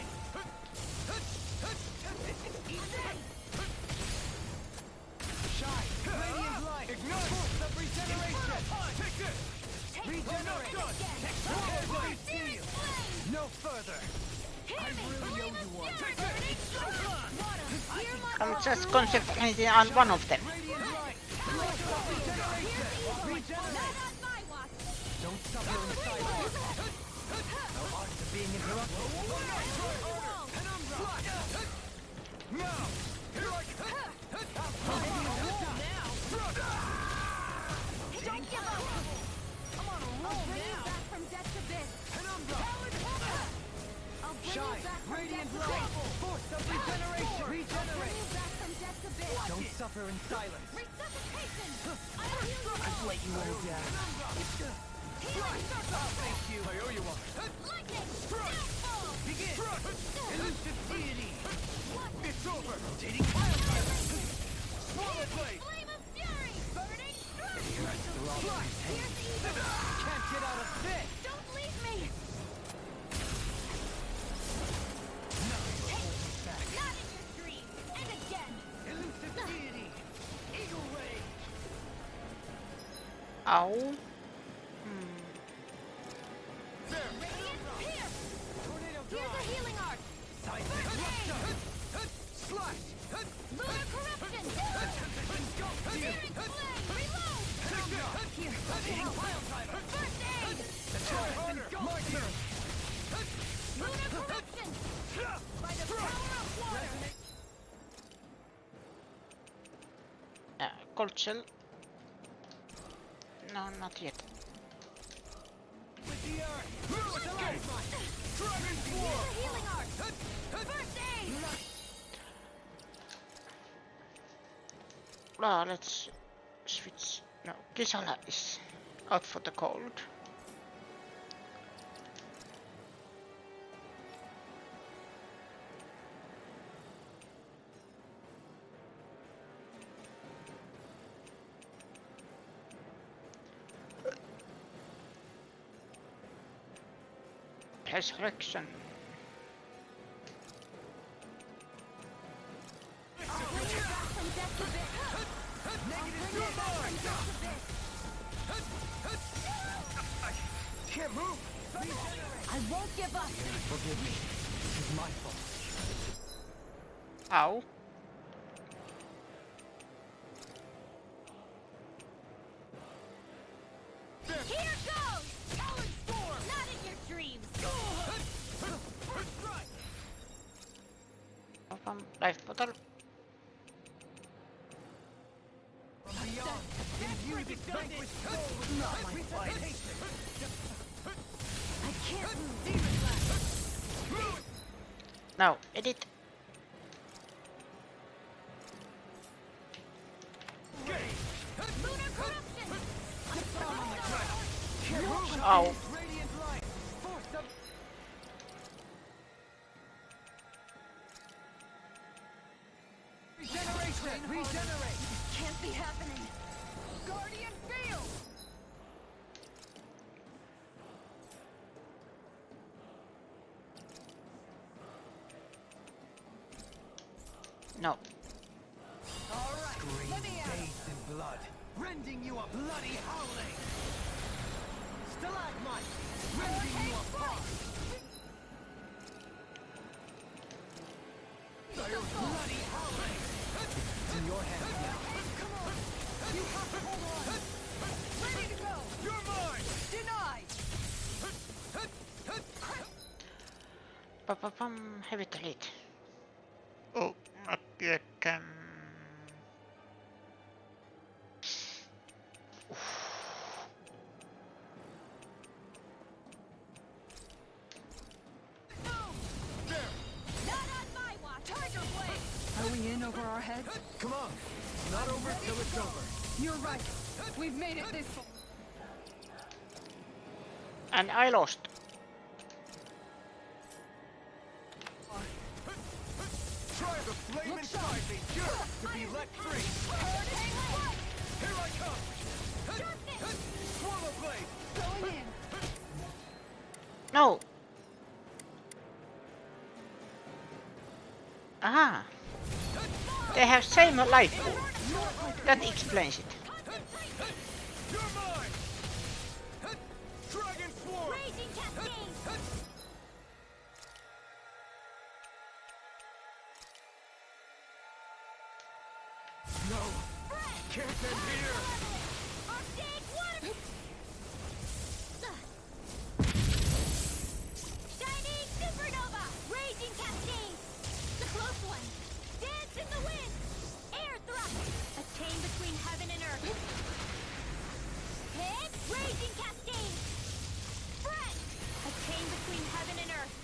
Shine! Radiant light! Ignite! Force of regeneration! Take this! Regenerate! Steel! No further! I really owe you one! Take this! I'm just concentrating on one of them. Radiant light! Force of regeneration! Regenerate! Don't suffer in silence! No art to being interrupted! Now! Here I come! Don't give up! I'm on a roll now! Back from death's abyss! I'll bring you Shine! back from Radiant death's light! abyss! Force of regeneration! I'll bring Regenerate! you back from death's abyss! Don't suffer in silence! Resuscitation! I'll heal you all! I've let you all down. Healing circle! Thank you! I owe you one! Lightning! Downfall! Begin! Elusive deity! It's over! Rotating wildfire! Swallow blade! Flame of fury! Burning strike! Here's evil! Can't get out of this! Don't leave me! Nothing will hold me back. Not in your dreams! And again! Elusive deity! Eagle ray! Ow. Radiant pierce! Tornado Here's a drive! healing arc! Seismic rupture! Slash! Lunar corruption! Searing flame! Reload! Here, let me help! First aid! Try harder! My turn! Lunar corruption! By the power of water! Cold shell. No, not yet. With the earth! Move to life! Dragon Here's swarm! a healing arc! First aid! Let's switch. No, Kisala is out for the cold. Resurrection. Can't move! I won't give up! Forgive me. This is my fault. Ow. Here goes! Talon Storm! Not in your dreams! Life bottle. Beyond, imbue this vanquished soul with not my fight. I can't move! Demon Blast! Now, edit. Lunar corruption! Ow. Radiant light! Force of... Regeneration! Regenerate! Can't be happening. Guardian Field! No. All right, let me bathed in blood, rending you a bloody howling. Stalagmite, rending you apart. Bloody howling. It's in your hands now. Come on, you have to hold on. Ready to go. You're mine. Denied. Papapam, hävittelit. Oh, mä kyökkään. Are we in over our heads? Come on. Not over till it's over. You're right. We've made it this far. And I lost. Try the flame inside me, just to be let free. Here I come. Swallow blade. Going in. No. Aha. They have same life pool. That explains it. You're mine. Dragon Swarm. Raging Cascade. No. Can't end here. Arctic water. Shining Supernova. Raging Cascade. The close one. Dance in the wind. Air thrust. A chain between heaven and earth. Hit. Raging Cascade. Spread. A chain between heaven and earth.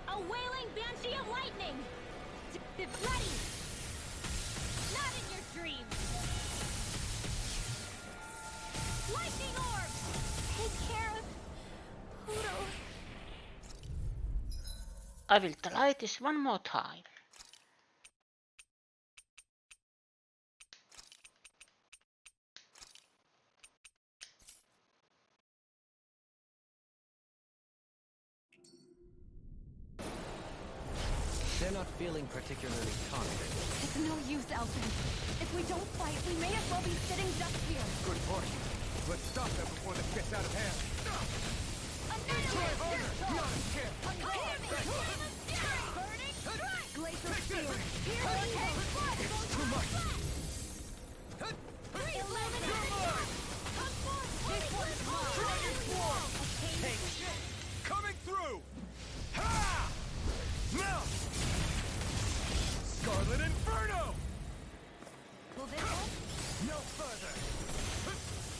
A wailing banshee of lightning! Ready! Not in your dreams! Lightning orb! Take care of Pluto. I will try this one more time. They're not feeling particularly confident. It's no use, Elton. If we don't fight, we may as well be sitting ducks here. Good point. Let's stop them before this gets out of hand. Try harder. Not a chance. Glacial Spear. It's too much. Dragon Swarm. Take shit. Coming through. Ha! Melt. Scarlet Inferno. Will this help? No further.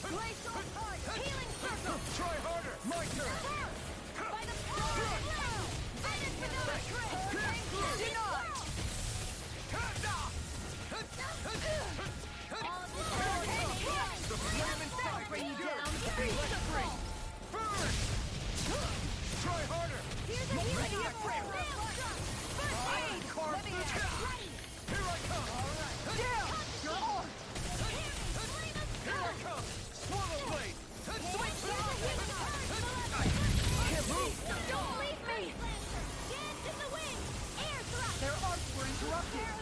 Glacial Fire! Healing Circle! Try harder. My turn. By the power of Pluto! Venus Vanilla Crit! Denied! The flame inside me yours to be let free. Burn! Try harder. Here's a healing Emerald! Iron Carve the top. Here I come. Down! Your art! Here I come. Swallow blade. Switch to the healing Can't move. Don't leave me! Dance in the wind! Air thrust! Their arts were interrupted.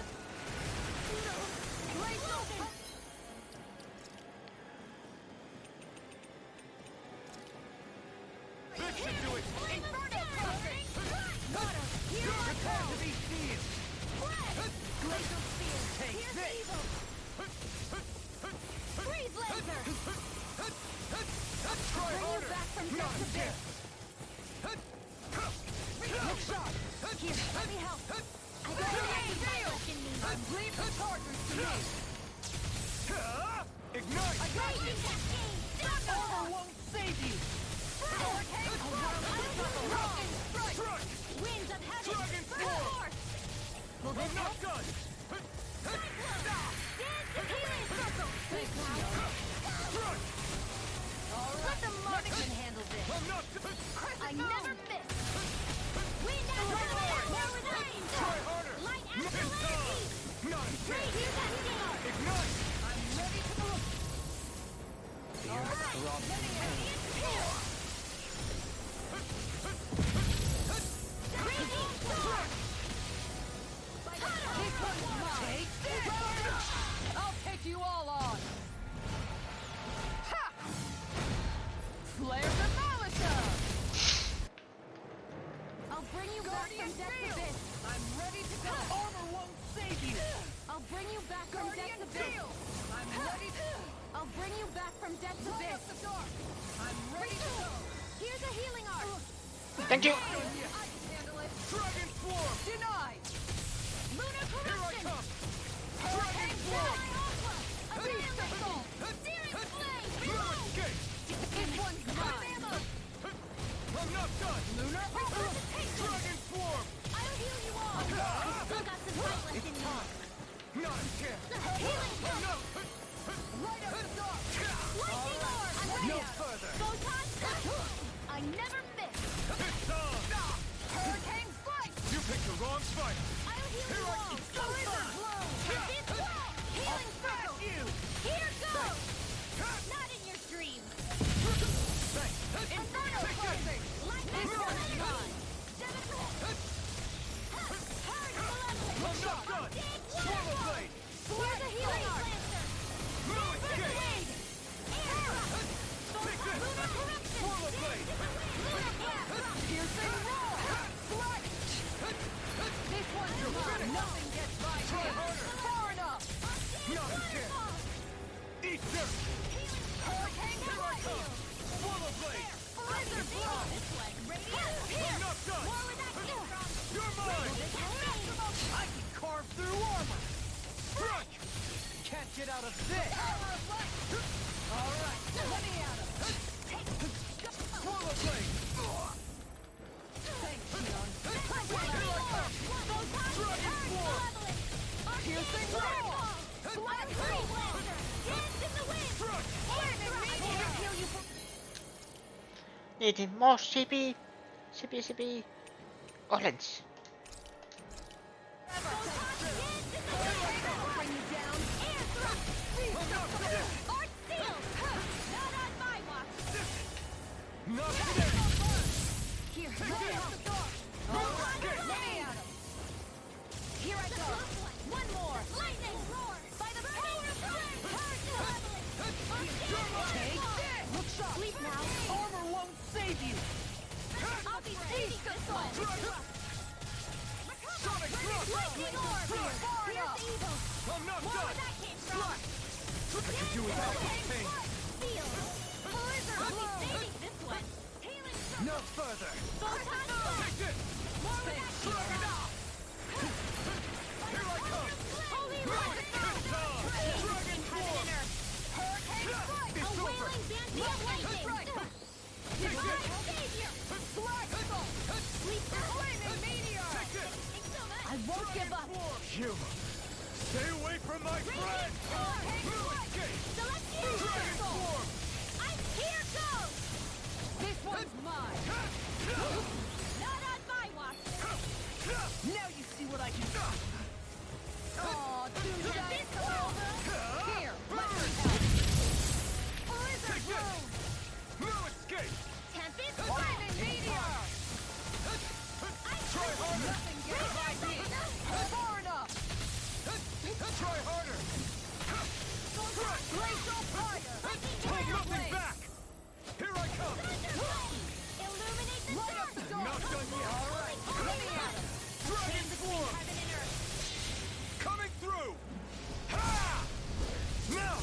Glacial This should do it. Inferno Crossing! Water. Prepare to be seen. Glacial Spear! Take Here's this. evil! Freeze Laser! Try Bring you harder. back from Not death a to chance. Look sharp! Here, let me help! I got an anti-virus in me! Leave the partners to me. Ignite. Raging Cascade! Armor won't save you. Hurricane Frost! I never miss. Wind after wind. More with rain. Try harder. Light after energy. Not a chance. Here's that star. Ignite. I'm ready to move. The earth throbs with pain. Raging storm. This one's mine. I'll take you all on. Ha! Flares of Malika! I'll bring you back from depths abyss. I'm ready to go. Armor won't save you. I'll bring you back from Guardian depths abyss. Field! I'm ready to... I'll bring you back from depths Light abyss. up the dark! I'm ready to go! Here's a healing art. Thank you. I can handle it! Dragon Swarm. Denied! Lunar Here I corruption. come. Hurricane Swarm. Aqua. Assail assault. Searing flame. No escape. This one's mine! I'm not done. Lunar Resuscitation. Dragon Swarm. I'll heal you all. I still got some fight left in me. Not a chance. Healing No. touch. Light up the dark! Lightning orb. I'm ready. No further. Photon touch. I never miss. It's on. Hurricane Flight! You picked the wrong fight. I'll heal Here you I all. go. Blizzard blow. Tempest wall. Healing circle. You. Here goes. Not in your dreams. Inferno closing! Lightning This one's energy. mine! Hard malevolent. I'm not done. Swallow blade. Where's the healing art? No escape. Wing. Air thrust. Take this. Lunar corruption. Swallow blade. Lunar blast. Piercing roar! Flight! This one's mine! Nothing gets by Try me! harder. Far enough! Not a chance. Eat dirt. Hurricane Here I Flight! come. Swallow blade. Blizzard blow! I'm not done. More where that came from. You're mine. I can carve through armor. Crush. Can't get out of this. Power of light! Alright. Let me at him! Swallow blade. Thanks, Shion. Dragon Swarm. Piercing roar! Black Hurry Blaster. Dance in the wind. Crush. Lightning meteor. Heal you from Needing more CP. CP. Orange. Bring you down! air thrust. I'm not dead. Art seal. Not on my watch. Not today. Here, light up the dark! Escape. Let me at him! Here I go! One more. Lightning roar. By the power of flame. Hard malevolent. Take this! Look sharp! Sleep now. Armor won't save you. I'll be saving this one. Sonic thrust. Lightning orb. Far Here's enough. the evil. I'm not More where done. that came from. I could do without this pain. Seal. Blizzard. I'll be saving this one. Healing circle. No further. Photon blast. Take this. More where that came from. Here I come. Holy It's roar. on. Dragon Swarm. Hurricane Flight! A wailing banshee of lightning. Take My this. savior. Black Assault! Sleeper. Flaming meteor! Take this. Thanks so much. I won't give up! You. Stay away from my friend. No escape. Celestial Dragon circle. Swarm. Here goes. This one's mine! Not on my watch. Now you see what I can do. Aw, dude, Tempest wall. Here, let me help! Blizzard Take this. blow! No escape. Tempest Flaming meteor! Try harder. Nothing gets by me! Far enough! Try harder. Glacial fire! Hold nothing back. Here I come. Illuminate the Light up the dark. dark! Not done yet. Let me at him! Dragon Swarm. Heaven and earth. Coming through. Ha! Now.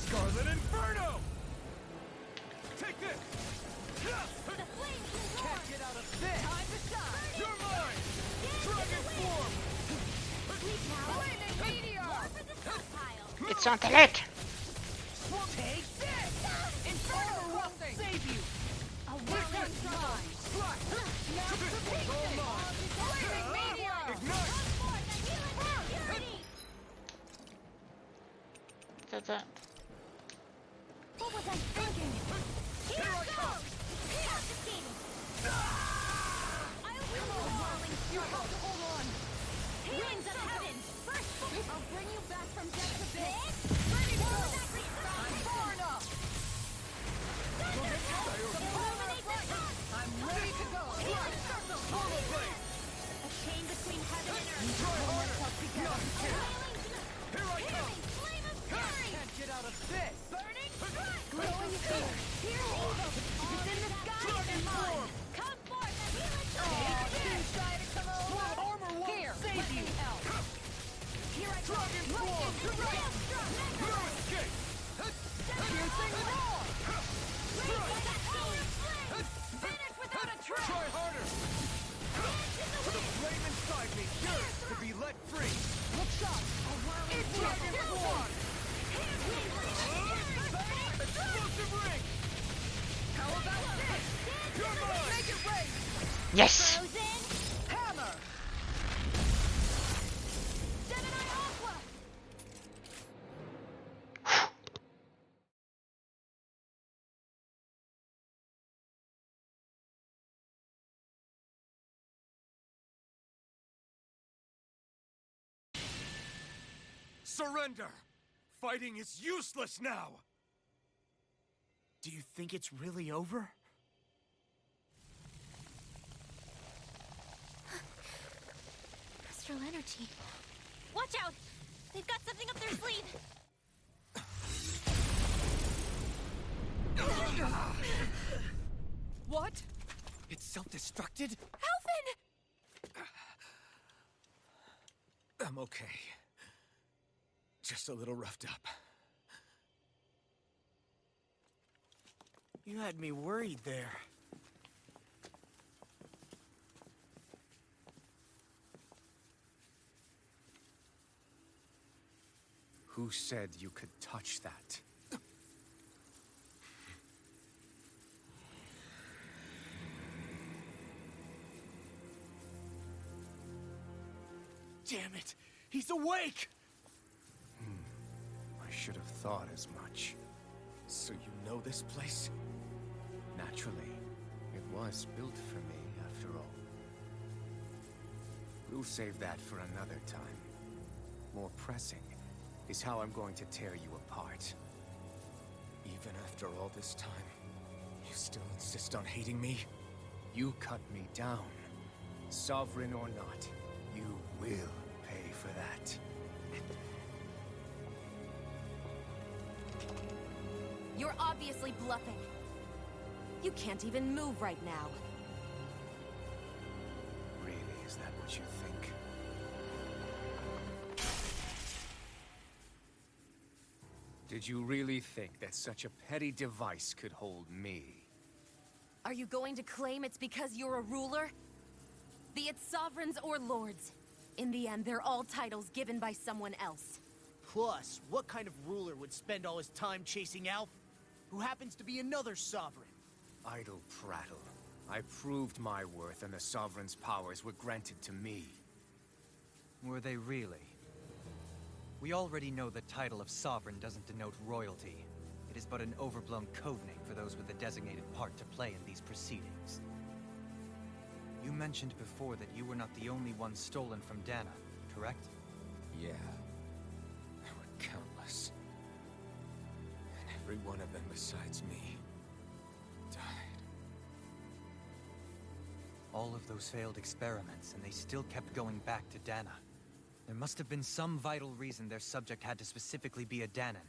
Scarlet Inferno. Take this. The flames will roar. Can't get out of this. Time to shine! You're mine. Dragon Swarm. Sleep now. Flaming meteor! More for the stockpile. It's on the left. Take this. Inferno won't save you. A whirling mine! Now to pieces! Flaming meteor! Ignite. For the healing purity. Ta-ta. What was I thinking? Here I come. goes. Try harder! Not here I come! Flame of fury! Can't get out of this! Burning strike! Glowing fear. Here's evil! It's in the sky and mine! Come forth and heal it! Try to come over. Armor won't save you! Here I go! Dragon form! No escape! Piercing roar! Finish without a trace! Try harder! For the flame inside me yearns to be let free! Look sharp. It's Dragon form! Explosive ring! How about this? You're mine! Make it rain. Yes! Frozen! Hammer. Gemini Aqua! Surrender! Fighting is useless now! Do you think it's really over? Astral energy. Watch out! They've got something up their sleeve! What? It's self-destructed? Alphen! I'm okay. Just a little roughed up. You had me worried there. Who said you could touch that? Damn it! He's awake! I should have thought as much. So you know this place? Naturally, it was built for me, after all. We'll save that for another time. More pressing is how I'm going to tear you apart. Even after all this time, you still insist on hating me? You cut me down. Sovereign or not, you will pay for that. You're obviously bluffing. You can't even move right now. Really, is that what you think? Did you really think that such a petty device could hold me? Are you going to claim it's because you're a ruler? Be it sovereigns or lords. In the end, they're all titles given by someone else. Plus, what kind of ruler would spend all his time chasing Alf, who happens to be another sovereign? Idle prattle. I proved my worth and the Sovereign's powers were granted to me. Were they really? We already know the title of Sovereign doesn't denote royalty. It is but an overblown codename for those with a designated part to play in these proceedings. You mentioned before that you were not the only one stolen from Dana, correct? Yeah. There were countless. And every one of them besides me died. All of those failed experiments, and they still kept going back to Dana. There must have been some vital reason their subject had to specifically be a Danan.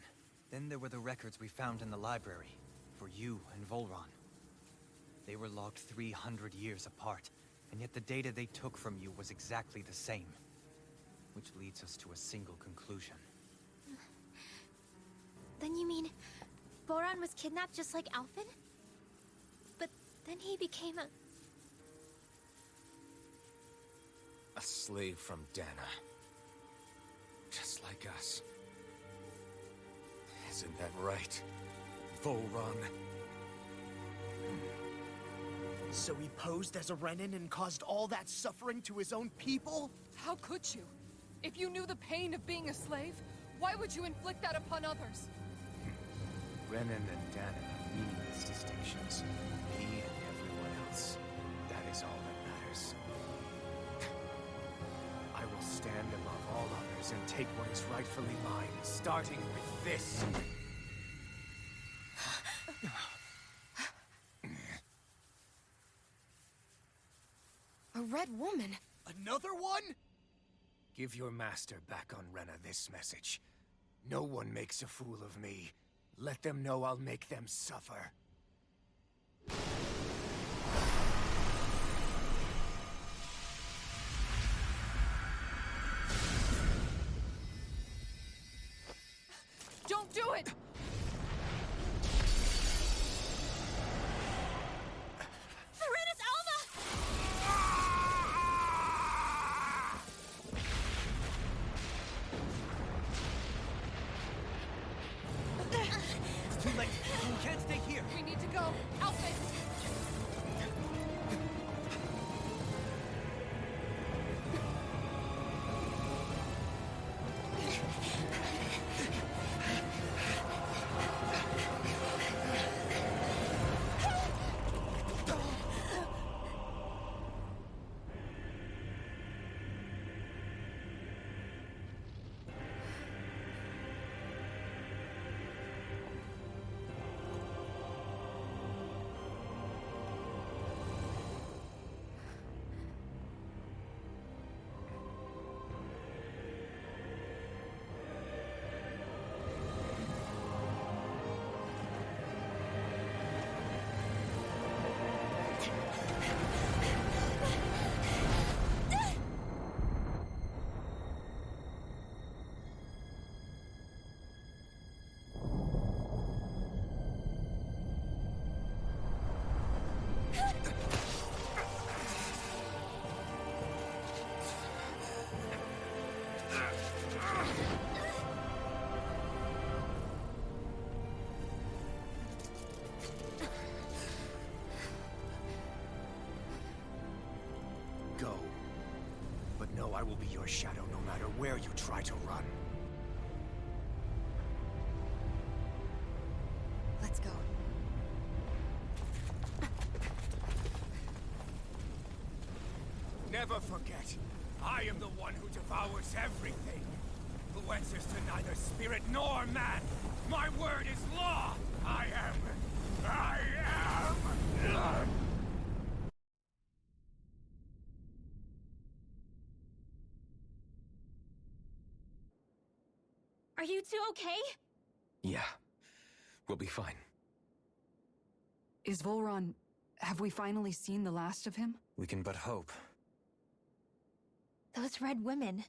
Then there were the records we found in the library, for you and Volron. They were logged 300 years apart, and yet the data they took from you was exactly the same. Which leads us to a single conclusion. Then you mean Boron was kidnapped just like Alphen? But then he became a... A slave from Dana. Just like us. Isn't that right, Volron? So he posed as a Renin and caused all that suffering to his own people? How could you? If you knew the pain of being a slave, why would you inflict that upon others? Renin and Dana are meaningless distinctions. He and everyone else. That is all that matters. I will stand above all others and take what is rightfully mine, starting with this. A red woman? Another one? Give your master back on Rena this message. No one makes a fool of me. Let them know I'll make them suffer. Don't do it! Serenus Alma! It's too late. We can't stay here. We need to go. Outfit! Go. But know I will be your shadow no matter where you try to run. Let's go. Never forget, I am the one who devours everything. Who answers to neither spirit nor man. My word is law. I am. Are you two okay? Yeah. We'll be fine. Is Volron... Have we finally seen the last of him? We can but hope. Those red women.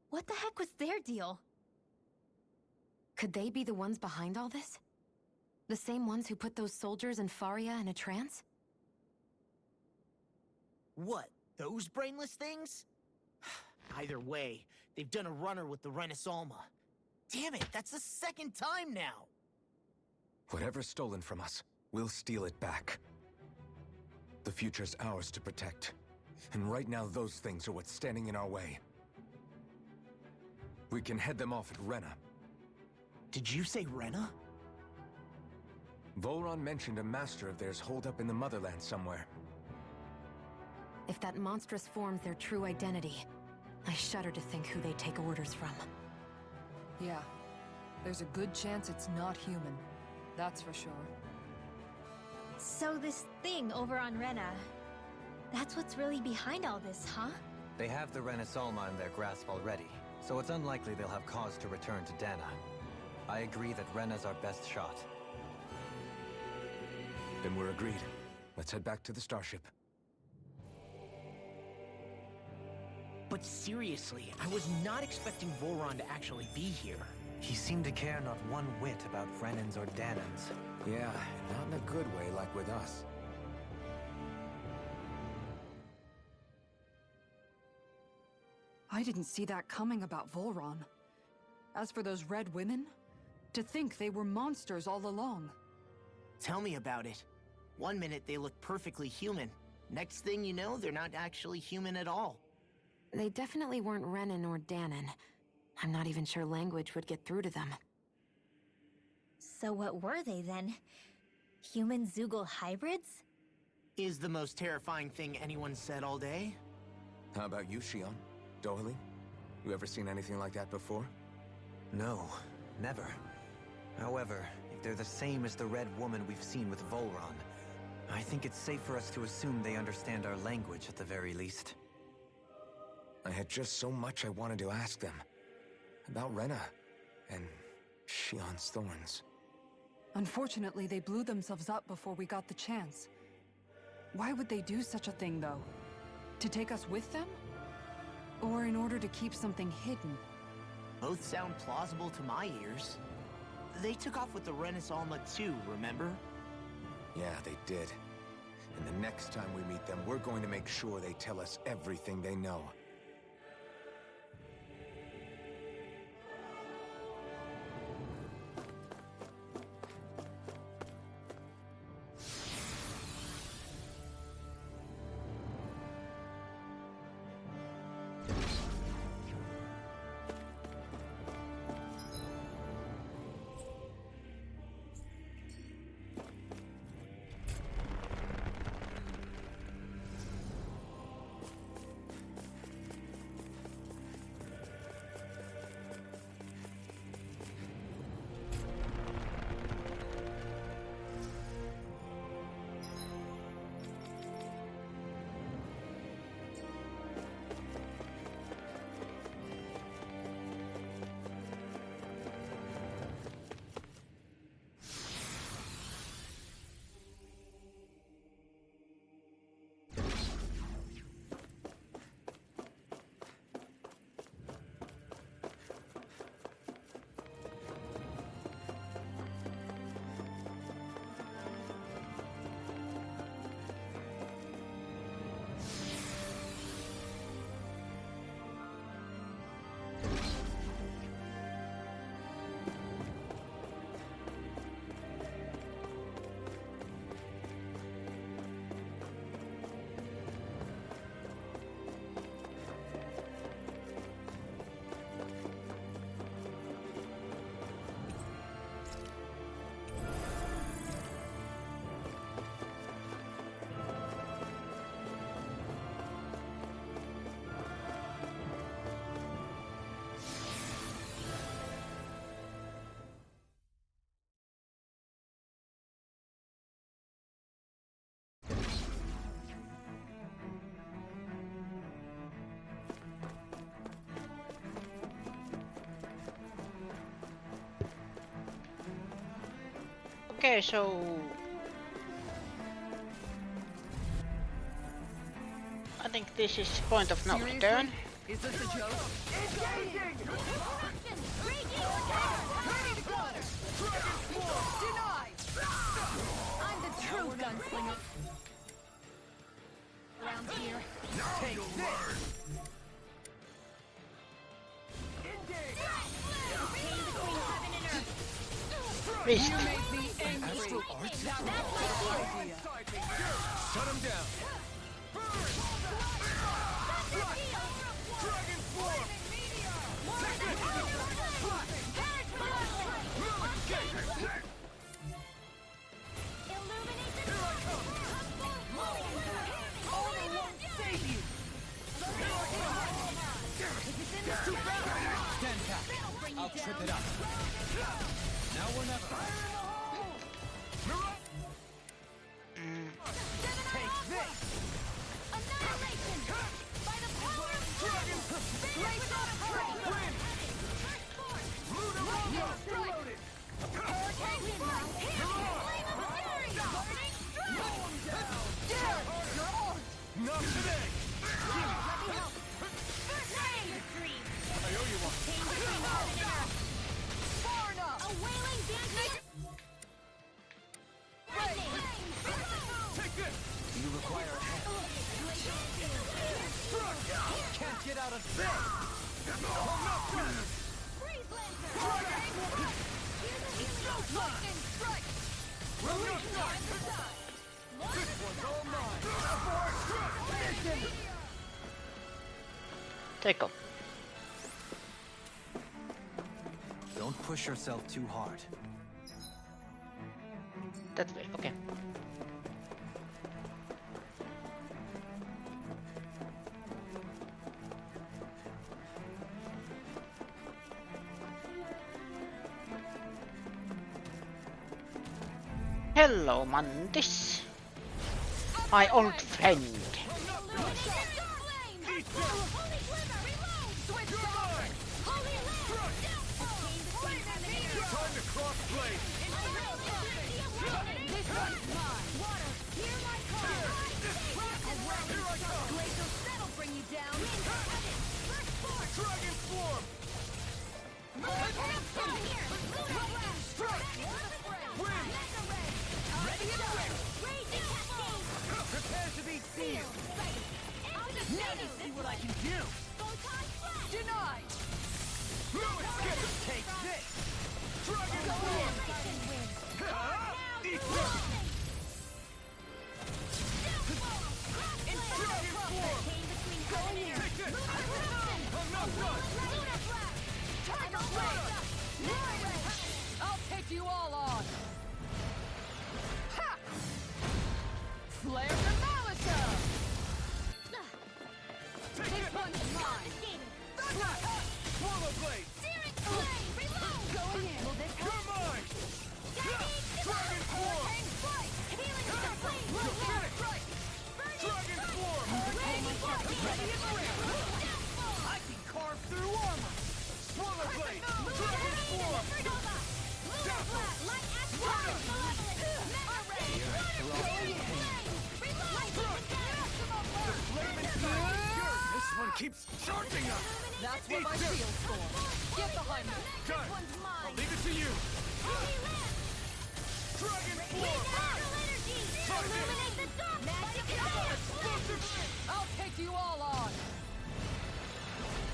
What the heck was their deal? Could they be the ones behind all this? The same ones who put those soldiers in Faria in a trance? What? Those brainless things? Either way, they've done a runner with the Renis Alma. Damn it, that's the second time now! Whatever's stolen from us, we'll steal it back. The future's ours to protect. And right now, those things are what's standing in our way. We can head them off at Rena. Did you say Rena? Volron mentioned a master of theirs holed up in the motherland somewhere. If that monstrous form's their true identity, I shudder to think who they take orders from. Yeah. There's a good chance it's not human. That's for sure. So this thing over on Rena, that's what's really behind all this, huh? They have the Renis Alma in their grasp already, so it's unlikely they'll have cause to return to Dana. I agree that Rena's our best shot. Then we're agreed. Let's head back to the starship. But seriously, I was not expecting Volron to actually be here. He seemed to care not one whit about Renans or Danans. Yeah, not in a good way like with us. I didn't see that coming about Volron. As for those red women, to think they were monsters all along. Tell me about it. One minute they look perfectly human. Next thing you know, they're not actually human at all. They definitely weren't Renan or Danan. I'm not even sure language would get through to them. So what were they then? Human Zoogle hybrids? Is the most terrifying thing anyone said all day? How about you, Shion? Dohalie? You ever seen anything like that before? No, never. However, if they're the same as the Red Woman we've seen with Volron, I think it's safe for us to assume they understand our language at the very least. I had just so much I wanted to ask them. About Rena and Shionne's thorns. Unfortunately, they blew themselves up before we got the chance. Why would they do such a thing, though? To take us with them? Or in order to keep something hidden? Both sound plausible to my ears. They took off with the Renis Alma too, remember? Yeah, they did. And the next time we meet them, we're going to make sure they tell us everything they know. Okay, so I think this is point of no return. Is this a joke? Engaging! Denied! I'm the true gunslinger. Around here. Take this! Beast. Astral Arts? Shut him down! Dragon Form! Stand back! I'll trip it up. Now or never. Take this! Annihilation! By the power of Dragon! Blaze on a train! Win! Lunar Rumble! Reloaded! Hurricane Wind! Flame of Fury! Burning Strike! Mow 'em down! There! You're on! Not today! Let me help! First aid! I owe you one! Chain between heaven and earth! Far enough! A wailing dance! Take this! Do you require a hand? Can't get out of this! I'm not done! Freeze Lancer! Lightning strike! This one's all mine! Listen! Take off. Don't push yourself too hard. That way, okay. Hello, Mantis. My old friend. See what I can do! Denied! Take this! Dragon Form! Eat this! Dragon Form! Take this! I'm not done! Tiger Blade! I'll take you all on! Ha! Flare the Malisa! Take This it! one's mine! Swallow Blade! Going in! Will this You're mine! Dragon Form! You're finished! Dragon Form! Ready and ready! I can carve through armor! Swallow Blade! Dragon Form! This one keeps charging us! That's what my shield's for! Get behind me! Done! I'll leave it to you! Dragon Form! I'll take you all on!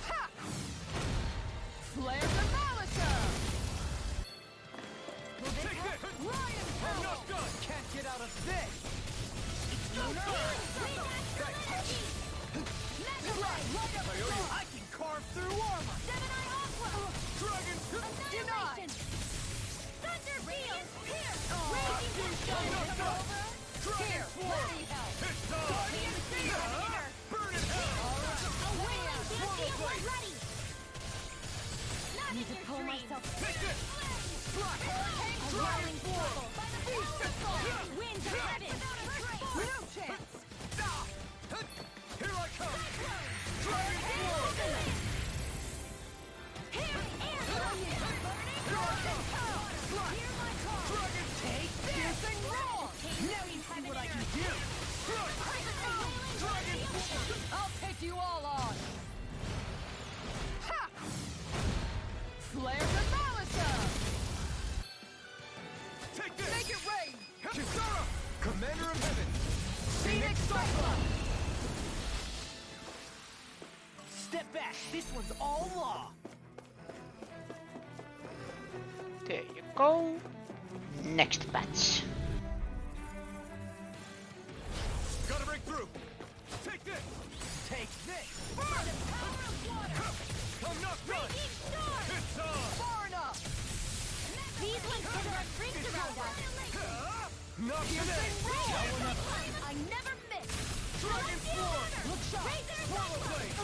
Ha! Flare the Malisa! Take this! I'm not done! Can't get out of this! I can carve through armor! Dragon! Annihilation! Thunder Field! Here! Dragon Form! It's time! Burn in hell! Need to pull myself. Take this! Dragon Form! Winds of heaven! No chance! Here I come! Dragon Form! Here, air! Dragon Take this and roll! Now you see what I can do! Dragon Form! I'll take you all on! Ha! Flare the Malisa! Take this! Make it rain! Kisara! Commander of Heaven! Phoenix Cyclone! Step back. This one's all law. There you go. Next batch. Gotta break through! Take this! Take this. I'm not done! It's on! Far enough! These ones can run rings around us. Not today! I never miss. Dragon Form! Look sharp. Swallow Blade!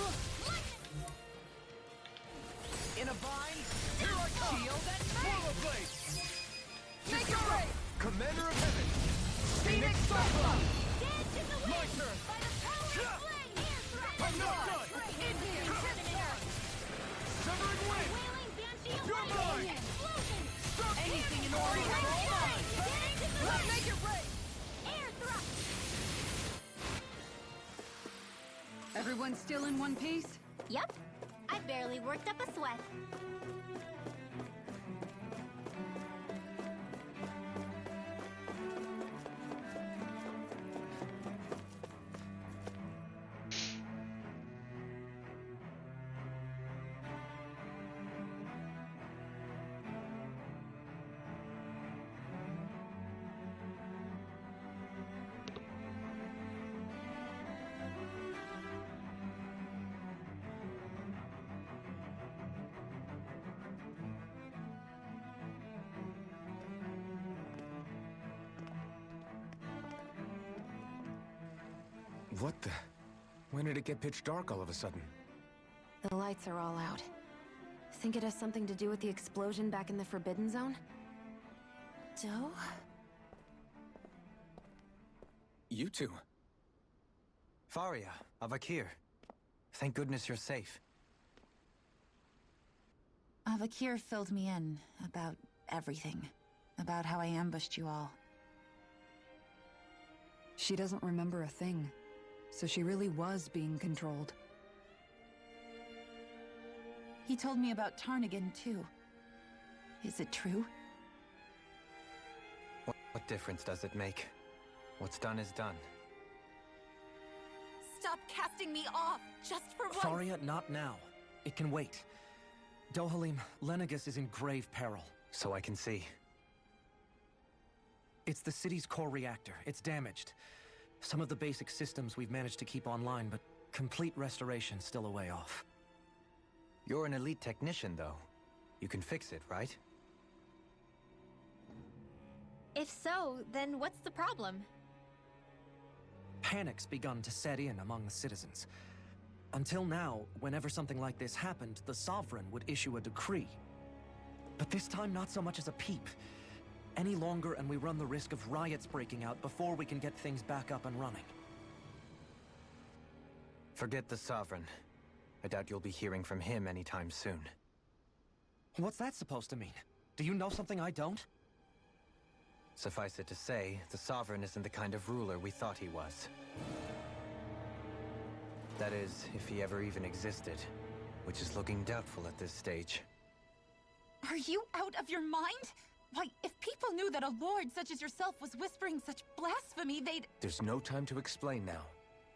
In a bind. Here I come! Shield and Swallow Blade! Make it rain! Commander of Heaven! Phoenix Cyclone! Dance in the My wind. turn! By the power of flame. I'm not done! In here. Severing Wind! Wailing Banshee of You're Light. mine! Explosion. Anything in order to roll on! Dance in the Let's wind. make it rain! Air thrust. Everyone still in one piece? Yep. I barely worked up a sweat. What the? When did it get pitch dark all of a sudden? The lights are all out. Think it has something to do with the explosion back in the Forbidden Zone? Doe? You two. Faria, Avakir. Thank goodness you're safe. Avakir filled me in about everything. About how I ambushed you all. She doesn't remember a thing, so she really was being controlled. He told me about Tarnigan, too. Is it true? What difference does it make? What's done is done. stop casting me off, just for once? Faria, not now. It can wait. Dohalim, Lenegis is in grave peril. So I can see. It's the city's core reactor. It's damaged. Some of the basic systems we've managed to keep online, but complete restoration's still a way off. You're an elite technician, though. You can fix it, right? If so, then what's the problem? Panic's begun to set in among the citizens. Until now, whenever something like this happened, the Sovereign would issue a decree. But this time, not so much as a peep. Any longer, and we run the risk of riots breaking out before we can get things back up and running. Forget the Sovereign. I doubt you'll be hearing from him anytime soon. What's that supposed to mean? Do you know something I don't? Suffice it to say, the Sovereign isn't the kind of ruler we thought he was. That is, if he ever even existed, which is looking doubtful at this stage. Are you out of your mind? Why, if people knew that a lord such as yourself was whispering such blasphemy, they'd... There's no time to explain now.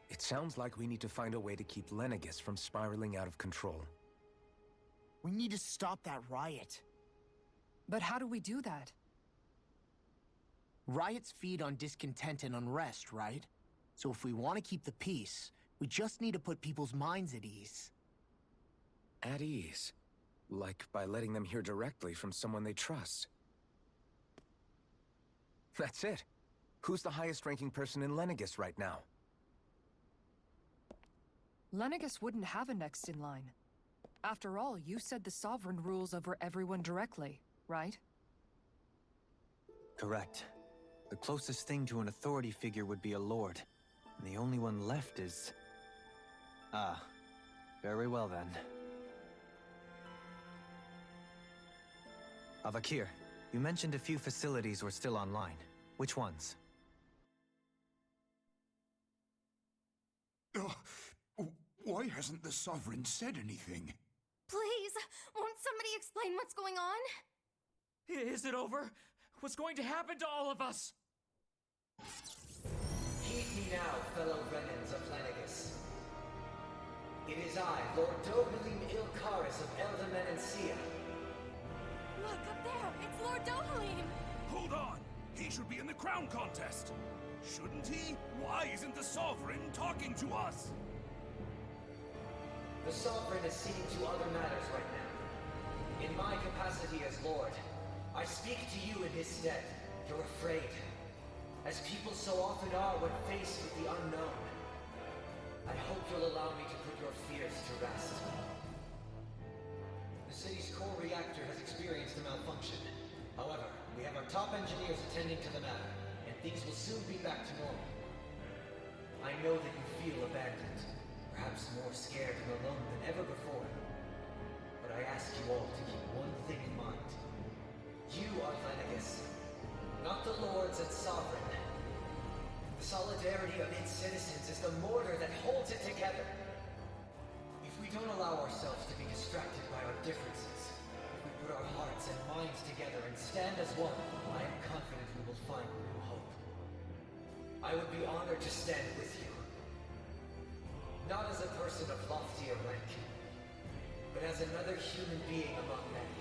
It sounds like we need to find a way to keep Lenegis from spiraling out of control. We need to stop that riot. But how do we do that? Riots feed on discontent and unrest, right? So if we want to keep the peace, we just need to put people's minds at ease. At ease? Like by letting them hear directly from someone they trust. That's it. Who's the highest-ranking person in Lenegis right now? Lenegis wouldn't have a next in line. After all, you said the Sovereign rules over everyone directly, right? Correct. The closest thing to an authority figure would be a lord. And the only one left is... Ah. Very well then. Avakir, you mentioned a few facilities were still online. Which ones? Why hasn't the Sovereign said anything? Please, won't somebody explain what's going on? Is it over? What's going to happen to all of us? Heed me now, fellow Renans of Lenegis. It is I, Lord Dohalim Ilkaris of Eldaman and Sia. Look up there! It's Lord Dohalim! Hold on! He should be in the crown contest! Shouldn't he? Why isn't the Sovereign talking to us? The Sovereign is seeing to other matters right now. In my capacity as Lord, I speak to you in his stead. You're afraid. As people so often are when faced with the unknown. I hope you'll allow me to put your fears to rest. The city's core reactor has experienced a malfunction. However, we have our top engineers attending to the matter, and things will soon be back to normal. I know that you feel abandoned, perhaps more scared and alone than ever before. But I ask you all to keep one thing in mind. You are Lenegis, not the Lords and Sovereign. The solidarity of its citizens is the mortar that holds it together. If we don't allow ourselves to be distracted by our differences, if we put our hearts and minds together and stand as one, I am confident we will find new hope. I would be honored to stand with you. Not as a person of loftier rank, but as another human being among many.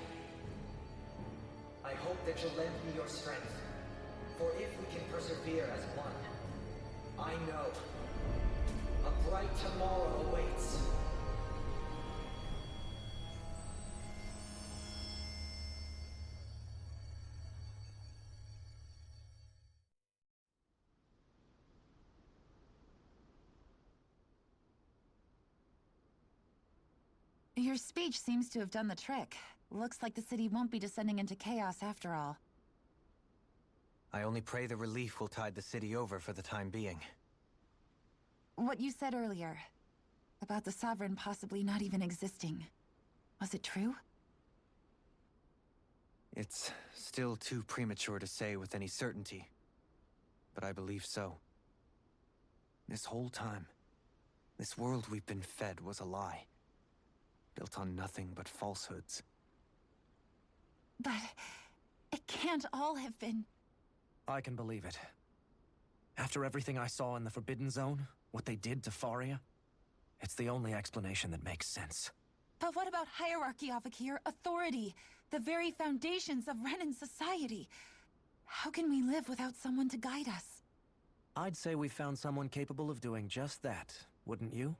I hope that you'll lend me your strength, for if we can persevere as one, I know a bright tomorrow awaits. Your speech seems to have done the trick. Looks like the city won't be descending into chaos after all. I only pray the relief will tide the city over for the time being. What you said earlier, about the Sovereign possibly not even existing, was it true? It's still too premature to say with any certainty, but I believe so. This whole time, this world we've been fed was a lie, built on nothing but falsehoods. But it can't all have been... I can believe it. After everything I saw in the Forbidden Zone, what they did to Faria, it's the only explanation that makes sense. But what about hierarchy, Avakir? Authority? The very foundations of Renan society? How can we live without someone to guide us? I'd say we found someone capable of doing just that, wouldn't you?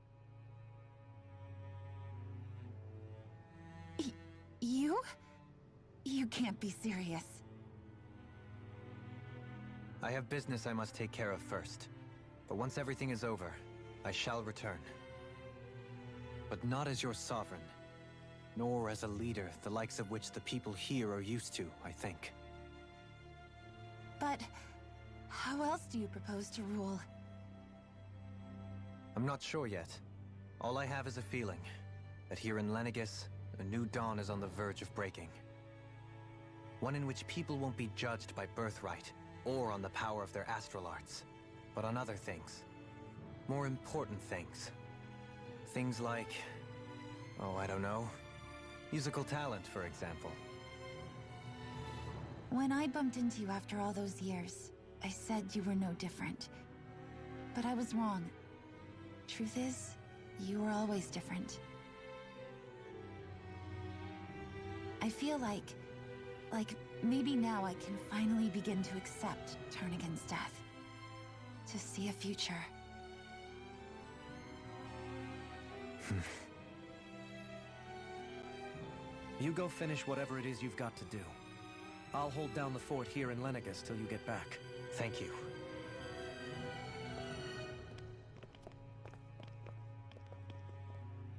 You? You can't be serious. I have business I must take care of first. But once everything is over, I shall return. But not as your sovereign, nor as a leader the likes of which the people here are used to, I think. But how else do you propose to rule? I'm not sure yet. All I have is a feeling that here in Lenegis, a new dawn is on the verge of breaking. One in which people won't be judged by birthright or on the power of their astral arts, but on other things. More important things. Things like, oh, I don't know, musical talent, for example. When I bumped into you after all those years, I said you were no different. But I was wrong. Truth is, you were always different. I feel like maybe now I can finally begin to accept Turn Against Death. To see a future. You go finish whatever it is you've got to do. I'll hold down the fort here in Lenegis till you get back. Thank you.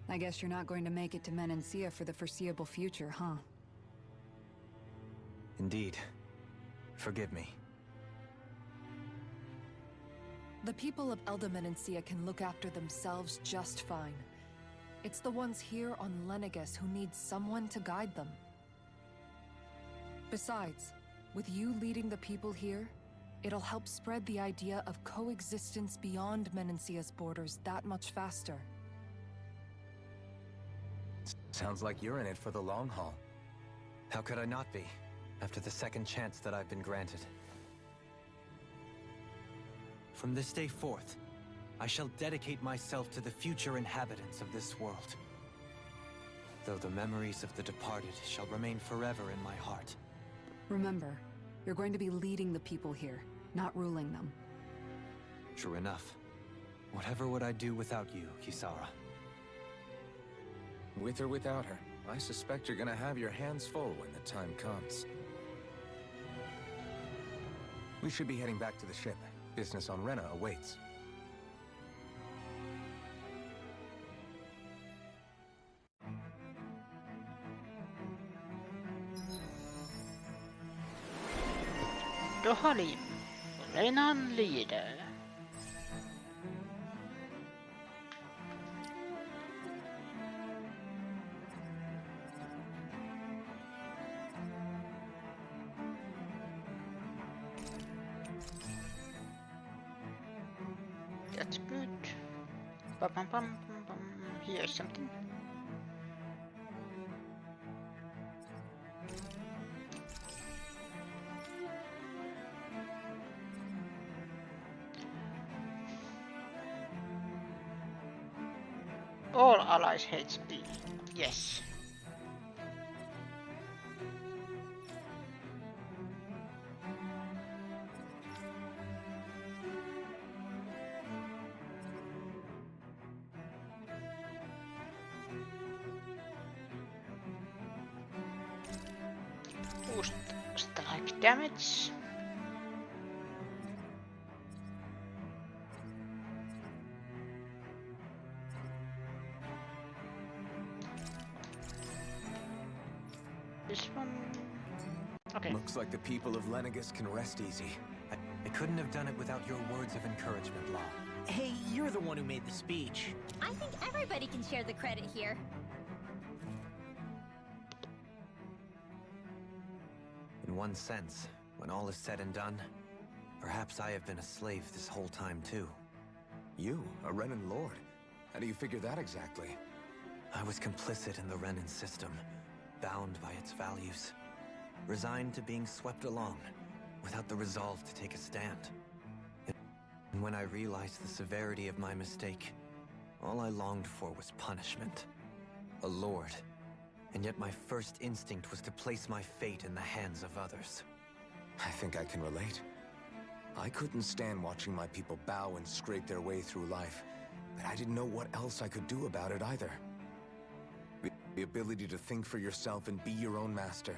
I guess you're not going to make it to Menancia for the foreseeable future, huh? Indeed. Forgive me. The people of Elda Menancia can look after themselves just fine. It's the ones here on Lenegis who need someone to guide them. Besides, with you leading the people here, it'll help spread the idea of coexistence beyond Menancia's borders that much faster. Sounds like you're in it for the long haul. How could I not be, after the second chance that I've been granted? From this day forth, I shall dedicate myself to the future inhabitants of this world. Though the memories of the departed shall remain forever in my heart. Remember, you're going to be leading the people here, not ruling them. True enough. Whatever would I do without you, Kisara? With or without her, I suspect you're gonna have your hands full when the time comes. We should be heading back to the ship. Business on Rena awaits. Då har vi Renan lider. That's good. Bum, bum, bum, bum, bum. Here's something. All allies hate speed. Yes. Boost strike damage. This one. Okay. Looks like the people of Lenegis can rest easy. I couldn't have done it without your words of encouragement, Law. Hey, you're the one who made the speech. I think everybody can share the credit here. In one sense, when all is said and done, perhaps I have been a slave this whole time too. You, a Renan Lord? How do you figure that exactly? I was complicit in the Renan system, bound by its values, resigned to being swept along, without the resolve to take a stand. And when I realized the severity of my mistake, all I longed for was punishment. A lord. And yet my first instinct was to place my fate in the hands of others. I think I can relate. I couldn't stand watching my people bow and scrape their way through life, but I didn't know what else I could do about it either. The ability to think for yourself and be your own master.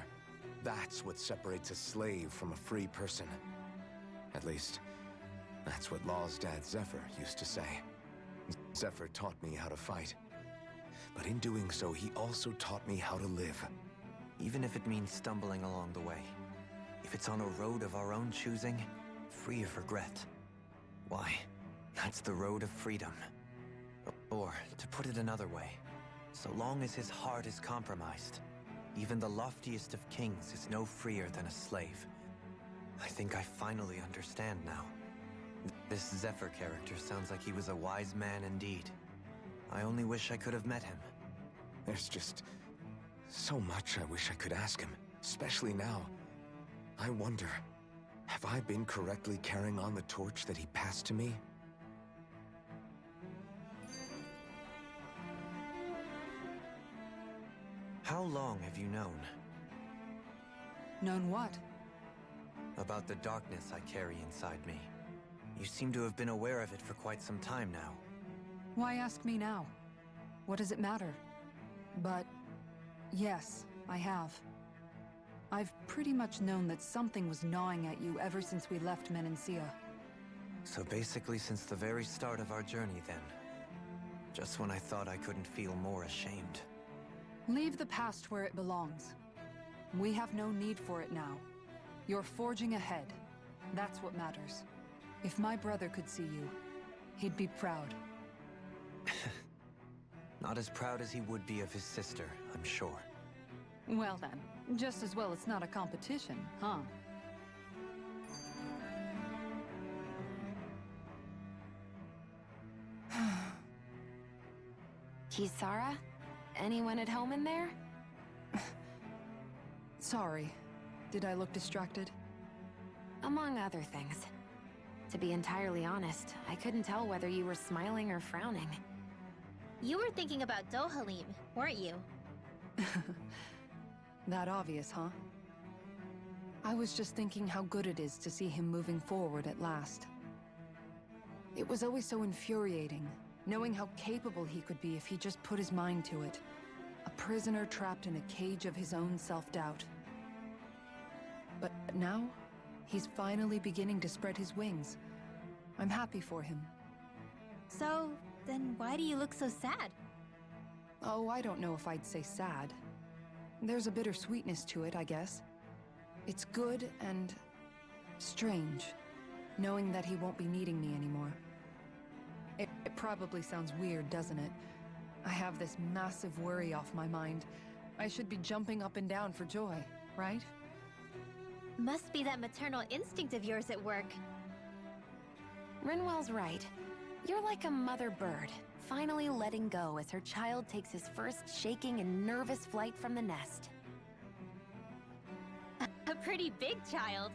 That's what separates a slave from a free person. At least, that's what Law's dad Zephyr used to say. Zephyr taught me how to fight. But in doing so, he also taught me how to live. Even if it means stumbling along the way. If it's on a road of our own choosing, free of regret. Why, that's the road of freedom. Or, to put it another way, so long as his heart is compromised, even the loftiest of kings is no freer than a slave. I think I finally understand now. This Zephyr character sounds like he was a wise man indeed. I only wish I could have met him. There's just so much I wish I could ask him, especially now. I wonder, have I been correctly carrying on the torch that he passed to me? How long have you known? Known what? About the darkness I carry inside me. You seem to have been aware of it for quite some time now. Why ask me now? What does it matter? But yes, I have. I've pretty much known that something was gnawing at you ever since we left Menancia. So basically since the very start of our journey then. Just when I thought I couldn't feel more ashamed. Leave the past where it belongs. We have no need for it now. You're forging ahead. That's what matters. If my brother could see you, he'd be proud. Not as proud as he would be of his sister, I'm sure. Well then, just as well it's not a competition, huh? Kisara? Anyone at home in there? Sorry. Did I look distracted? Among other things. To be entirely honest, I couldn't tell whether you were smiling or frowning. You were thinking about Dohalim, weren't you? That obvious, huh? I was just thinking how good it is to see him moving forward at last. It was always so infuriating, knowing how capable he could be if he just put his mind to it. A prisoner trapped in a cage of his own self-doubt. But now, he's finally beginning to spread his wings. I'm happy for him. So, then why do you look so sad? Oh, I don't know if I'd say sad. There's a bittersweetness to it, I guess. It's good and strange, knowing that he won't be needing me anymore. It probably sounds weird, doesn't it? I have this massive worry off my mind. I should be jumping up and down for joy, right? Must be that maternal instinct of yours at work. Rinwell's right. You're like a mother bird, finally letting go as her child takes his first shaking and nervous flight from the nest. A pretty big child.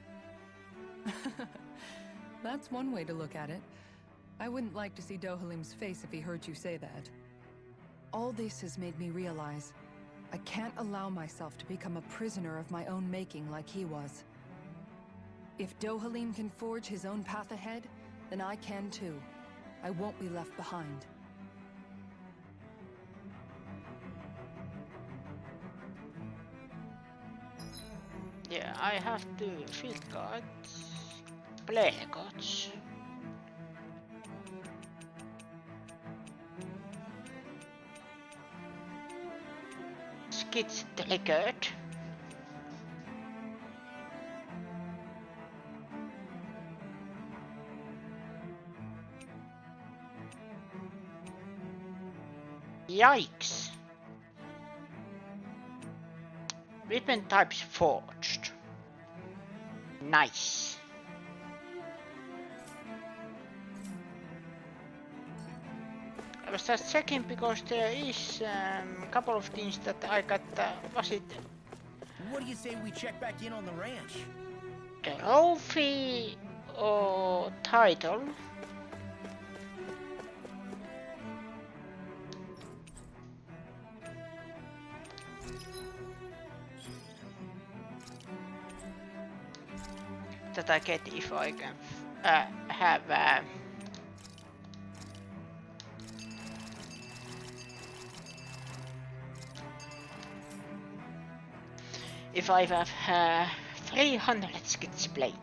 That's one way to look at it. I wouldn't like to see Dohalim's face if he heard you say that. All this has made me realize I can't allow myself to become a prisoner of my own making like he was. If Dohalim can forge his own path ahead, then I can too. I won't be left behind. Yeah, I have to field guard, play gods. Skits delicate. Yikes. Weapon types forged. Nice. I was just checking because there is a couple of things that I got. Was it What do you say we check back in on the ranch? trophy or title? That I get if I can have if I have 300 skits played.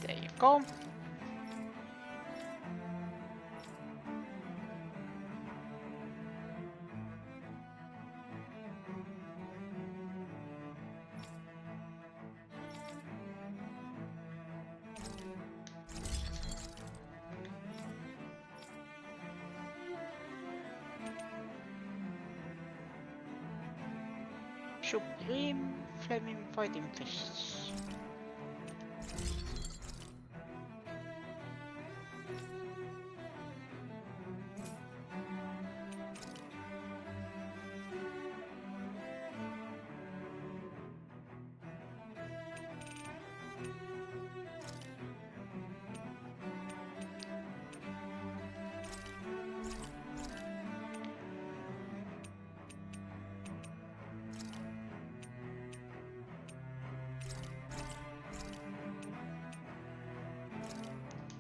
There you go. Supreme Flaming Fighting Fists.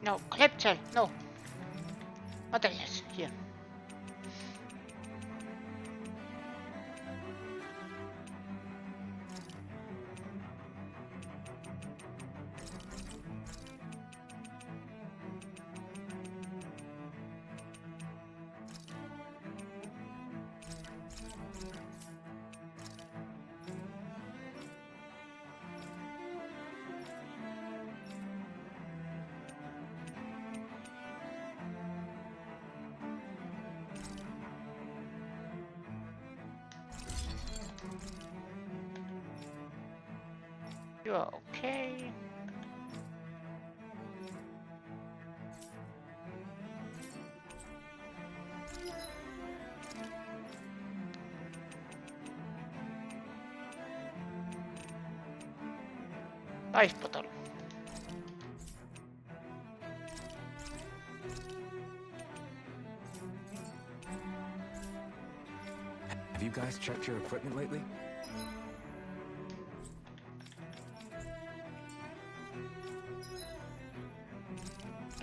No, Kleptel, no. Materials, here. You're okay. Ice bottle. Have you guys checked your equipment lately?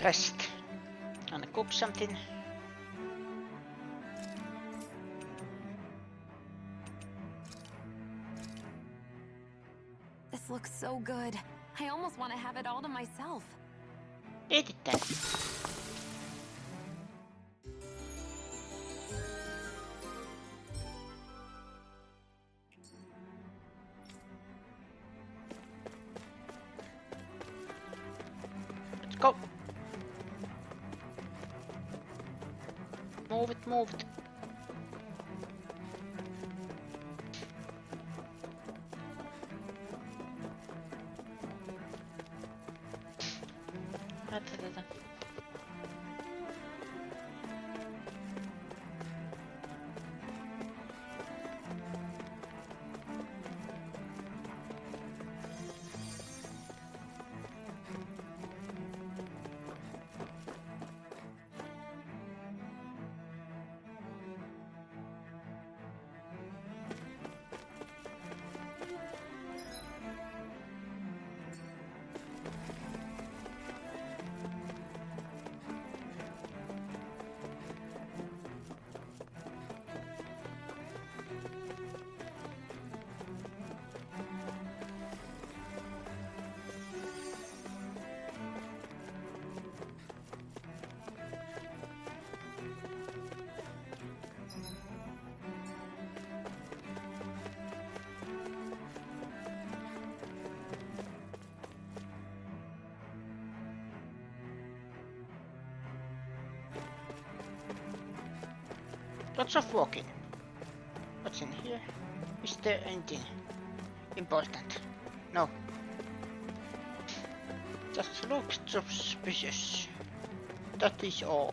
Rest. Gonna cook something. This looks so good. I almost want to have it all to myself. Eat it then. Let's go. Move it, move it. Lots of walking. What's in here? Is there anything important? No. That looks suspicious. That is all.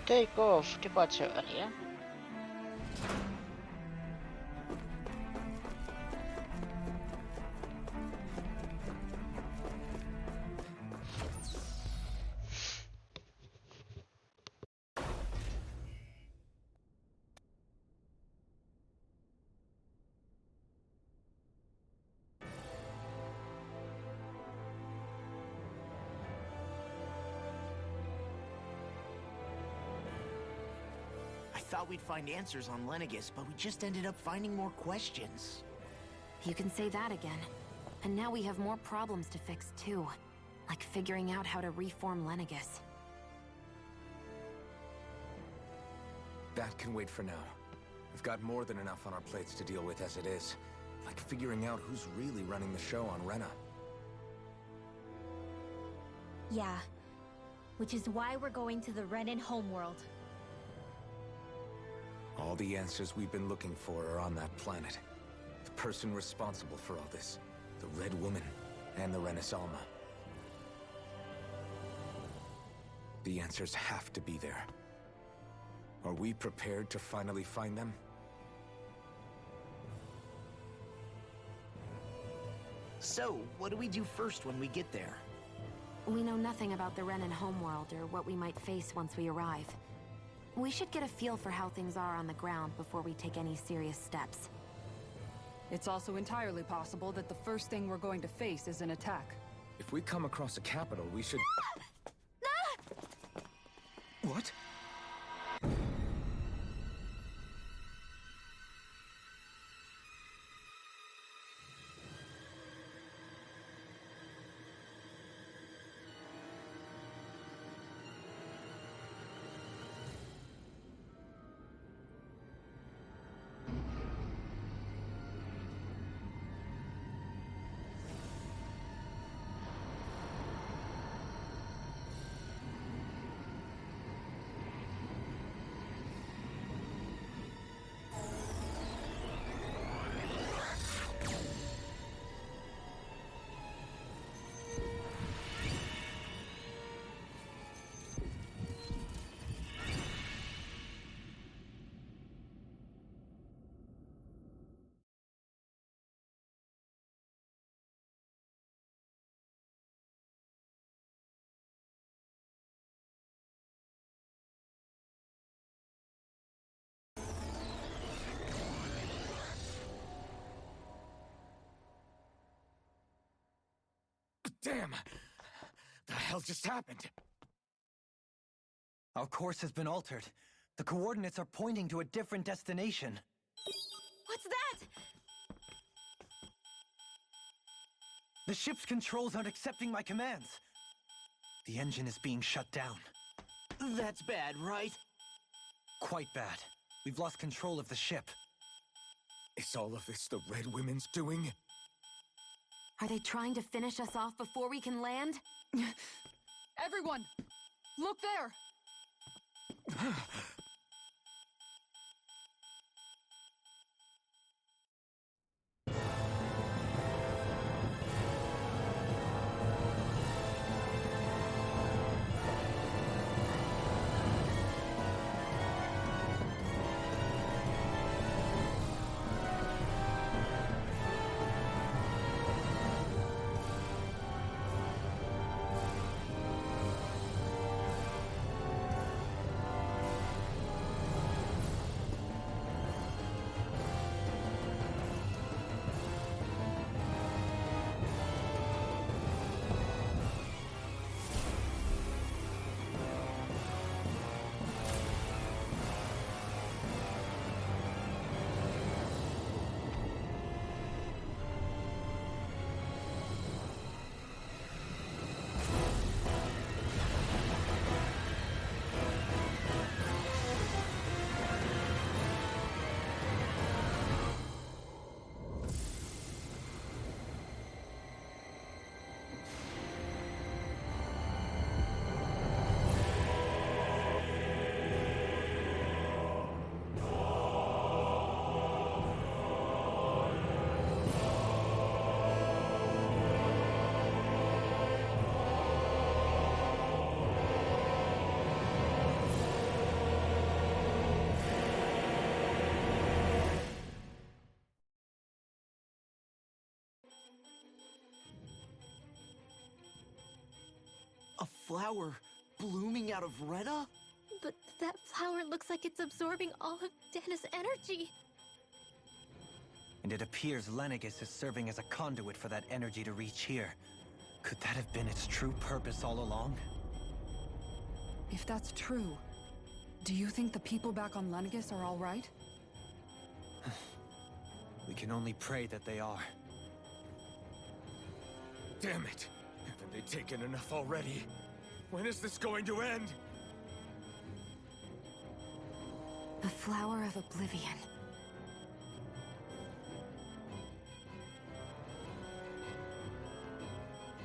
Take off departure area. I thought we'd find answers on Lenegus, but we just ended up finding more questions. You can say that again. And now we have more problems to fix too. Like figuring out how to reform Lenegus. That can wait for now. We've got more than enough on our plates to deal with as it is. Like figuring out who's really running the show on Rena. Yeah. Which is why we're going to the Renan homeworld. All the answers we've been looking for are on that planet. The person responsible for all this. The Red Woman and the Renis Alma. The answers have to be there. Are we prepared to finally find them? So, what do we do first when we get there? We know nothing about the Renan homeworld or what we might face once we arrive. We should get a feel for how things are on the ground before we take any serious steps. It's also entirely possible that the first thing we're going to face is an attack. If we come across a capital, we should... What? Damn! The hell just happened? Our course has been altered. The coordinates are pointing to a different destination. What's that? The ship's controls aren't accepting my commands. The engine is being shut down. That's bad, right? Quite bad. We've lost control of the ship. Is all of this the Red Women's doing? Are they trying to finish us off before we can land? Everyone! Look there! A flower blooming out of Rena? But that flower looks like it's absorbing all of Dana's energy. And it appears Lenegis is serving as a conduit for that energy to reach here. Could that have been its true purpose all along? If that's true, do you think the people back on Lenegis are all right? We can only pray that they are. Damn it! Haven't they taken enough already? When is this going to end? The Flower of Oblivion.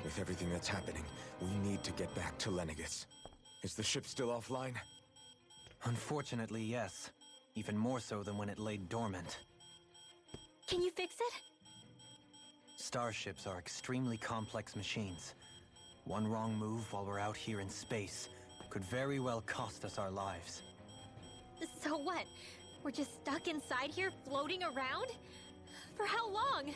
With everything that's happening, we need to get back to Lenegis. Is the ship still offline? Unfortunately, yes. Even more so than when it lay dormant. Can you fix it? Starships are extremely complex machines. One wrong move while we're out here in space could very well cost us our lives. So what? We're just stuck inside here, floating around? For how long?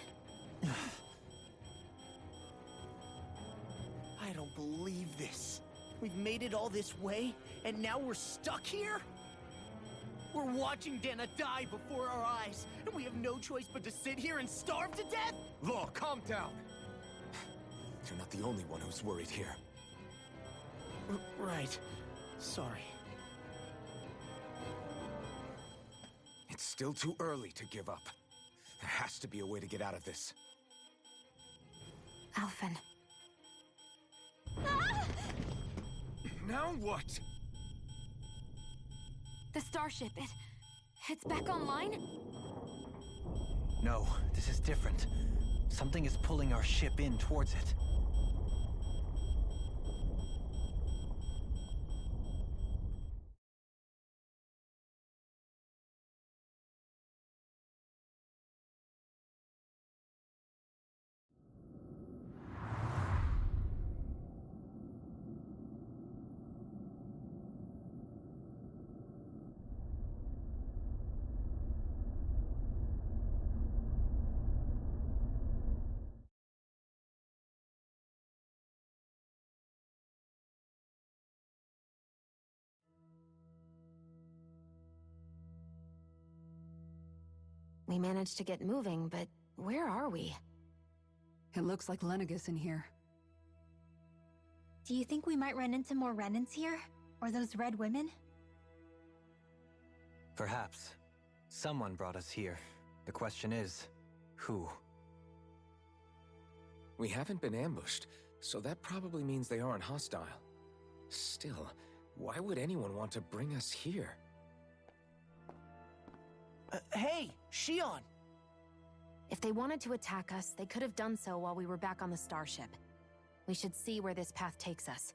I don't believe this. We've made it all this way, and now we're stuck here? We're watching Dana die before our eyes, and we have no choice but to sit here and starve to death? Law, calm down! You're not the only one who's worried here. Right. Sorry. It's still too early to give up. There has to be a way to get out of this. Alphen. Now what? The starship, it's back online? No, this is different. Something is pulling our ship in towards it. We managed to get moving, but where are we? It looks like Lenegis in here. Do you think we might run into more Renans here? Or those red women? Perhaps. Someone brought us here. The question is, who? We haven't been ambushed, so that probably means they aren't hostile. Still, why would anyone want to bring us here? Hey, Shion! If they wanted to attack us, they could have done so while we were back on the starship. We should see where this path takes us.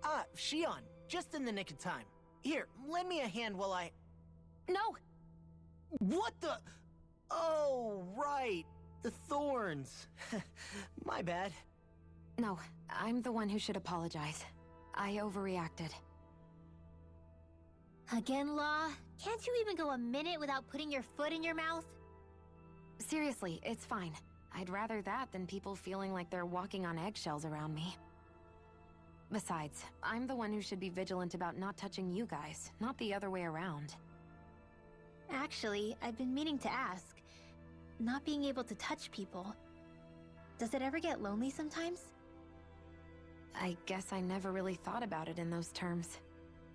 Ah, Shion, just in the nick of time. Here, lend me a hand while I... No! What the... Oh, right. The thorns. My bad. No, I'm the one who should apologize. I overreacted. Again, Law? Can't you even go a minute without putting your foot in your mouth? Seriously, it's fine. I'd rather that than people feeling like they're walking on eggshells around me. Besides, I'm the one who should be vigilant about not touching you guys, not the other way around. Actually, I've been meaning to ask. Not being able to touch people, does it ever get lonely sometimes? I guess I never really thought about it in those terms.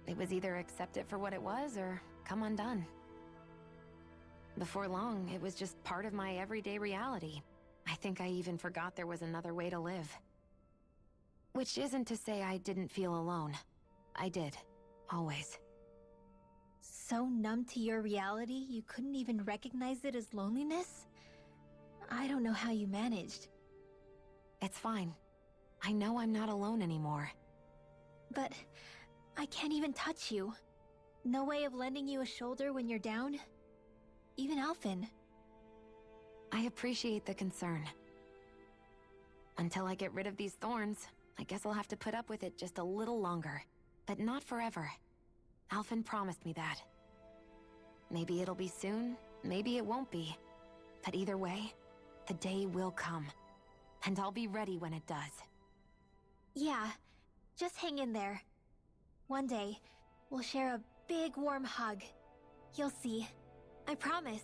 It was either accept it for what it was or come undone. Before long, it was just part of my everyday reality. I think I even forgot there was another way to live. Which isn't to say I didn't feel alone. I did. Always. So numb to your reality, you couldn't even recognize it as loneliness? I don't know how you managed. It's fine. I know I'm not alone anymore. But I can't even touch you. No way of lending you a shoulder when you're down? Even Alphen. I appreciate the concern. Until I get rid of these thorns, I guess I'll have to put up with it just a little longer. But not forever. Alphen promised me that. Maybe it'll be soon, maybe it won't be. But either way, the day will come. And I'll be ready when it does. Yeah, just hang in there. One day, we'll share a big warm hug. You'll see. I promise.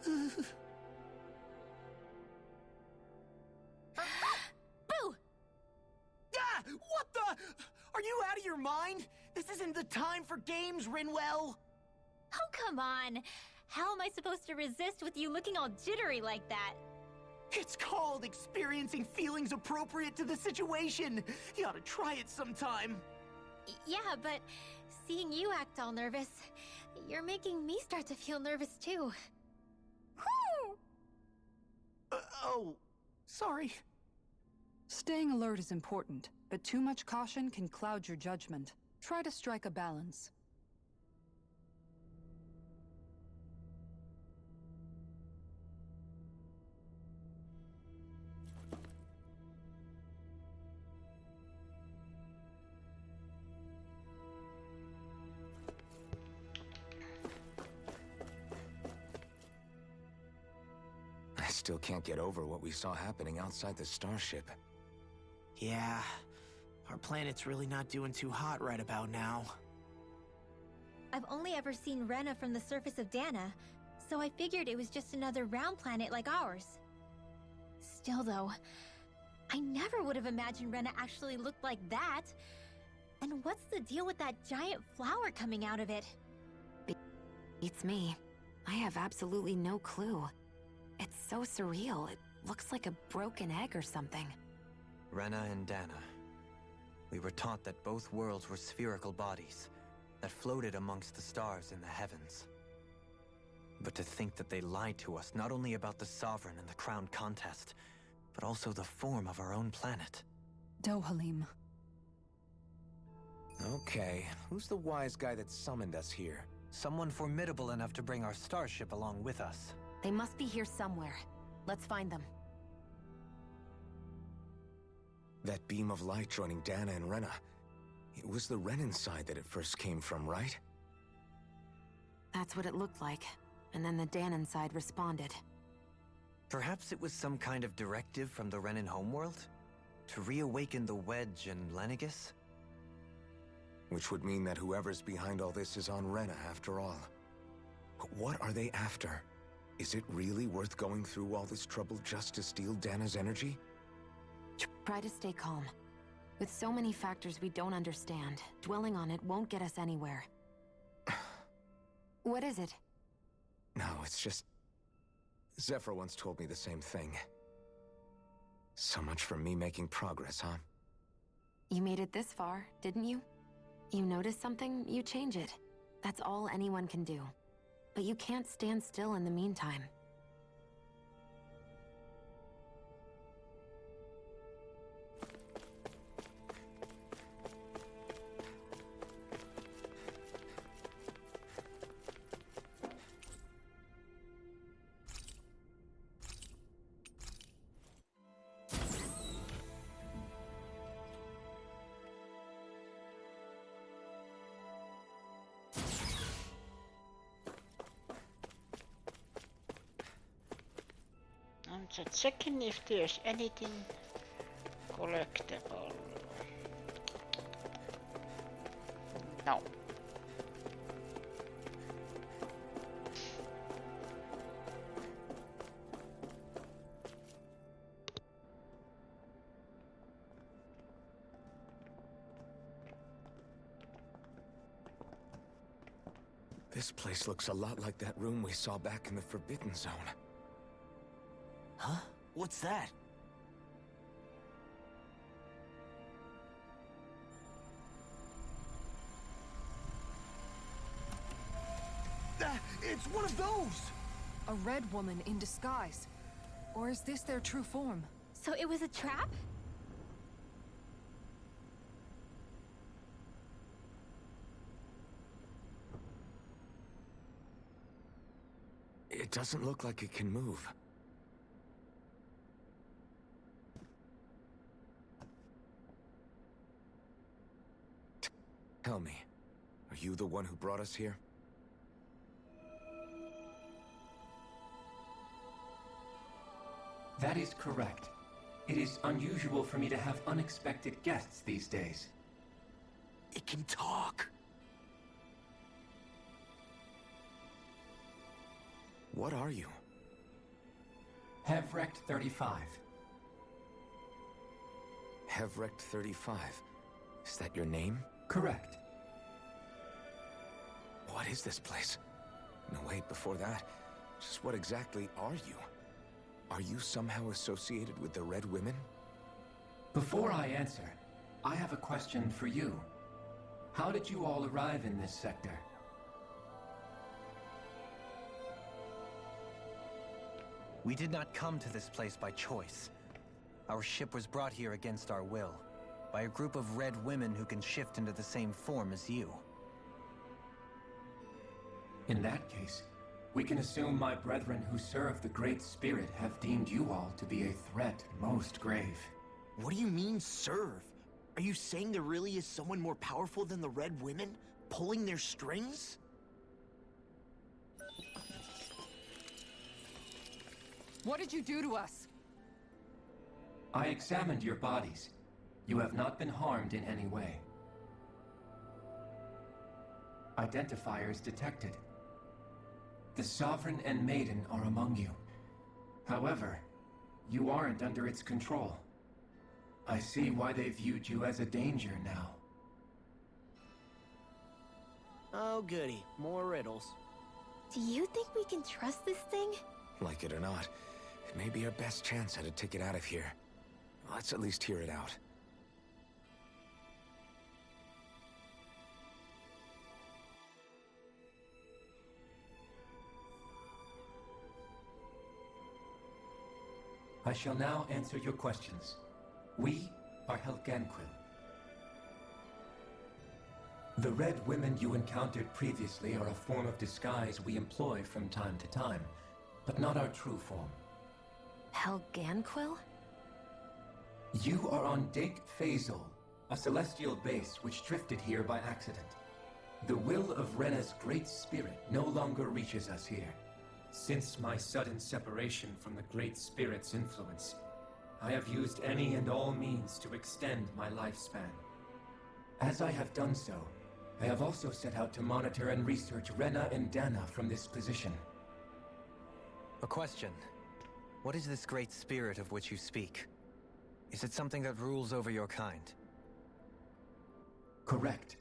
Boo! Ah! What the? Are you out of your mind? This isn't the time for games, Rinwell! Oh, come on. How am I supposed to resist with you looking all jittery like that? It's called experiencing feelings appropriate to the situation. You ought to try it sometime. Yeah, but seeing you act all nervous, you're making me start to feel nervous too. Oh, sorry. Staying alert is important, but too much caution can cloud your judgment. Try to strike a balance. I still can't get over what we saw happening outside the starship. Yeah, our planet's really not doing too hot right about now. I've only ever seen Rena from the surface of Dana, so I figured it was just another round planet like ours. Still though, I never would have imagined Rena actually looked like that. And what's the deal with that giant flower coming out of it? Beats me. I have absolutely no clue. It's so surreal. It looks like a broken egg or something. Rena and Dana. We were taught that both worlds were spherical bodies that floated amongst the stars in the heavens. But to think that they lied to us not only about the Sovereign and the Crown contest, but also the form of our own planet. Dohalim. Okay, who's the wise guy that summoned us here? Someone formidable enough to bring our starship along with us. They must be here somewhere. Let's find them. That beam of light joining Dana and Rena. It was the Renan side that it first came from, right? That's what it looked like. And then the Danon side responded. Perhaps it was some kind of directive from the Renan homeworld? To reawaken the Wedge and Lenegis? Which would mean that whoever's behind all this is on Rena after all. But what are they after? Is it really worth going through all this trouble just to steal Dana's energy? Try to stay calm. With so many factors we don't understand, dwelling on it won't get us anywhere. What is it? No, it's just... Zephyr once told me the same thing. So much for me making progress, huh? You made it this far, didn't you? You notice something, you change it. That's all anyone can do. But you can't stand still in the meantime. I'm just checking if there's anything collectible. No. This place looks a lot like that room we saw back in the Forbidden Zone. Huh? What's that? It's one of those! A red woman in disguise. Or is this their true form? So it was a trap? It doesn't look like it can move. Tell me, are you the one who brought us here? That is correct. It is unusual for me to have unexpected guests these days. It can talk. What are you? Hevrecht 35. Hevrecht 35. Is that your name? Correct. What is this place? No, wait, before that, just what exactly are you? Are you somehow associated with the Red Women? Before I answer, I have a question for you. How did you all arrive in this sector? We did not come to this place by choice. Our ship was brought here against our will, by a group of Red Women who can shift into the same form as you. In that case, we can assume my brethren who serve the Great Spirit have deemed you all to be a threat most grave. What do you mean, serve? Are you saying there really is someone more powerful than the Red Women, pulling their strings? What did you do to us? I examined your bodies. You have not been harmed in any way. Identifiers detected. The Sovereign and Maiden are among you. However, you aren't under its control. I see why they viewed you as a danger now. Oh goody, more riddles. Do you think we can trust this thing? Like it or not, it may be our best chance at a ticket out of here. Let's at least hear it out. I shall now answer your questions. We are Helganquil. The Red Women you encountered previously are a form of disguise we employ from time to time, but not our true form. Helganquil? You are on Dake Phasol, a celestial base which drifted here by accident. The will of Rena's Great Spirit no longer reaches us here. Since my sudden separation from the Great Spirit's influence, I have used any and all means to extend my lifespan. As I have done so, I have also set out to monitor and research Rena and Dana from this position. A question. What is this Great Spirit of which you speak? Is it something that rules over your kind? Correct.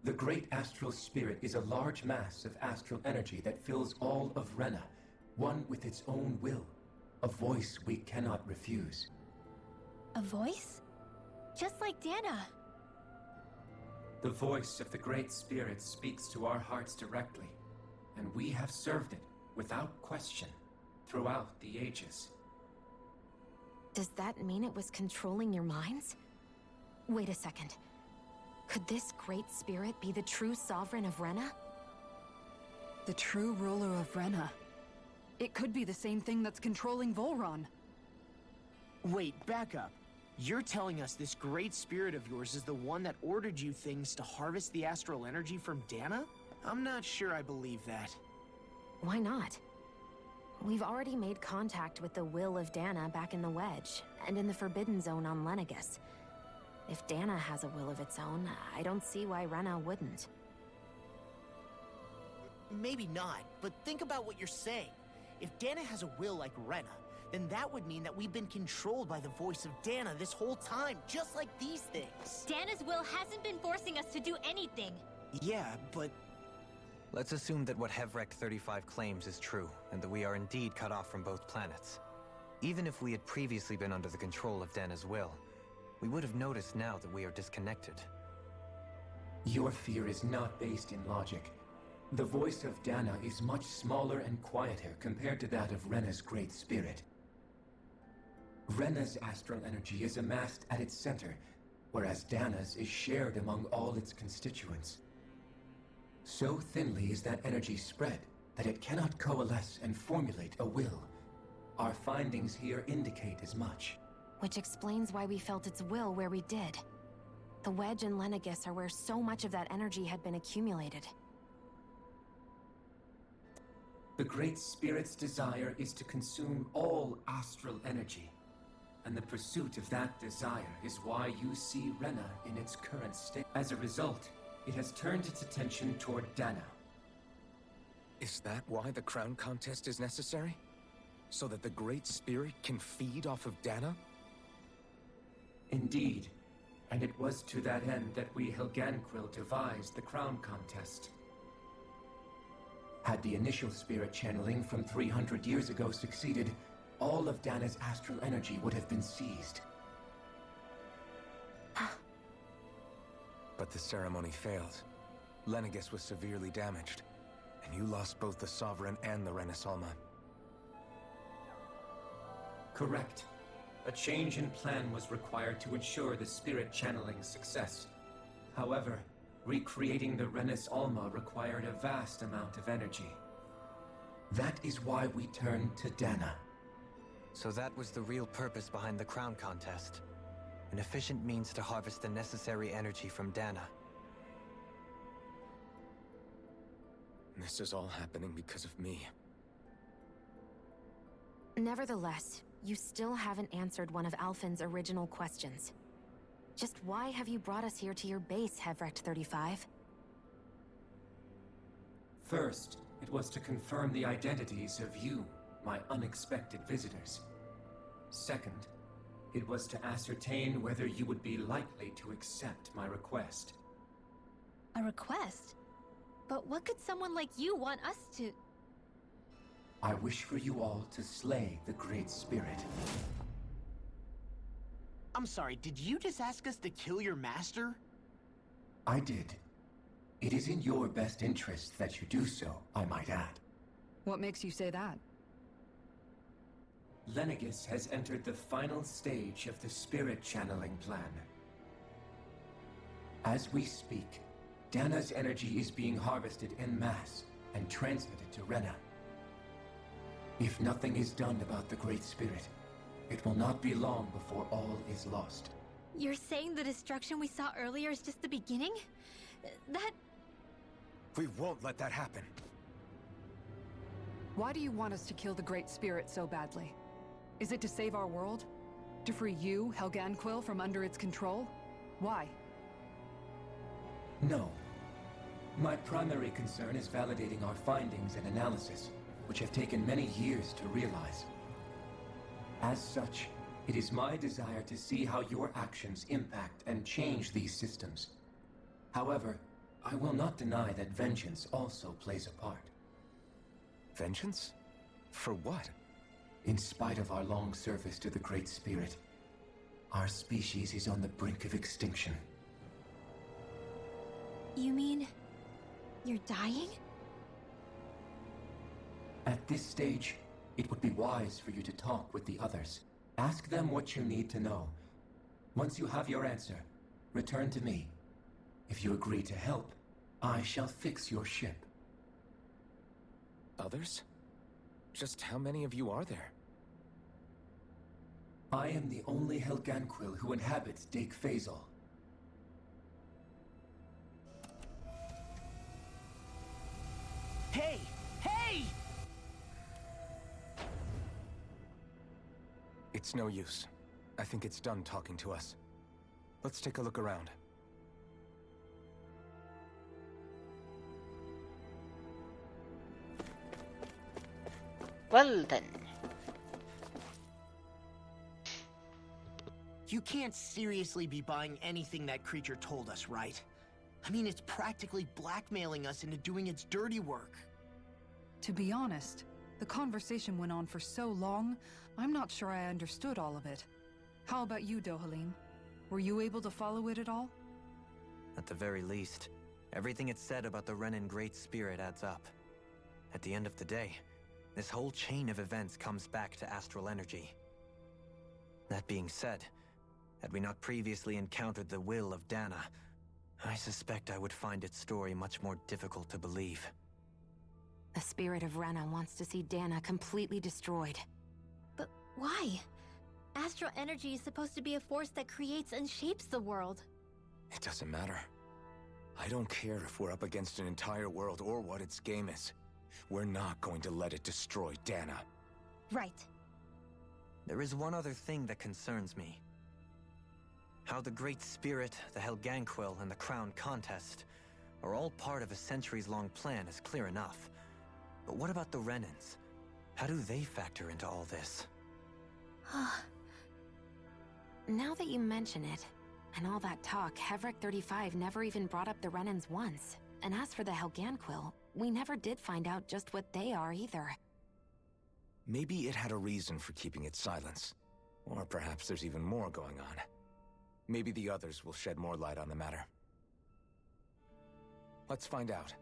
The Great Astral Spirit is a large mass of astral energy that fills all of Rena, one with its own will, a voice we cannot refuse. A voice? Just like Dana. The voice of the Great Spirit speaks to our hearts directly, and we have served it without question throughout the ages. Does that mean it was controlling your minds? Wait a second. Could this Great Spirit be the true Sovereign of Rena? The true ruler of Rena. It could be the same thing that's controlling Volron. Wait, back up. You're telling us this Great Spirit of yours is the one that ordered you things to harvest the astral energy from Dana? I'm not sure I believe that. Why not? We've already made contact with the will of Dana back in the Wedge, and in the Forbidden Zone on Lenegus. If Dana has a will of its own, I don't see why Rena wouldn't. Maybe not, but think about what you're saying. If Dana has a will like Rena, then that would mean that we've been controlled by the voice of Dana this whole time, just like these things. Dana's will hasn't been forcing us to do anything. Yeah, but... Let's assume that what Hevrecht 35 claims is true, and that we are indeed cut off from both planets. Even if we had previously been under the control of Dana's will, we would have noticed now that we are disconnected. Your fear is not based in logic. The voice of Dana is much smaller and quieter compared to that of Rena's Great Spirit. Rena's astral energy is amassed at its center, whereas Dana's is shared among all its constituents. So thinly is that energy spread that it cannot coalesce and formulate a will. Our findings here indicate as much. Which explains why we felt its will where we did. The Wedge and Lenegis are where so much of that energy had been accumulated. The Great Spirit's desire is to consume all astral energy. And the pursuit of that desire is why you see Rena in its current state. As a result, it has turned its attention toward Dana. Is that why the crown contest is necessary? So that the Great Spirit can feed off of Dana? Indeed. And it was to that end that we Helganquil devised the crown contest. Had the initial spirit channeling from 300 years ago succeeded, all of Dana's astral energy would have been seized. But the ceremony failed. Lenegis was severely damaged, and you lost both the Sovereign and the Renis Alma. Correct. A change in plan was required to ensure the spirit channeling's success. However, recreating the Renis Alma required a vast amount of energy. That is why we turned to Dana. So that was the real purpose behind the crown contest. An efficient means to harvest the necessary energy from Dana. This is all happening because of me. Nevertheless, you still haven't answered one of Alphen's original questions. Just why have you brought us here to your base, Hevrecht 35? First, it was to confirm the identities of you, my unexpected visitors. Second, it was to ascertain whether you would be likely to accept my request. A request? But what could someone like you want us to... I wish for you all to slay the Great Spirit. I'm sorry, did you just ask us to kill your master? I did. It is in your best interest that you do so, I might add. What makes you say that? Lenegis has entered the final stage of the spirit channeling plan. As we speak, Dana's energy is being harvested en masse and transmitted to Rena. If nothing is done about the Great Spirit, it will not be long before all is lost. You're saying the destruction we saw earlier is just the beginning? That... We won't let that happen. Why do you want us to kill the Great Spirit so badly? Is it to save our world? To free you, Helganquil, from under its control? Why? No. My primary concern is validating our findings and analysis, which have taken many years to realize. As such, it is my desire to see how your actions impact and change these systems. However, I will not deny that vengeance also plays a part. Vengeance? For what? In spite of our long service to the Great Spirit, our species is on the brink of extinction. You mean... you're dying? At this stage, it would be wise for you to talk with the others. Ask them what you need to know. Once you have your answer, return to me. If you agree to help, I shall fix your ship. Others? Just how many of you are there? I am the only Helganquil who inhabits Dake Faisal. Hey! Hey! It's no use. I think it's done talking to us. Let's take a look around. Well then. You can't seriously be buying anything that creature told us, right? I mean, it's practically blackmailing us into doing its dirty work. To be honest, the conversation went on for so long, I'm not sure I understood all of it. How about you, Dohalim? Were you able to follow it at all? At the very least, everything it said about the Renin Great Spirit adds up. At the end of the day, this whole chain of events comes back to astral energy. That being said, had we not previously encountered the will of Dana, I suspect I would find its story much more difficult to believe. The spirit of Rena wants to see Dana completely destroyed. But why? Astral energy is supposed to be a force that creates and shapes the world. It doesn't matter. I don't care if we're up against an entire world or what its game is. We're not going to let it destroy Dana. Right. There is one other thing that concerns me. How the Great Spirit, the Helganquil, and the Crown Contest are all part of a centuries-long plan is clear enough. But what about the Renans? How do they factor into all this? Now that you mention it, and all that talk, Hevric 35 never even brought up the Renans once. And as for the Helganquil, we never did find out just what they are either. Maybe it had a reason for keeping its silence. Or perhaps there's even more going on. Maybe the others will shed more light on the matter. Let's find out.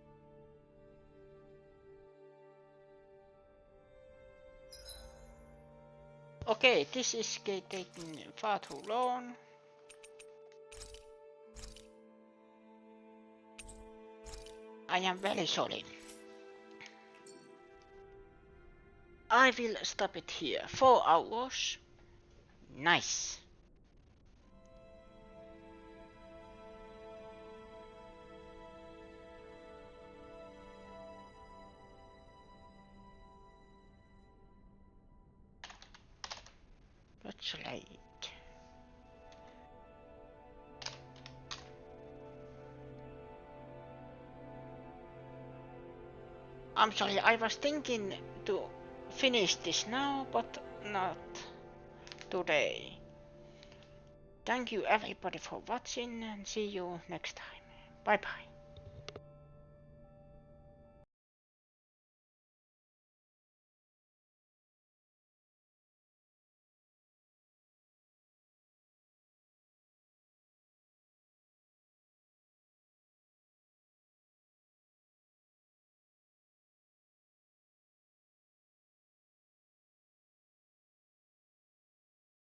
Okay, this is taking far too long. I am very sorry. I will stop it here. 4 hours. Nice. That's right. I'm sorry, I was thinking to finish this now, but not today. Thank you everybody for watching and see you next time. Bye bye.